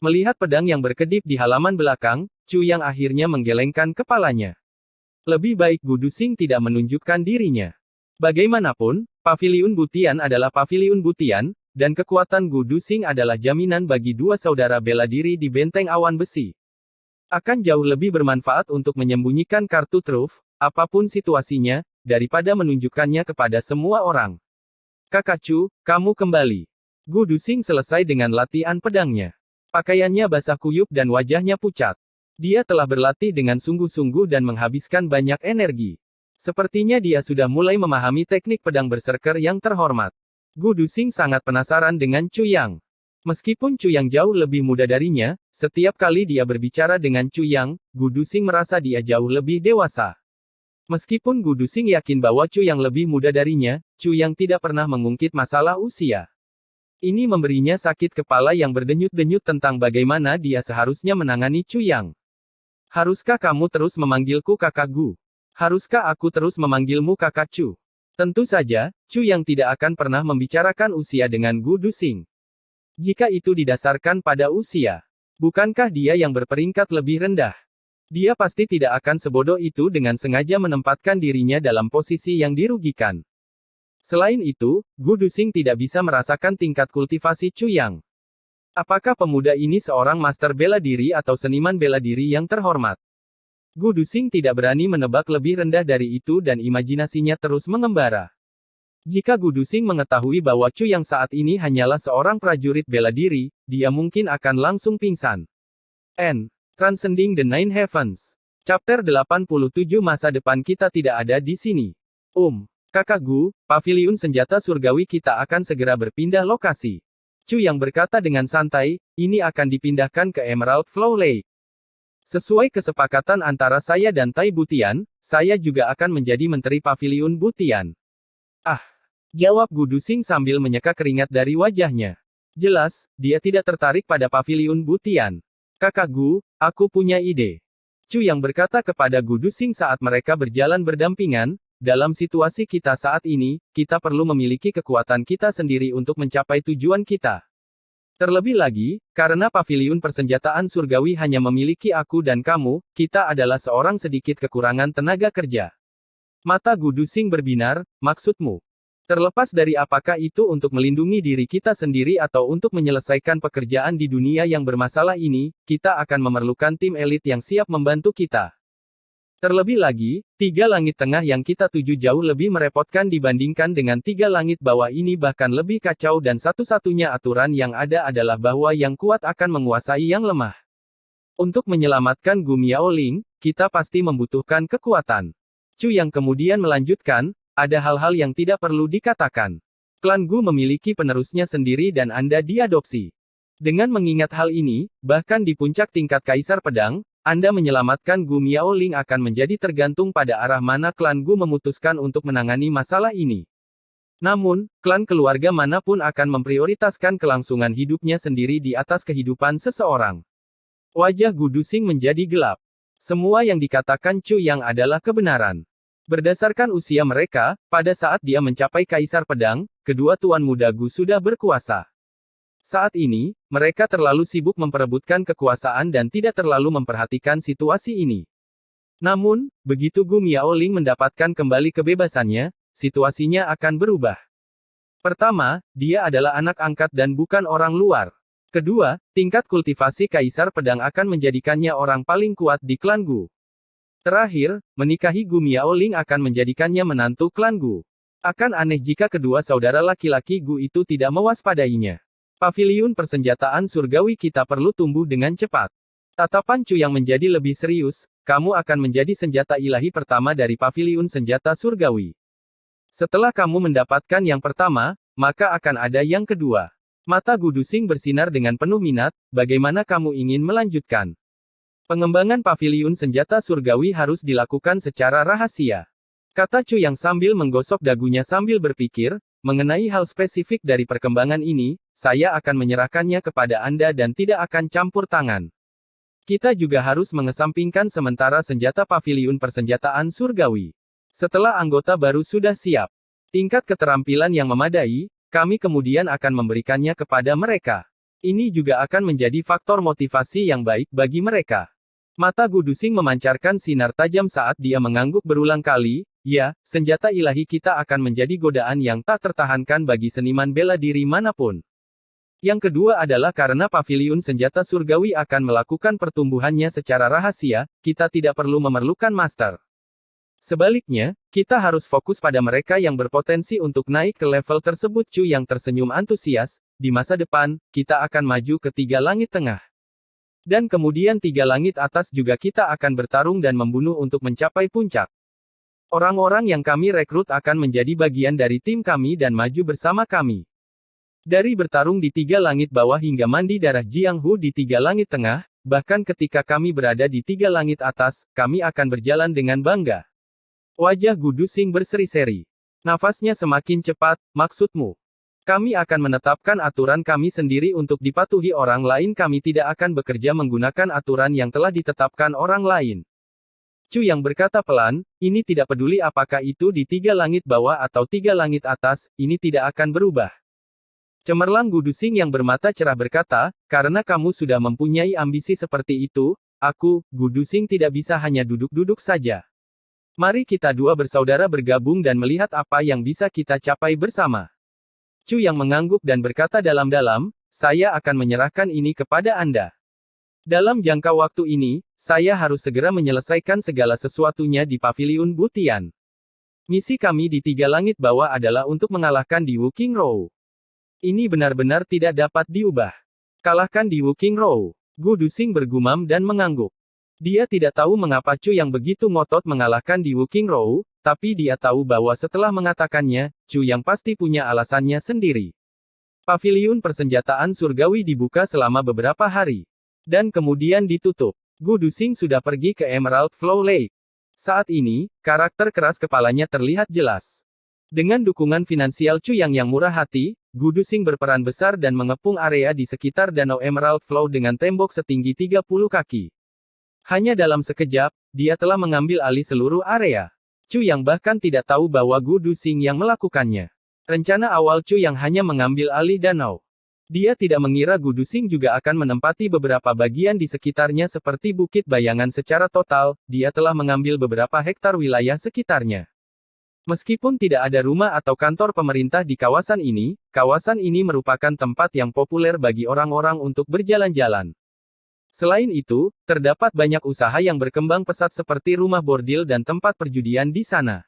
Melihat pedang yang berkedip di halaman belakang, Chu yang akhirnya menggelengkan kepalanya. Lebih baik Gu Duxing tidak menunjukkan dirinya. Bagaimanapun, Paviliun Butian adalah Paviliun Butian, dan kekuatan Gu Duxing adalah jaminan bagi dua saudara bela diri di Benteng Awan Besi. Akan jauh lebih bermanfaat untuk menyembunyikan kartu truf, apapun situasinya, daripada menunjukkannya kepada semua orang. Kakak Chu, kamu kembali. Gu Duxing selesai dengan latihan pedangnya. Pakaiannya basah kuyup dan wajahnya pucat. Dia telah berlatih dengan sungguh-sungguh dan menghabiskan banyak energi. Sepertinya dia sudah mulai memahami teknik pedang berserker yang terhormat. Gu Duxing sangat penasaran dengan Chu Yang. Meskipun Chu Yang jauh lebih muda darinya, setiap kali dia berbicara dengan Chu Yang, Gu Duxing merasa dia jauh lebih dewasa. Meskipun Gu Duxing yakin bahwa Chu Yang lebih muda darinya, Chu Yang tidak pernah mengungkit masalah usia. Ini memberinya sakit kepala yang berdenyut-denyut tentang bagaimana dia seharusnya menangani Chu Yang. Haruskah kamu terus memanggilku kakak Gu? Haruskah aku terus memanggilmu kakak Chu? Tentu saja, Chu Yang tidak akan pernah membicarakan usia dengan Gu Duxing. Jika itu didasarkan pada usia, bukankah dia yang berperingkat lebih rendah? Dia pasti tidak akan sebodoh itu dengan sengaja menempatkan dirinya dalam posisi yang dirugikan. Selain itu, Gu Duxing tidak bisa merasakan tingkat kultivasi Chu Yang. Apakah pemuda ini seorang master bela diri atau seniman bela diri yang terhormat? Gu Duxing tidak berani menebak lebih rendah dari itu dan imajinasinya terus mengembara. Jika Gu Duxing mengetahui bahwa Chu Yang saat ini hanyalah seorang prajurit bela diri, dia mungkin akan langsung pingsan. Transcending the Nine Heavens. Chapter 87. Masa depan kita tidak ada di sini. Kakak Gu, paviliun senjata surgawi kita akan segera berpindah lokasi. Chu Yang berkata dengan santai, ini akan dipindahkan ke Emerald Flow Lake. Sesuai kesepakatan antara saya dan Tai Butian, saya juga akan menjadi menteri paviliun Butian. Jawab Gu Duxing sambil menyeka keringat dari wajahnya. Jelas, dia tidak tertarik pada paviliun Butian. Kakak Gu, aku punya ide. Chu Yang berkata kepada Gu Duxing saat mereka berjalan berdampingan, dalam situasi kita saat ini, kita perlu memiliki kekuatan kita sendiri untuk mencapai tujuan kita. Terlebih lagi, karena paviliun persenjataan surgawi hanya memiliki aku dan kamu, kita adalah seorang sedikit kekurangan tenaga kerja. Mata Gu Duxing berbinar, maksudmu? Terlepas dari apakah itu untuk melindungi diri kita sendiri atau untuk menyelesaikan pekerjaan di dunia yang bermasalah ini, kita akan memerlukan tim elit yang siap membantu kita. Terlebih lagi, tiga langit tengah yang kita tuju jauh lebih merepotkan dibandingkan dengan tiga langit bawah ini bahkan lebih kacau dan satu-satunya aturan yang ada adalah bahwa yang kuat akan menguasai yang lemah. Untuk menyelamatkan Gu Miaoling, kita pasti membutuhkan kekuatan. Chu Yang kemudian melanjutkan, ada hal-hal yang tidak perlu dikatakan. Klan Gu memiliki penerusnya sendiri dan Anda diadopsi. Dengan mengingat hal ini, bahkan di puncak tingkat Kaisar Pedang, Anda menyelamatkan Gu Miaoling akan menjadi tergantung pada arah mana klan Gu memutuskan untuk menangani masalah ini. Namun, klan keluarga manapun akan memprioritaskan kelangsungan hidupnya sendiri di atas kehidupan seseorang. Wajah Gu Duxing menjadi gelap. Semua yang dikatakan Chu Yang adalah kebenaran. Berdasarkan usia mereka, pada saat dia mencapai Kaisar Pedang, kedua tuan muda Gu sudah berkuasa. Saat ini, mereka terlalu sibuk memperebutkan kekuasaan dan tidak terlalu memperhatikan situasi ini. Namun, begitu Gu Miaoling mendapatkan kembali kebebasannya, situasinya akan berubah. Pertama, dia adalah anak angkat dan bukan orang luar. Kedua, tingkat kultivasi Kaisar Pedang akan menjadikannya orang paling kuat di klan Gu. Terakhir, menikahi Gu Miaoling akan menjadikannya menantu klan Gu. Akan aneh jika kedua saudara laki-laki Gu itu tidak mewaspadainya. Paviliun persenjataan surgawi kita perlu tumbuh dengan cepat. Tatapan Chu Yang menjadi lebih serius, kamu akan menjadi senjata ilahi pertama dari paviliun senjata surgawi. Setelah kamu mendapatkan yang pertama, maka akan ada yang kedua. Mata Gu Duxing bersinar dengan penuh minat, bagaimana kamu ingin melanjutkan? Pengembangan paviliun senjata surgawi harus dilakukan secara rahasia. Kata Chu Yang sambil menggosok dagunya sambil berpikir, mengenai hal spesifik dari perkembangan ini, saya akan menyerahkannya kepada Anda dan tidak akan campur tangan. Kita juga harus mengesampingkan sementara senjata paviliun persenjataan surgawi. Setelah anggota baru sudah siap, tingkat keterampilan yang memadai, kami kemudian akan memberikannya kepada mereka. Ini juga akan menjadi faktor motivasi yang baik bagi mereka. Mata Gu Duxing memancarkan sinar tajam saat dia mengangguk berulang kali, ya, senjata ilahi kita akan menjadi godaan yang tak tertahankan bagi seniman bela diri manapun. Yang kedua adalah karena paviliun senjata surgawi akan melakukan pertumbuhannya secara rahasia, kita tidak perlu memerlukan master. Sebaliknya, kita harus fokus pada mereka yang berpotensi untuk naik ke level tersebut. Chu Yang tersenyum antusias, di masa depan, kita akan maju ke tiga langit tengah. Dan kemudian tiga langit atas juga kita akan bertarung dan membunuh untuk mencapai puncak. Orang-orang yang kami rekrut akan menjadi bagian dari tim kami dan maju bersama kami. Dari bertarung di tiga langit bawah hingga mandi darah Jiang Hu di tiga langit tengah, bahkan ketika kami berada di tiga langit atas, kami akan berjalan dengan bangga. Wajah Gu Duxing berseri-seri. Nafasnya semakin cepat, maksudmu? Kami akan menetapkan aturan kami sendiri untuk dipatuhi orang lain. Kami tidak akan bekerja menggunakan aturan yang telah ditetapkan orang lain. Chu Yang berkata pelan, ini tidak peduli apakah itu di tiga langit bawah atau tiga langit atas, ini tidak akan berubah. Cemerlang Gudusing yang bermata cerah berkata, karena kamu sudah mempunyai ambisi seperti itu, aku, Gudusing tidak bisa hanya duduk-duduk saja. Mari kita dua bersaudara bergabung dan melihat apa yang bisa kita capai bersama. Chu yang mengangguk dan berkata dalam-dalam, saya akan menyerahkan ini kepada Anda. Dalam jangka waktu ini, saya harus segera menyelesaikan segala sesuatunya di Paviliun Butian. Misi kami di Tiga Langit Bawah adalah untuk mengalahkan Di Wu Qingrouo. Ini benar-benar tidak dapat diubah. Kalahkan Di Wu Qingrouo. Gudusing bergumam dan mengangguk. Dia tidak tahu mengapa Chu yang begitu ngotot mengalahkan Di Wu Qingrouo, tapi dia tahu bahwa setelah mengatakannya, Chu yang pasti punya alasannya sendiri. Paviliun persenjataan surgawi dibuka selama beberapa hari. Dan kemudian ditutup. Gudusing sudah pergi ke Emerald Flow Lake. Saat ini, karakter keras kepalanya terlihat jelas. Dengan dukungan finansial Chu yang murah hati, Gudusing berperan besar dan mengepung area di sekitar Danau Emerald Flow dengan tembok setinggi 30 kaki. Hanya dalam sekejap, dia telah mengambil alih seluruh area. Chu yang bahkan tidak tahu bahwa Gudusing yang melakukannya. Rencana awal Chu yang hanya mengambil alih danau. Dia tidak mengira Gudusing juga akan menempati beberapa bagian di sekitarnya seperti Bukit Bayangan secara total, dia telah mengambil beberapa hektar wilayah sekitarnya. Meskipun tidak ada rumah atau kantor pemerintah di kawasan ini merupakan tempat yang populer bagi orang-orang untuk berjalan-jalan. Selain itu, terdapat banyak usaha yang berkembang pesat seperti rumah bordil dan tempat perjudian di sana.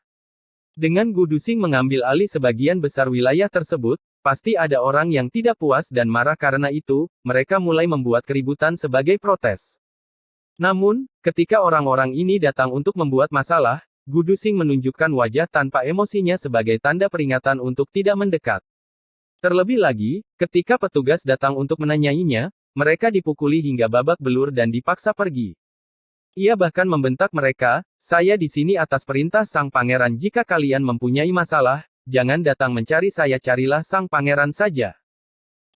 Dengan Gudusing mengambil alih sebagian besar wilayah tersebut, pasti ada orang yang tidak puas dan marah karena itu, mereka mulai membuat keributan sebagai protes. Namun, ketika orang-orang ini datang untuk membuat masalah, Gudusing menunjukkan wajah tanpa emosinya sebagai tanda peringatan untuk tidak mendekat. Terlebih lagi, ketika petugas datang untuk menanyainya, mereka dipukuli hingga babak belur dan dipaksa pergi. Ia bahkan membentak mereka, saya di sini atas perintah Sang Pangeran, jika kalian mempunyai masalah, jangan datang mencari saya, carilah Sang Pangeran saja.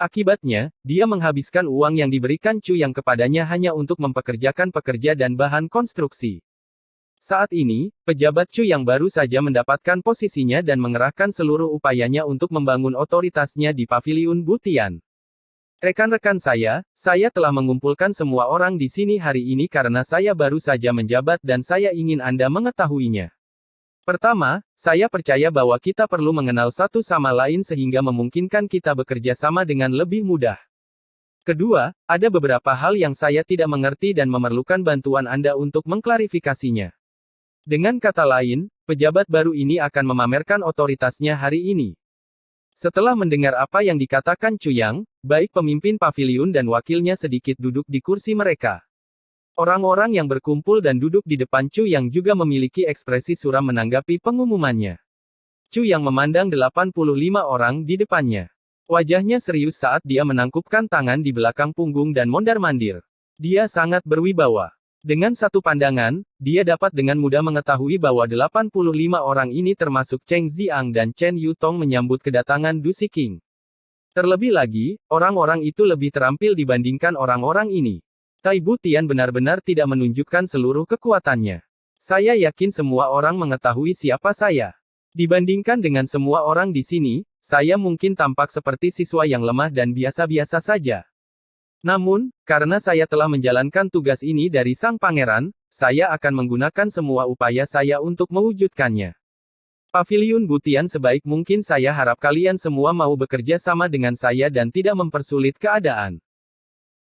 Akibatnya, dia menghabiskan uang yang diberikan Chu yang kepadanya hanya untuk mempekerjakan pekerja dan bahan konstruksi. Saat ini, pejabat Chu yang baru saja mendapatkan posisinya dan mengerahkan seluruh upayanya untuk membangun otoritasnya di Paviliun Butian. Rekan-rekan saya telah mengumpulkan semua orang di sini hari ini karena saya baru saja menjabat dan saya ingin Anda mengetahuinya. Pertama, saya percaya bahwa kita perlu mengenal satu sama lain sehingga memungkinkan kita bekerja sama dengan lebih mudah. Kedua, ada beberapa hal yang saya tidak mengerti dan memerlukan bantuan Anda untuk mengklarifikasinya. Dengan kata lain, pejabat baru ini akan memamerkan otoritasnya hari ini. Setelah mendengar apa yang dikatakan Chu Yang, baik pemimpin paviliun dan wakilnya sedikit duduk di kursi mereka. Orang-orang yang berkumpul dan duduk di depan Chu Yang juga memiliki ekspresi suram menanggapi pengumumannya. Chu Yang memandang 85 orang di depannya. Wajahnya serius saat dia menangkupkan tangan di belakang punggung dan mondar-mandir. Dia sangat berwibawa. Dengan satu pandangan, dia dapat dengan mudah mengetahui bahwa 85 orang ini termasuk Cheng Ziang dan Chen Yutong menyambut kedatangan Du Shiqing. Terlebih lagi, orang-orang itu lebih terampil dibandingkan orang-orang ini. Tai Butian benar-benar tidak menunjukkan seluruh kekuatannya. Saya yakin semua orang mengetahui siapa saya. Dibandingkan dengan semua orang di sini, saya mungkin tampak seperti siswa yang lemah dan biasa-biasa saja. Namun, karena saya telah menjalankan tugas ini dari Sang Pangeran, saya akan menggunakan semua upaya saya untuk mewujudkannya. Paviliun Butian, sebaik mungkin saya harap kalian semua mau bekerja sama dengan saya dan tidak mempersulit keadaan.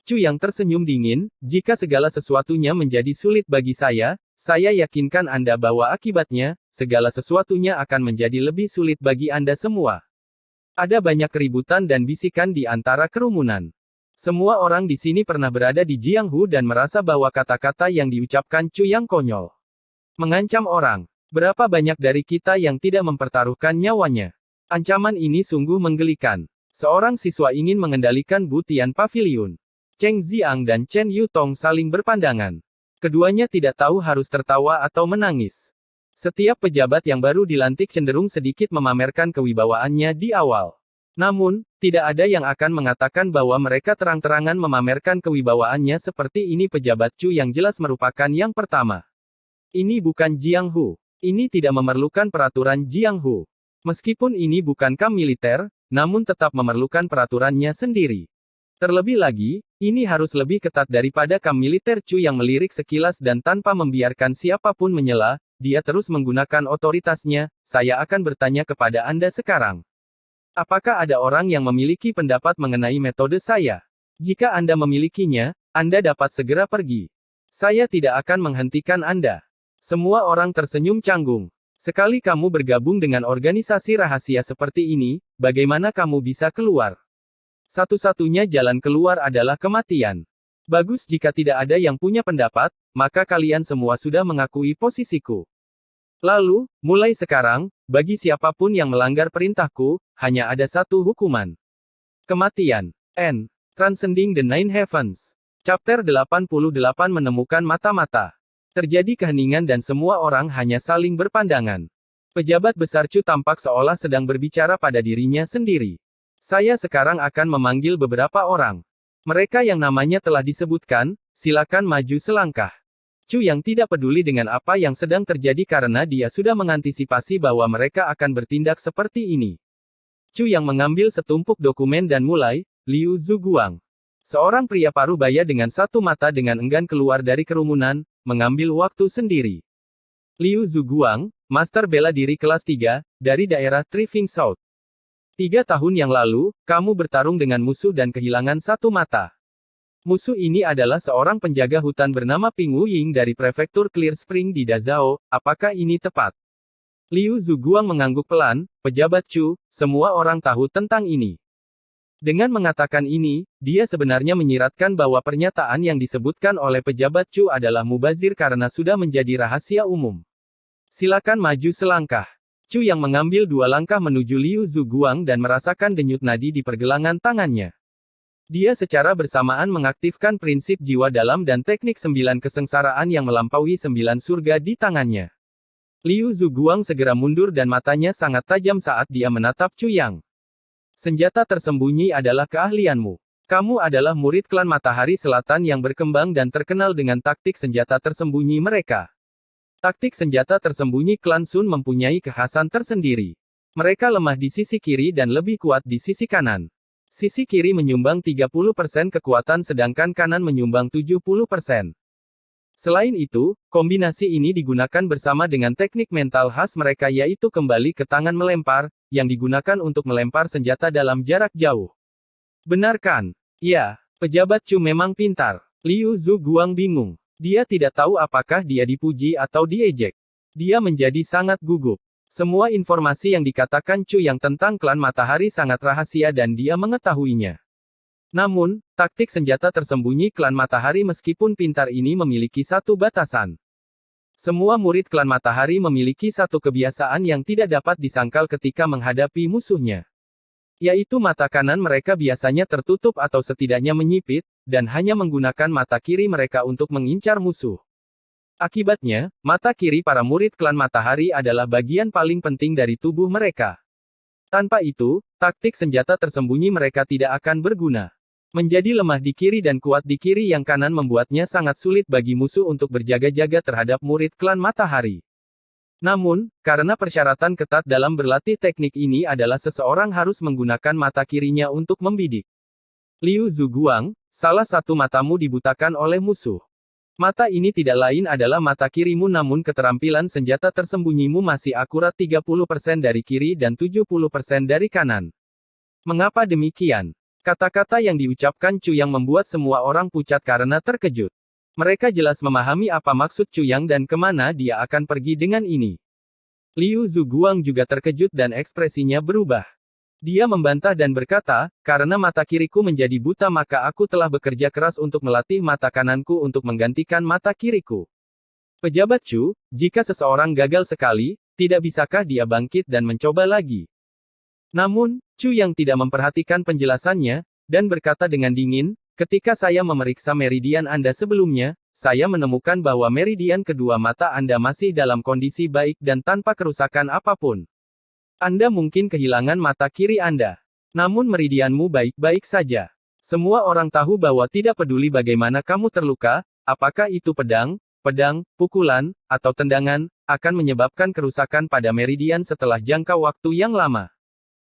Chu yang tersenyum dingin, jika segala sesuatunya menjadi sulit bagi saya yakinkan Anda bahwa akibatnya, segala sesuatunya akan menjadi lebih sulit bagi Anda semua. Ada banyak keributan dan bisikan di antara kerumunan. Semua orang di sini pernah berada di Jianghu dan merasa bahwa kata-kata yang diucapkan Chu Yang konyol. Mengancam orang. Berapa banyak dari kita yang tidak mempertaruhkan nyawanya? Ancaman ini sungguh menggelikan. Seorang siswa ingin mengendalikan Butian Paviliun. Cheng Ziang dan Chen Yutong saling berpandangan. Keduanya tidak tahu harus tertawa atau menangis. Setiap pejabat yang baru dilantik cenderung sedikit memamerkan kewibawaannya di awal. Namun, tidak ada yang akan mengatakan bahwa mereka terang-terangan memamerkan kewibawaannya seperti ini. Pejabat Chu yang jelas merupakan yang pertama. Ini bukan Jianghu. Ini tidak memerlukan peraturan Jianghu. Meskipun ini bukan kamp militer, namun tetap memerlukan peraturannya sendiri. Terlebih lagi, ini harus lebih ketat daripada kam militer Chu yang melirik sekilas dan tanpa membiarkan siapapun menyela, dia terus menggunakan otoritasnya. Saya akan bertanya kepada Anda sekarang. Apakah ada orang yang memiliki pendapat mengenai metode saya? Jika Anda memilikinya, Anda dapat segera pergi. Saya tidak akan menghentikan Anda. Semua orang tersenyum canggung. Sekali kamu bergabung dengan organisasi rahasia seperti ini, bagaimana kamu bisa keluar? Satu-satunya jalan keluar adalah kematian. Bagus jika tidak ada yang punya pendapat, maka kalian semua sudah mengakui posisiku. Lalu, mulai sekarang, bagi siapapun yang melanggar perintahku, hanya ada satu hukuman. Kematian. N. Transcending the Nine Heavens. Chapter 88 menemukan mata-mata. Terjadi keheningan dan semua orang hanya saling berpandangan. Pejabat besar Chu tampak seolah sedang berbicara pada dirinya sendiri. Saya sekarang akan memanggil beberapa orang. Mereka yang namanya telah disebutkan, silakan maju selangkah. Chu yang tidak peduli dengan apa yang sedang terjadi karena dia sudah mengantisipasi bahwa mereka akan bertindak seperti ini. Chu yang mengambil setumpuk dokumen dan mulai, Liu Zuguang. Seorang pria parubaya dengan satu mata dengan enggan keluar dari kerumunan, mengambil waktu sendiri. Liu Zuguang, Master Bela Diri kelas 3, dari daerah Trifing South. 3 tahun yang lalu, kamu bertarung dengan musuh dan kehilangan satu mata. Musuh ini adalah seorang penjaga hutan bernama Ping Wuying dari prefektur Clear Spring di Dazhao. Apakah ini tepat? Liu Zuguang mengangguk pelan, pejabat Chu, semua orang tahu tentang ini. Dengan mengatakan ini, dia sebenarnya menyiratkan bahwa pernyataan yang disebutkan oleh pejabat Chu adalah mubazir karena sudah menjadi rahasia umum. Silakan maju selangkah. Chu yang mengambil 2 langkah menuju Liu Zuguang dan merasakan denyut nadi di pergelangan tangannya. Dia secara bersamaan mengaktifkan prinsip jiwa dalam dan teknik 9 kesengsaraan yang melampaui 9 surga di tangannya. Liu Zuguang segera mundur dan matanya sangat tajam saat dia menatap Chu Yang. Senjata tersembunyi adalah keahlianmu. Kamu adalah murid klan Matahari Selatan yang berkembang dan terkenal dengan taktik senjata tersembunyi mereka. Taktik senjata tersembunyi klan Sun mempunyai kekhasan tersendiri. Mereka lemah di sisi kiri dan lebih kuat di sisi kanan. Sisi kiri menyumbang 30% kekuatan sedangkan kanan menyumbang 70%. Selain itu, kombinasi ini digunakan bersama dengan teknik mental khas mereka yaitu kembali ke tangan melempar, yang digunakan untuk melempar senjata dalam jarak jauh. Benar kan? Ya, pejabat Chu memang pintar. Liu Zuguang bingung. Dia tidak tahu apakah dia dipuji atau diejek. Dia menjadi sangat gugup. Semua informasi yang dikatakan Chu yang tentang klan Matahari sangat rahasia dan dia mengetahuinya. Namun, taktik senjata tersembunyi klan Matahari meskipun pintar ini memiliki satu batasan. Semua murid klan Matahari memiliki satu kebiasaan yang tidak dapat disangkal ketika menghadapi musuhnya. Yaitu mata kanan mereka biasanya tertutup atau setidaknya menyipit, dan hanya menggunakan mata kiri mereka untuk mengincar musuh. Akibatnya, mata kiri para murid klan Matahari adalah bagian paling penting dari tubuh mereka. Tanpa itu, taktik senjata tersembunyi mereka tidak akan berguna. Menjadi lemah di kiri dan kuat di kiri yang kanan membuatnya sangat sulit bagi musuh untuk berjaga-jaga terhadap murid klan Matahari. Namun, karena persyaratan ketat dalam berlatih teknik ini adalah seseorang harus menggunakan mata kirinya untuk membidik. Liu Zuguang, salah satu matamu dibutakan oleh musuh. Mata ini tidak lain adalah mata kirimu namun keterampilan senjata tersembunyimu masih akurat 30% dari kiri dan 70% dari kanan. Mengapa demikian? Kata-kata yang diucapkan Chu yang membuat semua orang pucat karena terkejut. Mereka jelas memahami apa maksud Chu Yang dan kemana dia akan pergi dengan ini. Liu Zuguang juga terkejut dan ekspresinya berubah. Dia membantah dan berkata, karena mata kiriku menjadi buta maka aku telah bekerja keras untuk melatih mata kananku untuk menggantikan mata kiriku. Pejabat Chu, jika seseorang gagal sekali, tidak bisakah dia bangkit dan mencoba lagi? Namun, Chu yang tidak memperhatikan penjelasannya, dan berkata dengan dingin, ketika saya memeriksa meridian Anda sebelumnya, saya menemukan bahwa meridian kedua mata Anda masih dalam kondisi baik dan tanpa kerusakan apapun. Anda mungkin kehilangan mata kiri Anda. Namun meridianmu baik-baik saja. Semua orang tahu bahwa tidak peduli bagaimana kamu terluka, apakah itu pedang, pukulan, atau tendangan, akan menyebabkan kerusakan pada meridian setelah jangka waktu yang lama.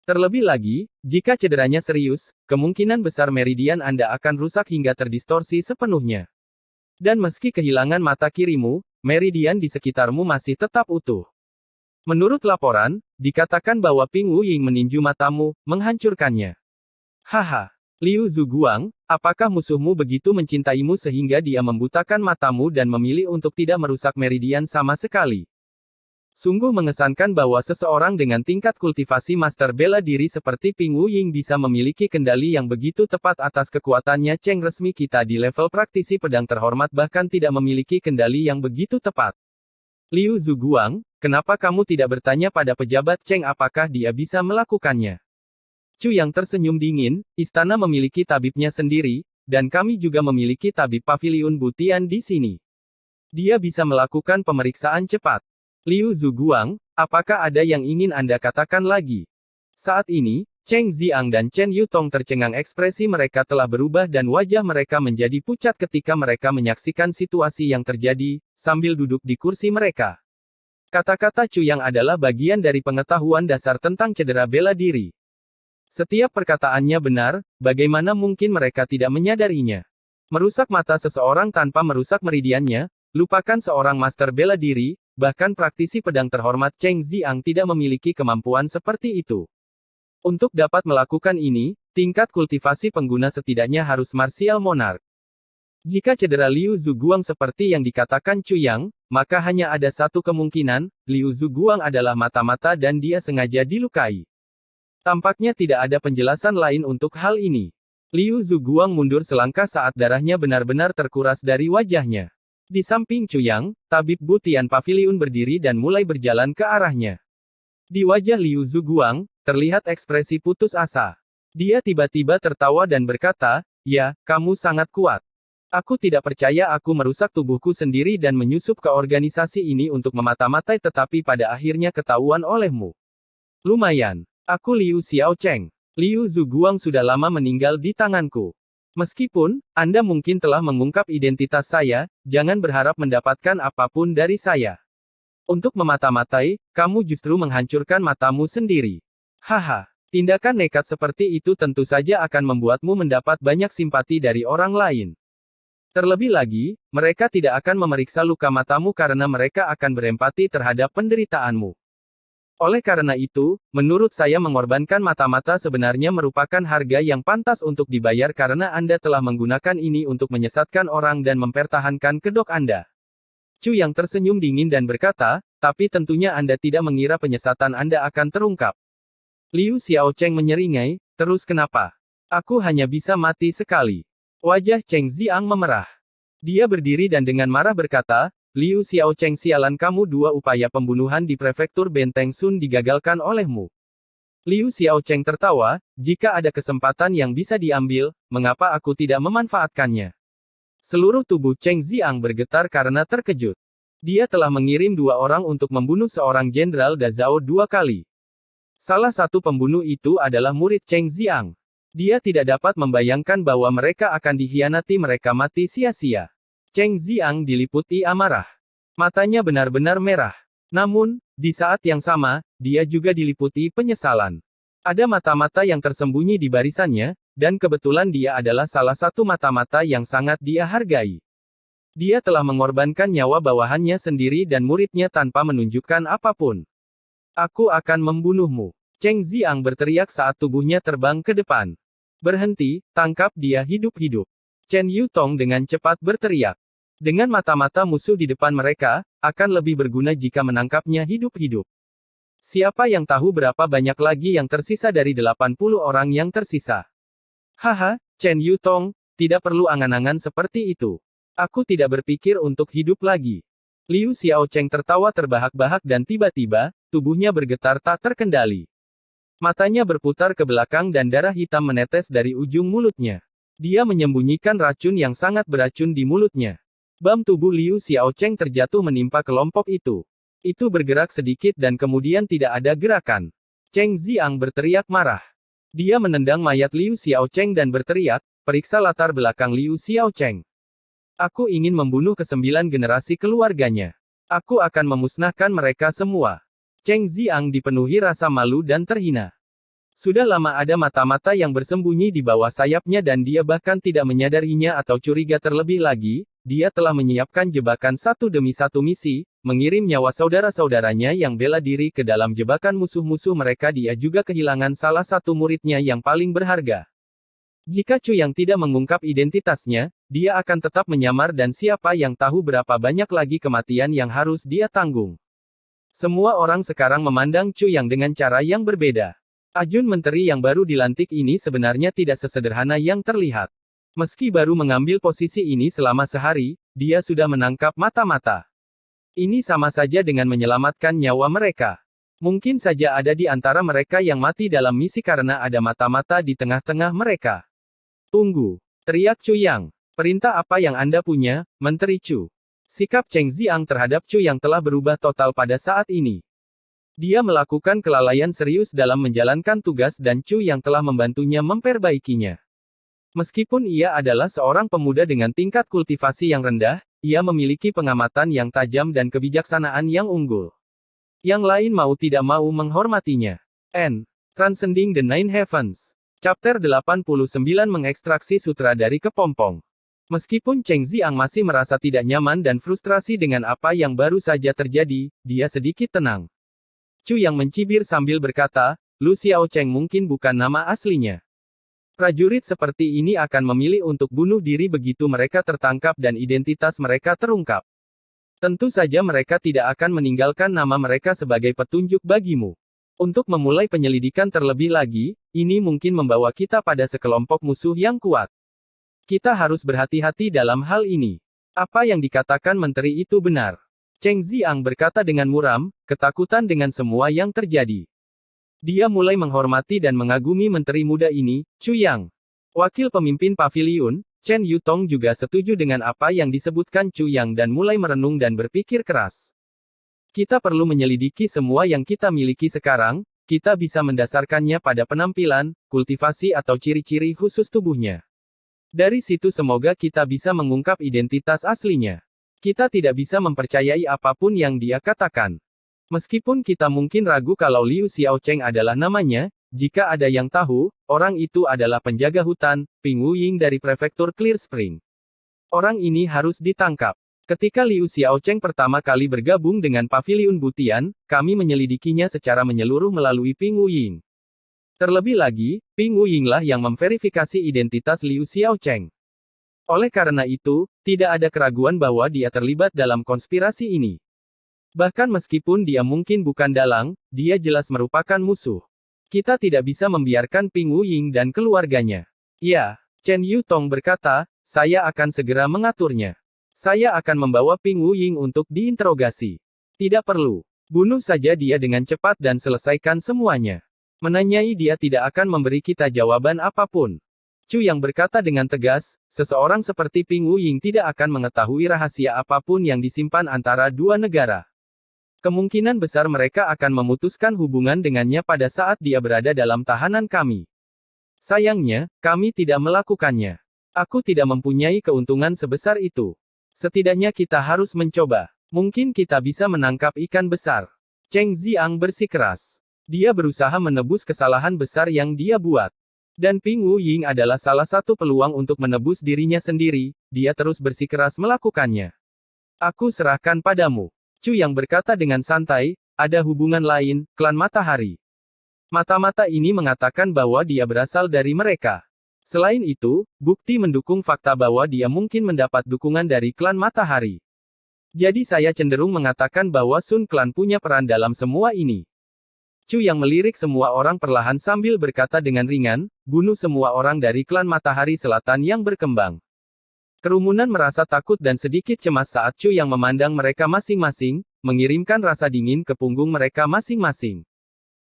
Terlebih lagi, jika cederanya serius, kemungkinan besar meridian Anda akan rusak hingga terdistorsi sepenuhnya. Dan meski kehilangan mata kirimu, meridian di sekitarmu masih tetap utuh. Menurut laporan, dikatakan bahwa Ping Wuying meninju matamu, menghancurkannya. Haha. Liu Zuguang, apakah musuhmu begitu mencintaimu sehingga dia membutakan matamu dan memilih untuk tidak merusak meridian sama sekali? Sungguh mengesankan bahwa seseorang dengan tingkat kultivasi master bela diri seperti Ping Wuying bisa memiliki kendali yang begitu tepat atas kekuatannya. Cheng, resmi kita di level praktisi pedang terhormat bahkan tidak memiliki kendali yang begitu tepat. Liu Zuguang, kenapa kamu tidak bertanya pada pejabat Cheng apakah dia bisa melakukannya? Chu yang tersenyum dingin, istana memiliki tabibnya sendiri, dan kami juga memiliki tabib paviliun Butian di sini. Dia bisa melakukan pemeriksaan cepat. Liu Zuguang, apakah ada yang ingin Anda katakan lagi? Saat ini, Cheng Ziang dan Chen Yutong tercengang, ekspresi mereka telah berubah dan wajah mereka menjadi pucat ketika mereka menyaksikan situasi yang terjadi, sambil duduk di kursi mereka. Kata-kata Chu yang adalah bagian dari pengetahuan dasar tentang cedera bela diri. Setiap perkataannya benar, bagaimana mungkin mereka tidak menyadarinya? Merusak mata seseorang tanpa merusak meridiannya, lupakan seorang master bela diri, bahkan praktisi pedang terhormat Cheng Ziang tidak memiliki kemampuan seperti itu. Untuk dapat melakukan ini, tingkat kultivasi pengguna setidaknya harus martial monarch. Jika cedera Liu Zuguang seperti yang dikatakan Chu Yang, maka hanya ada satu kemungkinan, Liu Zuguang adalah mata-mata dan dia sengaja dilukai. Tampaknya tidak ada penjelasan lain untuk hal ini. Liu Zuguang mundur selangkah saat darahnya benar-benar terkuras dari wajahnya. Di samping Chu Yang, tabib Butian Paviliun berdiri dan mulai berjalan ke arahnya. Di wajah Liu Zuguang, terlihat ekspresi putus asa. Dia tiba-tiba tertawa dan berkata, "Ya, kamu sangat kuat. Aku tidak percaya aku merusak tubuhku sendiri dan menyusup ke organisasi ini untuk memata-matai tetapi pada akhirnya ketahuan olehmu. Lumayan. Aku Liu Xiaocheng. Liu Zuguang sudah lama meninggal di tanganku. Meskipun Anda mungkin telah mengungkap identitas saya, jangan berharap mendapatkan apapun dari saya. Untuk memata-matai, kamu justru menghancurkan matamu sendiri. Haha, tindakan nekat seperti itu tentu saja akan membuatmu mendapat banyak simpati dari orang lain. Terlebih lagi, mereka tidak akan memeriksa luka matamu karena mereka akan berempati terhadap penderitaanmu. Oleh karena itu, menurut saya mengorbankan mata-mata sebenarnya merupakan harga yang pantas untuk dibayar karena Anda telah menggunakan ini untuk menyesatkan orang dan mempertahankan kedok Anda. Chu yang tersenyum dingin dan berkata, tapi tentunya Anda tidak mengira penyesatan Anda akan terungkap. Liu Xiaocheng menyeringai, terus kenapa? Aku hanya bisa mati sekali. Wajah Cheng Ziang memerah. Dia berdiri dan dengan marah berkata, Liu Xiaocheng, sialan kamu, dua upaya pembunuhan di prefektur Benteng Sun digagalkan olehmu. Liu Xiaocheng tertawa, jika ada kesempatan yang bisa diambil, mengapa aku tidak memanfaatkannya? Seluruh tubuh Cheng Ziang bergetar karena terkejut. Dia telah mengirim dua orang untuk membunuh seorang Jenderal Dazhao 2 kali. Salah satu pembunuh itu adalah murid Cheng Ziang. Dia tidak dapat membayangkan bahwa mereka akan dikhianati, mereka mati sia-sia. Cheng Ziang diliputi amarah. Matanya benar-benar merah. Namun, di saat yang sama, dia juga diliputi penyesalan. Ada mata-mata yang tersembunyi di barisannya, dan kebetulan dia adalah salah satu mata-mata yang sangat dia hargai. Dia telah mengorbankan nyawa bawahannya sendiri dan muridnya tanpa menunjukkan apapun. Aku akan membunuhmu. Cheng Ziang berteriak saat tubuhnya terbang ke depan. Berhenti, tangkap dia hidup-hidup. Chen Yutong dengan cepat berteriak. Dengan mata-mata musuh di depan mereka, akan lebih berguna jika menangkapnya hidup-hidup. Siapa yang tahu berapa banyak lagi yang tersisa dari 80 orang yang tersisa? Haha, Chen Yutong, tidak perlu angan-angan seperti itu. Aku tidak berpikir untuk hidup lagi. Liu Xiaocheng tertawa terbahak-bahak dan tiba-tiba, tubuhnya bergetar tak terkendali. Matanya berputar ke belakang dan darah hitam menetes dari ujung mulutnya. Dia menyembunyikan racun yang sangat beracun di mulutnya. Bam tubuh Liu Xiaocheng terjatuh menimpa kelompok itu. Itu bergerak sedikit dan kemudian tidak ada gerakan. Cheng Ziang berteriak marah. Dia menendang mayat Liu Xiaocheng dan berteriak, periksa latar belakang Liu Xiaocheng. Aku ingin membunuh ke-9 generasi keluarganya. Aku akan memusnahkan mereka semua. Cheng Ziang dipenuhi rasa malu dan terhina. Sudah lama ada mata-mata yang bersembunyi di bawah sayapnya dan dia bahkan tidak menyadarinya atau curiga terlebih lagi, dia telah menyiapkan jebakan satu demi satu misi, mengirim nyawa saudara-saudaranya yang bela diri ke dalam jebakan musuh-musuh mereka. Dia juga kehilangan salah satu muridnya yang paling berharga. Jika Chu yang tidak mengungkap identitasnya, dia akan tetap menyamar dan siapa yang tahu berapa banyak lagi kematian yang harus dia tanggung. Semua orang sekarang memandang Chu yang dengan cara yang berbeda. Ajun menteri yang baru dilantik ini sebenarnya tidak sesederhana yang terlihat. Meski baru mengambil posisi ini selama sehari, dia sudah menangkap mata-mata. Ini sama saja dengan menyelamatkan nyawa mereka. Mungkin saja ada di antara mereka yang mati dalam misi karena ada mata-mata di tengah-tengah mereka. Tunggu, teriak Chu Yang. Perintah apa yang Anda punya, Menteri Chu? Sikap Cheng Ziang terhadap Chu yang telah berubah total pada saat ini. Dia melakukan kelalaian serius dalam menjalankan tugas dan Chu yang telah membantunya memperbaikinya. Meskipun ia adalah seorang pemuda dengan tingkat kultivasi yang rendah, ia memiliki pengamatan yang tajam dan kebijaksanaan yang unggul. Yang lain mau tidak mau menghormatinya. Transcending the Nine Heavens. Chapter 89 Mengekstraksi sutra dari kepompong. Meskipun Cheng Ziang masih merasa tidak nyaman dan frustrasi dengan apa yang baru saja terjadi, dia sedikit tenang. Chu yang mencibir sambil berkata, Lu Xiaocheng mungkin bukan nama aslinya. Prajurit seperti ini akan memilih untuk bunuh diri begitu mereka tertangkap dan identitas mereka terungkap. Tentu saja mereka tidak akan meninggalkan nama mereka sebagai petunjuk bagimu. Untuk memulai penyelidikan terlebih lagi, ini mungkin membawa kita pada sekelompok musuh yang kuat. Kita harus berhati-hati dalam hal ini. Apa yang dikatakan menteri itu benar. Cheng Ziang berkata dengan muram, ketakutan dengan semua yang terjadi. Dia mulai menghormati dan mengagumi menteri muda ini, Chu Yang. Wakil pemimpin paviliun, Chen Yutong juga setuju dengan apa yang disebutkan Chu Yang dan mulai merenung dan berpikir keras. Kita perlu menyelidiki semua yang kita miliki sekarang, kita bisa mendasarkannya pada penampilan, kultivasi atau ciri-ciri khusus tubuhnya. Dari situ semoga kita bisa mengungkap identitas aslinya. Kita tidak bisa mempercayai apapun yang dia katakan. Meskipun kita mungkin ragu kalau Liu Xiaocheng adalah namanya, jika ada yang tahu, orang itu adalah penjaga hutan, Ping Wuying dari prefektur Clear Spring. Orang ini harus ditangkap. Ketika Liu Xiaocheng pertama kali bergabung dengan Paviliun Butian, kami menyelidikinya secara menyeluruh melalui Ping Wuying. Terlebih lagi, Ping Wuying lah yang memverifikasi identitas Liu Xiaocheng. Oleh karena itu, tidak ada keraguan bahwa dia terlibat dalam konspirasi ini. Bahkan meskipun dia mungkin bukan dalang, dia jelas merupakan musuh. Kita tidak bisa membiarkan Ping Wuying dan keluarganya. Ya, Chen Yutong berkata, saya akan segera mengaturnya. Saya akan membawa Ping Wuying untuk diinterogasi. Tidak perlu. Bunuh saja dia dengan cepat dan selesaikan semuanya. Menanyai dia tidak akan memberi kita jawaban apapun. Chu yang berkata dengan tegas, seseorang seperti Ping Wuying tidak akan mengetahui rahasia apapun yang disimpan antara dua negara. Kemungkinan besar mereka akan memutuskan hubungan dengannya pada saat dia berada dalam tahanan kami. Sayangnya, kami tidak melakukannya. Aku tidak mempunyai keuntungan sebesar itu. Setidaknya kita harus mencoba. Mungkin kita bisa menangkap ikan besar. Cheng Ziang bersikeras. Dia berusaha menebus kesalahan besar yang dia buat. Dan Ping Wuying adalah salah satu peluang untuk menebus dirinya sendiri, dia terus bersikeras melakukannya. Aku serahkan padamu. Chu yang berkata dengan santai, ada hubungan lain, klan matahari. Mata-mata ini mengatakan bahwa dia berasal dari mereka. Selain itu, bukti mendukung fakta bahwa dia mungkin mendapat dukungan dari klan matahari. Jadi saya cenderung mengatakan bahwa Sun Clan punya peran dalam semua ini. Chu yang melirik semua orang perlahan sambil berkata dengan ringan, bunuh semua orang dari klan Matahari Selatan yang berkembang. Kerumunan merasa takut dan sedikit cemas saat Chu yang memandang mereka masing-masing, mengirimkan rasa dingin ke punggung mereka masing-masing.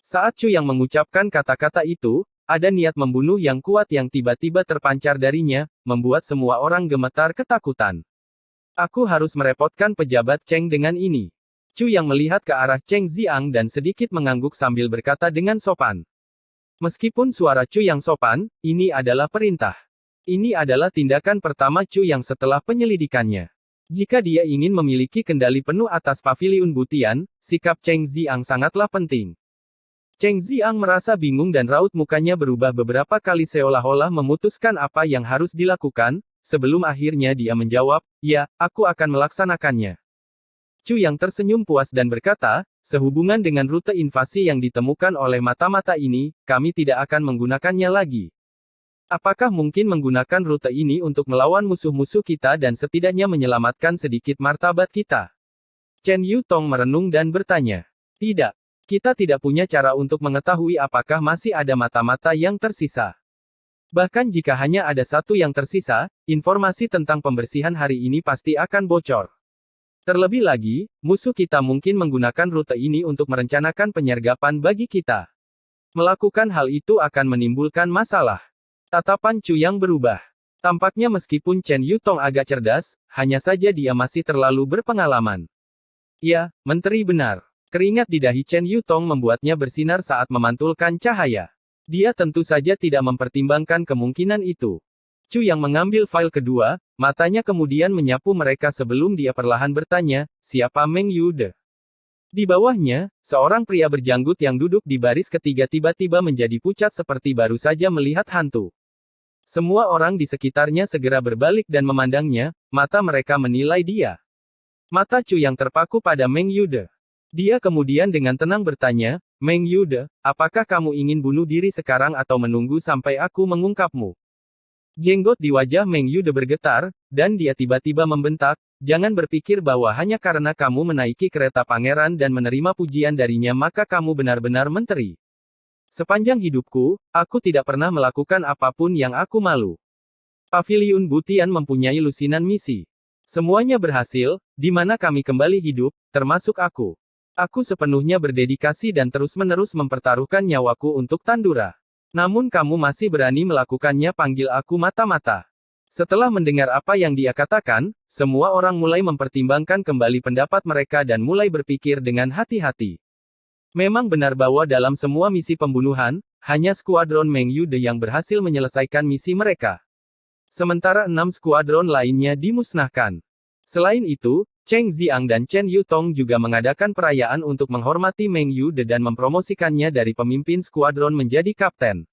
Saat Chu yang mengucapkan kata-kata itu, ada niat membunuh yang kuat yang tiba-tiba terpancar darinya, membuat semua orang gemetar ketakutan. Aku harus merepotkan pejabat Cheng dengan ini. Chu yang melihat ke arah Cheng Ziang dan sedikit mengangguk sambil berkata dengan sopan. Meskipun suara Chu yang sopan, ini adalah perintah. Ini adalah tindakan pertama Chu yang setelah penyelidikannya. Jika dia ingin memiliki kendali penuh atas Paviliun Butian, sikap Cheng Ziang sangatlah penting. Cheng Ziang merasa bingung dan raut mukanya berubah beberapa kali seolah-olah memutuskan apa yang harus dilakukan, sebelum akhirnya dia menjawab, "Ya, aku akan melaksanakannya." Chu yang tersenyum puas dan berkata, "Sehubungan dengan rute invasi yang ditemukan oleh mata-mata ini, kami tidak akan menggunakannya lagi. Apakah mungkin menggunakan rute ini untuk melawan musuh-musuh kita dan setidaknya menyelamatkan sedikit martabat kita?" Chen Yutong merenung dan bertanya, "Tidak. Kita tidak punya cara untuk mengetahui apakah masih ada mata-mata yang tersisa. Bahkan jika hanya ada satu yang tersisa, informasi tentang pembersihan hari ini pasti akan bocor. Terlebih lagi, musuh kita mungkin menggunakan rute ini untuk merencanakan penyergapan bagi kita. Melakukan hal itu akan menimbulkan masalah." Tatapan Chu yang berubah. Tampaknya meskipun Chen Yutong agak cerdas, hanya saja dia masih terlalu berpengalaman. "Ya, Menteri benar." Keringat di dahi Chen Yutong membuatnya bersinar saat memantulkan cahaya. Dia tentu saja tidak mempertimbangkan kemungkinan itu. Chu yang mengambil file kedua, matanya kemudian menyapu mereka sebelum dia perlahan bertanya, "Siapa Meng Yude?" Di bawahnya, seorang pria berjanggut yang duduk di baris ketiga tiba-tiba menjadi pucat seperti baru saja melihat hantu. Semua orang di sekitarnya segera berbalik dan memandangnya, mata mereka menilai dia. Mata Chu yang terpaku pada Meng Yude. Dia kemudian dengan tenang bertanya, "Meng Yude, apakah kamu ingin bunuh diri sekarang atau menunggu sampai aku mengungkapmu?" Jenggot di wajah Meng Yude bergetar, dan dia tiba-tiba membentak, "Jangan berpikir bahwa hanya karena kamu menaiki kereta pangeran dan menerima pujian darinya maka kamu benar-benar menteri. Sepanjang hidupku, aku tidak pernah melakukan apapun yang aku malu. Paviliun Butian mempunyai lusinan misi. Semuanya berhasil, di mana kami kembali hidup, termasuk aku. Aku sepenuhnya berdedikasi dan terus-menerus mempertaruhkan nyawaku untuk Tandura. Namun kamu masih berani melakukannya, panggil aku mata-mata." Setelah mendengar apa yang dia katakan, semua orang mulai mempertimbangkan kembali pendapat mereka dan mulai berpikir dengan hati-hati. Memang benar bahwa dalam semua misi pembunuhan, hanya skuadron Meng Yude yang berhasil menyelesaikan misi mereka. Sementara 6 skuadron lainnya dimusnahkan. Selain itu, Cheng Ziang dan Chen Yutong juga mengadakan perayaan untuk menghormati Meng Yude dan mempromosikannya dari pemimpin skuadron menjadi kapten.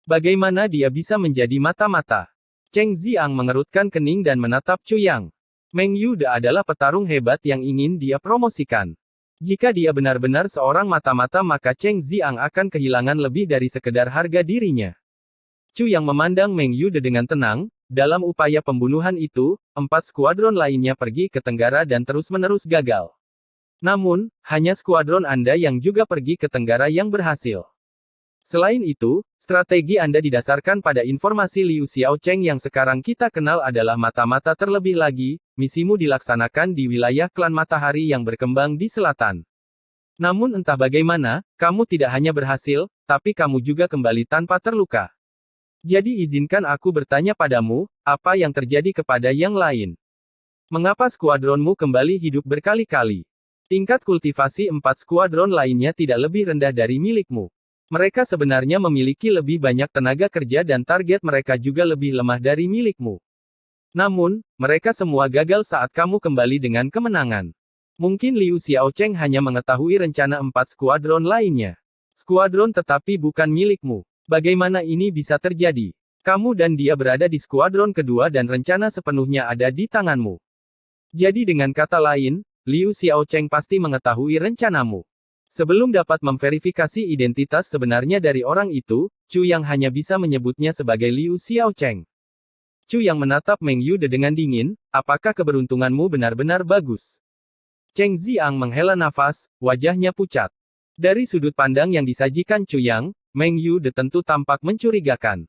Bagaimana dia bisa menjadi mata-mata? Cheng Ziang mengerutkan kening dan menatap Chu Yang. Meng Yude adalah petarung hebat yang ingin dia promosikan. Jika dia benar-benar seorang mata-mata maka Cheng Ziang akan kehilangan lebih dari sekedar harga dirinya. Chu Yang memandang Meng Yude dengan tenang. Dalam upaya pembunuhan itu, 4 skuadron lainnya pergi ke Tenggara dan terus-menerus gagal. Namun, hanya skuadron Anda yang juga pergi ke Tenggara yang berhasil. Selain itu, strategi Anda didasarkan pada informasi Liu Xiaocheng yang sekarang kita kenal adalah mata-mata. Terlebih lagi, misimu dilaksanakan di wilayah klan Matahari yang berkembang di selatan. Namun entah bagaimana, kamu tidak hanya berhasil, tapi kamu juga kembali tanpa terluka. Jadi izinkan aku bertanya padamu, apa yang terjadi kepada yang lain? Mengapa skuadronmu kembali hidup berkali-kali? Tingkat kultivasi 4 skuadron lainnya tidak lebih rendah dari milikmu. Mereka sebenarnya memiliki lebih banyak tenaga kerja dan target mereka juga lebih lemah dari milikmu. Namun, mereka semua gagal saat kamu kembali dengan kemenangan. Mungkin Liu Xiaocheng hanya mengetahui rencana 4 skuadron lainnya. Skuadron tetapi bukan milikmu. Bagaimana ini bisa terjadi? Kamu dan dia berada di skuadron kedua dan rencana sepenuhnya ada di tanganmu. Jadi dengan kata lain, Liu Xiaocheng pasti mengetahui rencanamu. Sebelum dapat memverifikasi identitas sebenarnya dari orang itu, Chu Yang hanya bisa menyebutnya sebagai Liu Xiaocheng. Chu Yang menatap Meng Yude dengan dingin, "Apakah keberuntunganmu benar-benar bagus?" Cheng Ziang menghela nafas, wajahnya pucat. Dari sudut pandang yang disajikan Chu Yang, Meng Yude tentu tampak mencurigakan.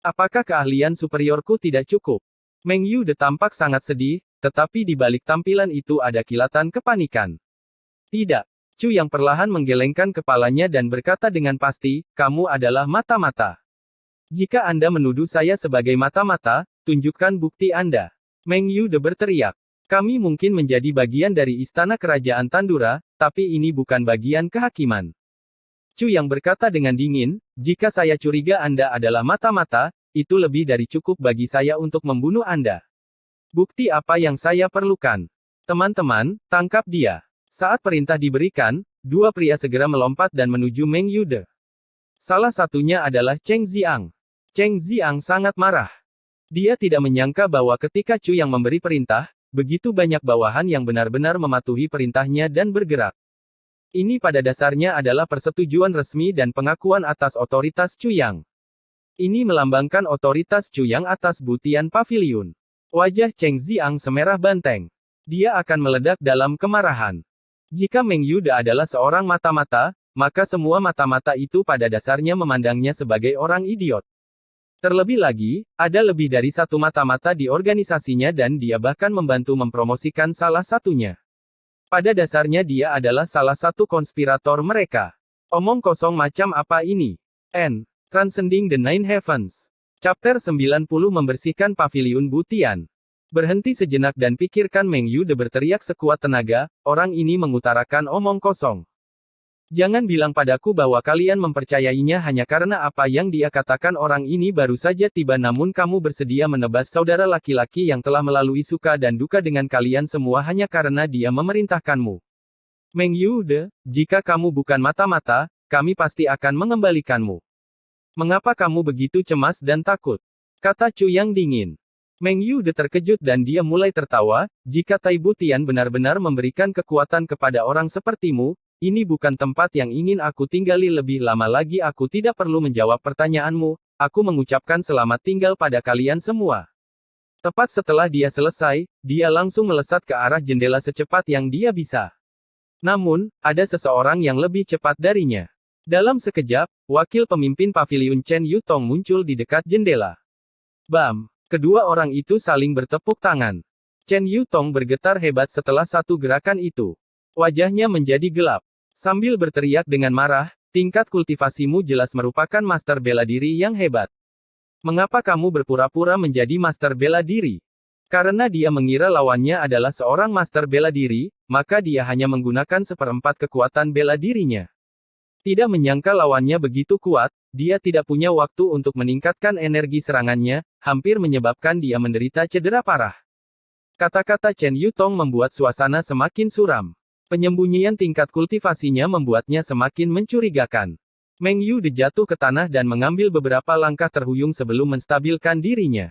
Apakah keahlian superiorku tidak cukup? Meng Yude tampak sangat sedih, tetapi di balik tampilan itu ada kilatan kepanikan. "Tidak." Chu Yang perlahan menggelengkan kepalanya dan berkata dengan pasti, "Kamu adalah mata-mata. Jika Anda menuduh saya sebagai mata-mata, tunjukkan bukti Anda." Meng Yude berteriak. "Kami mungkin menjadi bagian dari istana kerajaan Tandura, tapi ini bukan bagian kehakiman." Chu Yang berkata dengan dingin, "Jika saya curiga Anda adalah mata-mata, itu lebih dari cukup bagi saya untuk membunuh Anda. Bukti apa yang saya perlukan? Teman-teman, tangkap dia." Saat perintah diberikan, dua pria segera melompat dan menuju Meng Yude. Salah satunya adalah Cheng Ziang. Cheng Ziang sangat marah. Dia tidak menyangka bahwa ketika Chu yang memberi perintah, begitu banyak bawahan yang benar-benar mematuhi perintahnya dan bergerak. Ini pada dasarnya adalah persetujuan resmi dan pengakuan atas otoritas Chu Yang. Ini melambangkan otoritas Chu Yang atas butian paviliun. Wajah Cheng Ziang semerah banteng. Dia akan meledak dalam kemarahan. Jika Meng Yude adalah seorang mata-mata, maka semua mata-mata itu pada dasarnya memandangnya sebagai orang idiot. Terlebih lagi, ada lebih dari satu mata-mata di organisasinya dan dia bahkan membantu mempromosikan salah satunya. Pada dasarnya dia adalah salah satu konspirator mereka. Omong kosong macam apa ini? Transcending the Nine Heavens. Chapter 90 Membersihkan Paviliun Butian. Berhenti sejenak dan pikirkan Meng Yude berteriak sekuat tenaga, orang ini mengutarakan omong kosong. Jangan bilang padaku bahwa kalian mempercayainya hanya karena apa yang dia katakan orang ini baru saja tiba namun kamu bersedia menebas saudara laki-laki yang telah melalui suka dan duka dengan kalian semua hanya karena dia memerintahkanmu. Meng Yude, jika kamu bukan mata-mata, kami pasti akan mengembalikanmu. Mengapa kamu begitu cemas dan takut? Kata Chu yang dingin. Meng Yude terkejut dan dia mulai tertawa, jika Tai Butian benar-benar memberikan kekuatan kepada orang sepertimu, ini bukan tempat yang ingin aku tinggali lebih lama lagi aku tidak perlu menjawab pertanyaanmu, aku mengucapkan selamat tinggal pada kalian semua. Tepat setelah dia selesai, dia langsung melesat ke arah jendela secepat yang dia bisa. Namun, ada seseorang yang lebih cepat darinya. Dalam sekejap, wakil pemimpin paviliun Chen Yutong muncul di dekat jendela. Bam! Kedua orang itu saling bertepuk tangan. Chen Yutong bergetar hebat setelah satu gerakan itu. Wajahnya menjadi gelap. Sambil berteriak dengan marah, tingkat kultivasimu jelas merupakan master bela diri yang hebat. Mengapa kamu berpura-pura menjadi master bela diri? Karena dia mengira lawannya adalah seorang master bela diri, maka dia hanya menggunakan seperempat kekuatan bela dirinya. Tidak menyangka lawannya begitu kuat, dia tidak punya waktu untuk meningkatkan energi serangannya, hampir menyebabkan dia menderita cedera parah. Kata-kata Chen Yutong membuat suasana semakin suram. Penyembunyian tingkat kultivasinya membuatnya semakin mencurigakan. Meng Yude jatuh ke tanah dan mengambil beberapa langkah terhuyung sebelum menstabilkan dirinya.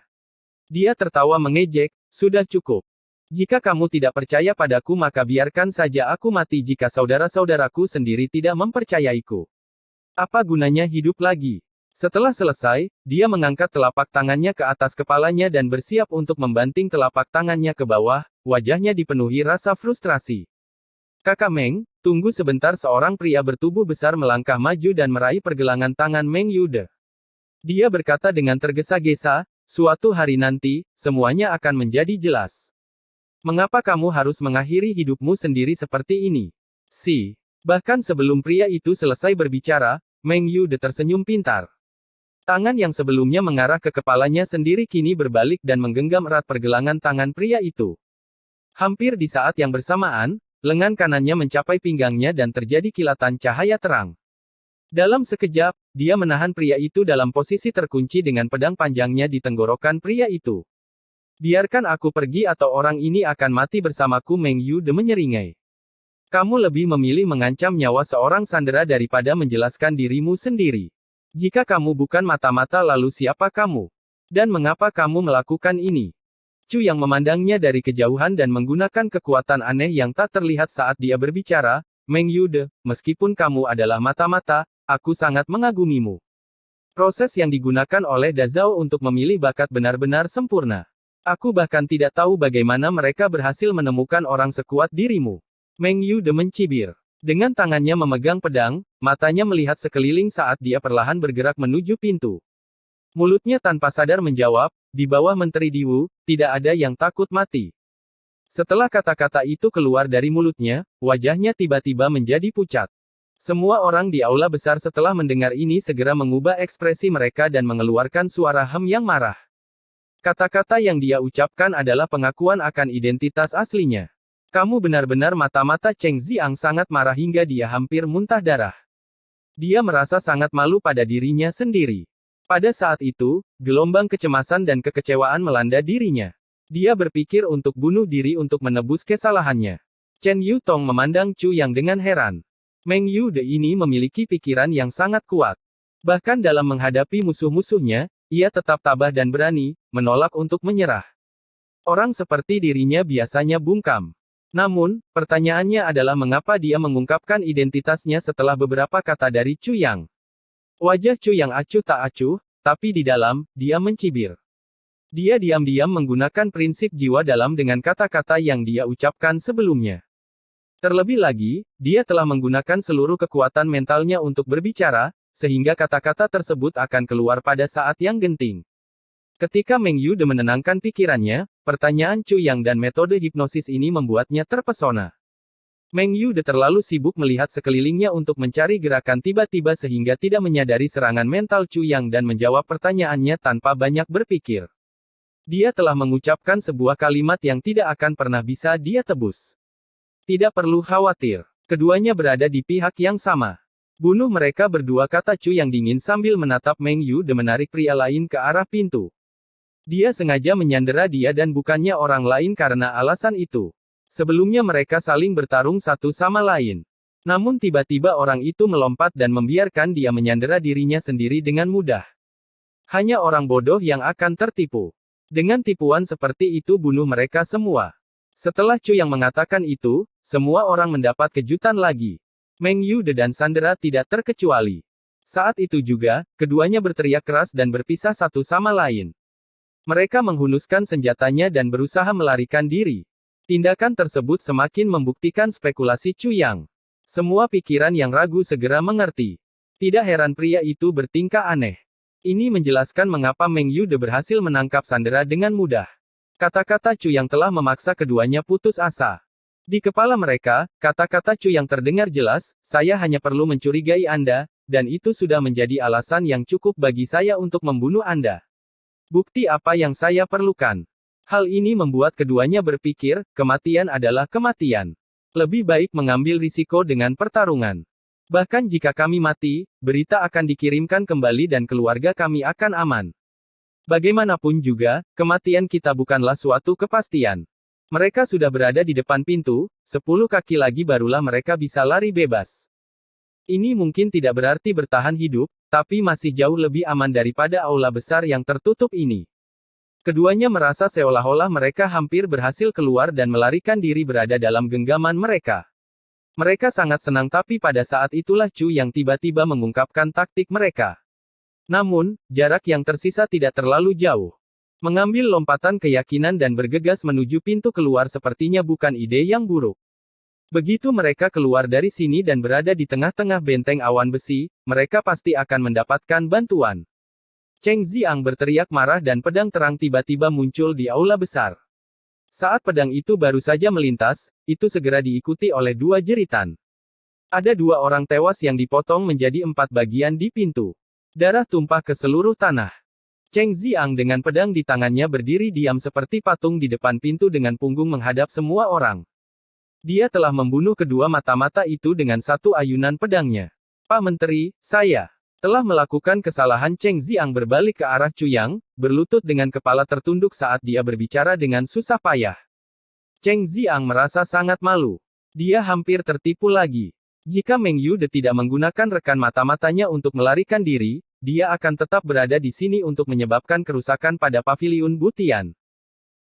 Dia tertawa mengejek, sudah cukup. Jika kamu tidak percaya padaku maka biarkan saja aku mati jika saudara-saudaraku sendiri tidak mempercayaiku. Apa gunanya hidup lagi? Setelah selesai, dia mengangkat telapak tangannya ke atas kepalanya dan bersiap untuk membanting telapak tangannya ke bawah, wajahnya dipenuhi rasa frustrasi. Kakak Meng, tunggu sebentar seorang pria bertubuh besar melangkah maju dan meraih pergelangan tangan Meng Yude. Dia berkata dengan tergesa-gesa, suatu hari nanti, semuanya akan menjadi jelas. Mengapa kamu harus mengakhiri hidupmu sendiri seperti ini? Bahkan sebelum pria itu selesai berbicara, Meng Yude tersenyum pintar. Tangan yang sebelumnya mengarah ke kepalanya sendiri kini berbalik dan menggenggam erat pergelangan tangan pria itu. Hampir di saat yang bersamaan, lengan kanannya mencapai pinggangnya dan terjadi kilatan cahaya terang. Dalam sekejap, dia menahan pria itu dalam posisi terkunci dengan pedang panjangnya di tenggorokan pria itu. Biarkan aku pergi atau orang ini akan mati bersamaku. Meng Yude menyeringai. Kamu lebih memilih mengancam nyawa seorang sandera daripada menjelaskan dirimu sendiri. Jika kamu bukan mata-mata lalu siapa kamu? Dan mengapa kamu melakukan ini? Chu yang memandangnya dari kejauhan dan menggunakan kekuatan aneh yang tak terlihat saat dia berbicara, Meng Yude, meskipun kamu adalah mata-mata, aku sangat mengagumimu. Proses yang digunakan oleh Dazhao untuk memilih bakat benar-benar sempurna. Aku bahkan tidak tahu bagaimana mereka berhasil menemukan orang sekuat dirimu. Meng Yude mencibir. Dengan tangannya memegang pedang, matanya melihat sekeliling saat dia perlahan bergerak menuju pintu. Mulutnya tanpa sadar menjawab, di bawah Menteri Diwu, tidak ada yang takut mati. Setelah kata-kata itu keluar dari mulutnya, wajahnya tiba-tiba menjadi pucat. Semua orang di aula besar setelah mendengar ini segera mengubah ekspresi mereka dan mengeluarkan suara hem yang marah. Kata-kata yang dia ucapkan adalah pengakuan akan identitas aslinya. Kamu benar-benar mata-mata. Cheng Ziang sangat marah hingga dia hampir muntah darah. Dia merasa sangat malu pada dirinya sendiri. Pada saat itu, gelombang kecemasan dan kekecewaan melanda dirinya. Dia berpikir untuk bunuh diri untuk menebus kesalahannya. Chen Yutong memandang Chu Yang dengan heran. Meng Yude ini memiliki pikiran yang sangat kuat. Bahkan dalam menghadapi musuh-musuhnya, ia tetap tabah dan berani, menolak untuk menyerah. Orang seperti dirinya biasanya bungkam. Namun, pertanyaannya adalah mengapa dia mengungkapkan identitasnya setelah beberapa kata dari Chu Yang. Wajah Chu Yang acuh tak acuh, tapi di dalam, dia mencibir. Dia diam-diam menggunakan prinsip jiwa dalam dengan kata-kata yang dia ucapkan sebelumnya. Terlebih lagi, dia telah menggunakan seluruh kekuatan mentalnya untuk berbicara, sehingga kata-kata tersebut akan keluar pada saat yang genting. Ketika Meng Yude menenangkan pikirannya, pertanyaan Chu Yang dan metode hipnosis ini membuatnya terpesona. Meng Yude terlalu sibuk melihat sekelilingnya untuk mencari gerakan tiba-tiba sehingga tidak menyadari serangan mental Chu Yang dan menjawab pertanyaannya tanpa banyak berpikir. Dia telah mengucapkan sebuah kalimat yang tidak akan pernah bisa dia tebus. Tidak perlu khawatir. Keduanya berada di pihak yang sama. Bunuh mereka berdua, kata Chu Yang dingin sambil menatap Meng Yude menarik pria lain ke arah pintu. Dia sengaja menyandera dia dan bukannya orang lain karena alasan itu. Sebelumnya mereka saling bertarung satu sama lain. Namun tiba-tiba orang itu melompat dan membiarkan dia menyandera dirinya sendiri dengan mudah. Hanya orang bodoh yang akan tertipu. Dengan tipuan seperti itu bunuh mereka semua. Setelah Chu Yang mengatakan itu, semua orang mendapat kejutan lagi. Meng Yude dan Sandera tidak terkecuali. Saat itu juga, keduanya berteriak keras dan berpisah satu sama lain. Mereka menghunuskan senjatanya dan berusaha melarikan diri. Tindakan tersebut semakin membuktikan spekulasi Chu Yang. Semua pikiran yang ragu segera mengerti. Tidak heran pria itu bertingkah aneh. Ini menjelaskan mengapa Meng Yude berhasil menangkap Sandera dengan mudah. Kata-kata Chu Yang telah memaksa keduanya putus asa. Di kepala mereka, kata-kata Chu Yang terdengar jelas, saya hanya perlu mencurigai Anda, dan itu sudah menjadi alasan yang cukup bagi saya untuk membunuh Anda. Bukti apa yang saya perlukan? Hal ini membuat keduanya berpikir, kematian adalah kematian. Lebih baik mengambil risiko dengan pertarungan. Bahkan jika kami mati, berita akan dikirimkan kembali dan keluarga kami akan aman. Bagaimanapun juga, kematian kita bukanlah suatu kepastian. Mereka sudah berada di depan pintu, 10 kaki lagi barulah mereka bisa lari bebas. Ini mungkin tidak berarti bertahan hidup, tapi masih jauh lebih aman daripada aula besar yang tertutup ini. Keduanya merasa seolah-olah mereka hampir berhasil keluar dan melarikan diri berada dalam genggaman mereka. Mereka sangat senang, tapi pada saat itulah Chu Yang tiba-tiba mengungkapkan taktik mereka. Namun, jarak yang tersisa tidak terlalu jauh. Mengambil lompatan keyakinan dan bergegas menuju pintu keluar sepertinya bukan ide yang buruk. Begitu mereka keluar dari sini dan berada di tengah-tengah benteng awan besi, mereka pasti akan mendapatkan bantuan. Cheng Ziang berteriak marah dan pedang terang tiba-tiba muncul di aula besar. Saat pedang itu baru saja melintas, itu segera diikuti oleh dua jeritan. Ada 2 orang tewas yang dipotong menjadi 4 bagian di pintu. Darah tumpah ke seluruh tanah. Cheng Ziang dengan pedang di tangannya berdiri diam seperti patung di depan pintu dengan punggung menghadap semua orang. Dia telah membunuh kedua mata-mata itu dengan satu ayunan pedangnya. Pak Menteri, saya telah melakukan kesalahan. Cheng Ziang berbalik ke arah Chu Yang, berlutut dengan kepala tertunduk saat dia berbicara dengan susah payah. Cheng Ziang merasa sangat malu. Dia hampir tertipu lagi. Jika Meng Yude tidak menggunakan rekan mata-matanya untuk melarikan diri, dia akan tetap berada di sini untuk menyebabkan kerusakan pada paviliun Butian.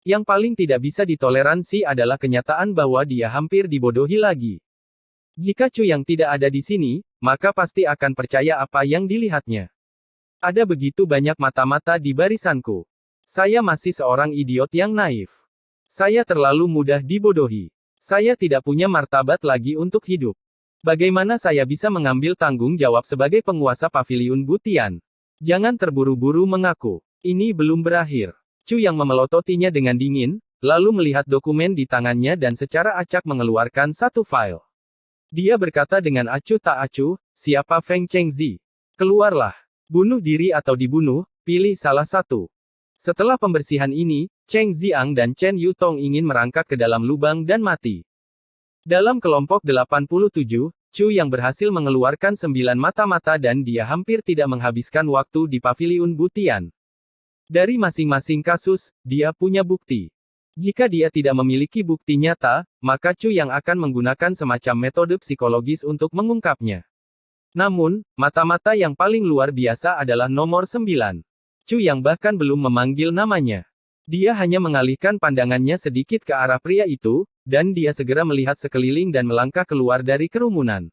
Yang paling tidak bisa ditoleransi adalah kenyataan bahwa dia hampir dibodohi lagi. Jika Chu Yang tidak ada di sini, maka pasti akan percaya apa yang dilihatnya. Ada begitu banyak mata-mata di barisanku. Saya masih seorang idiot yang naif. Saya terlalu mudah dibodohi. Saya tidak punya martabat lagi untuk hidup. Bagaimana saya bisa mengambil tanggung jawab sebagai penguasa paviliun Butian? Jangan terburu-buru mengaku. Ini belum berakhir. Chu Yang memelototinya dengan dingin, lalu melihat dokumen di tangannya dan secara acak mengeluarkan satu file. Dia berkata dengan acuh tak acuh, siapa Feng Chengzi? Keluarlah. Bunuh diri atau dibunuh, pilih salah satu. Setelah pembersihan ini, Cheng Ziang dan Chen Yutong ingin merangkak ke dalam lubang dan mati. Dalam kelompok 87, Chu Yang berhasil mengeluarkan 9 mata-mata dan dia hampir tidak menghabiskan waktu di paviliun Butian. Dari masing-masing kasus, dia punya bukti. Jika dia tidak memiliki bukti nyata, maka Chu yang akan menggunakan semacam metode psikologis untuk mengungkapnya. Namun, mata-mata yang paling luar biasa adalah nomor 9. Chu yang bahkan belum memanggil namanya. Dia hanya mengalihkan pandangannya sedikit ke arah pria itu, dan dia segera melihat sekeliling dan melangkah keluar dari kerumunan.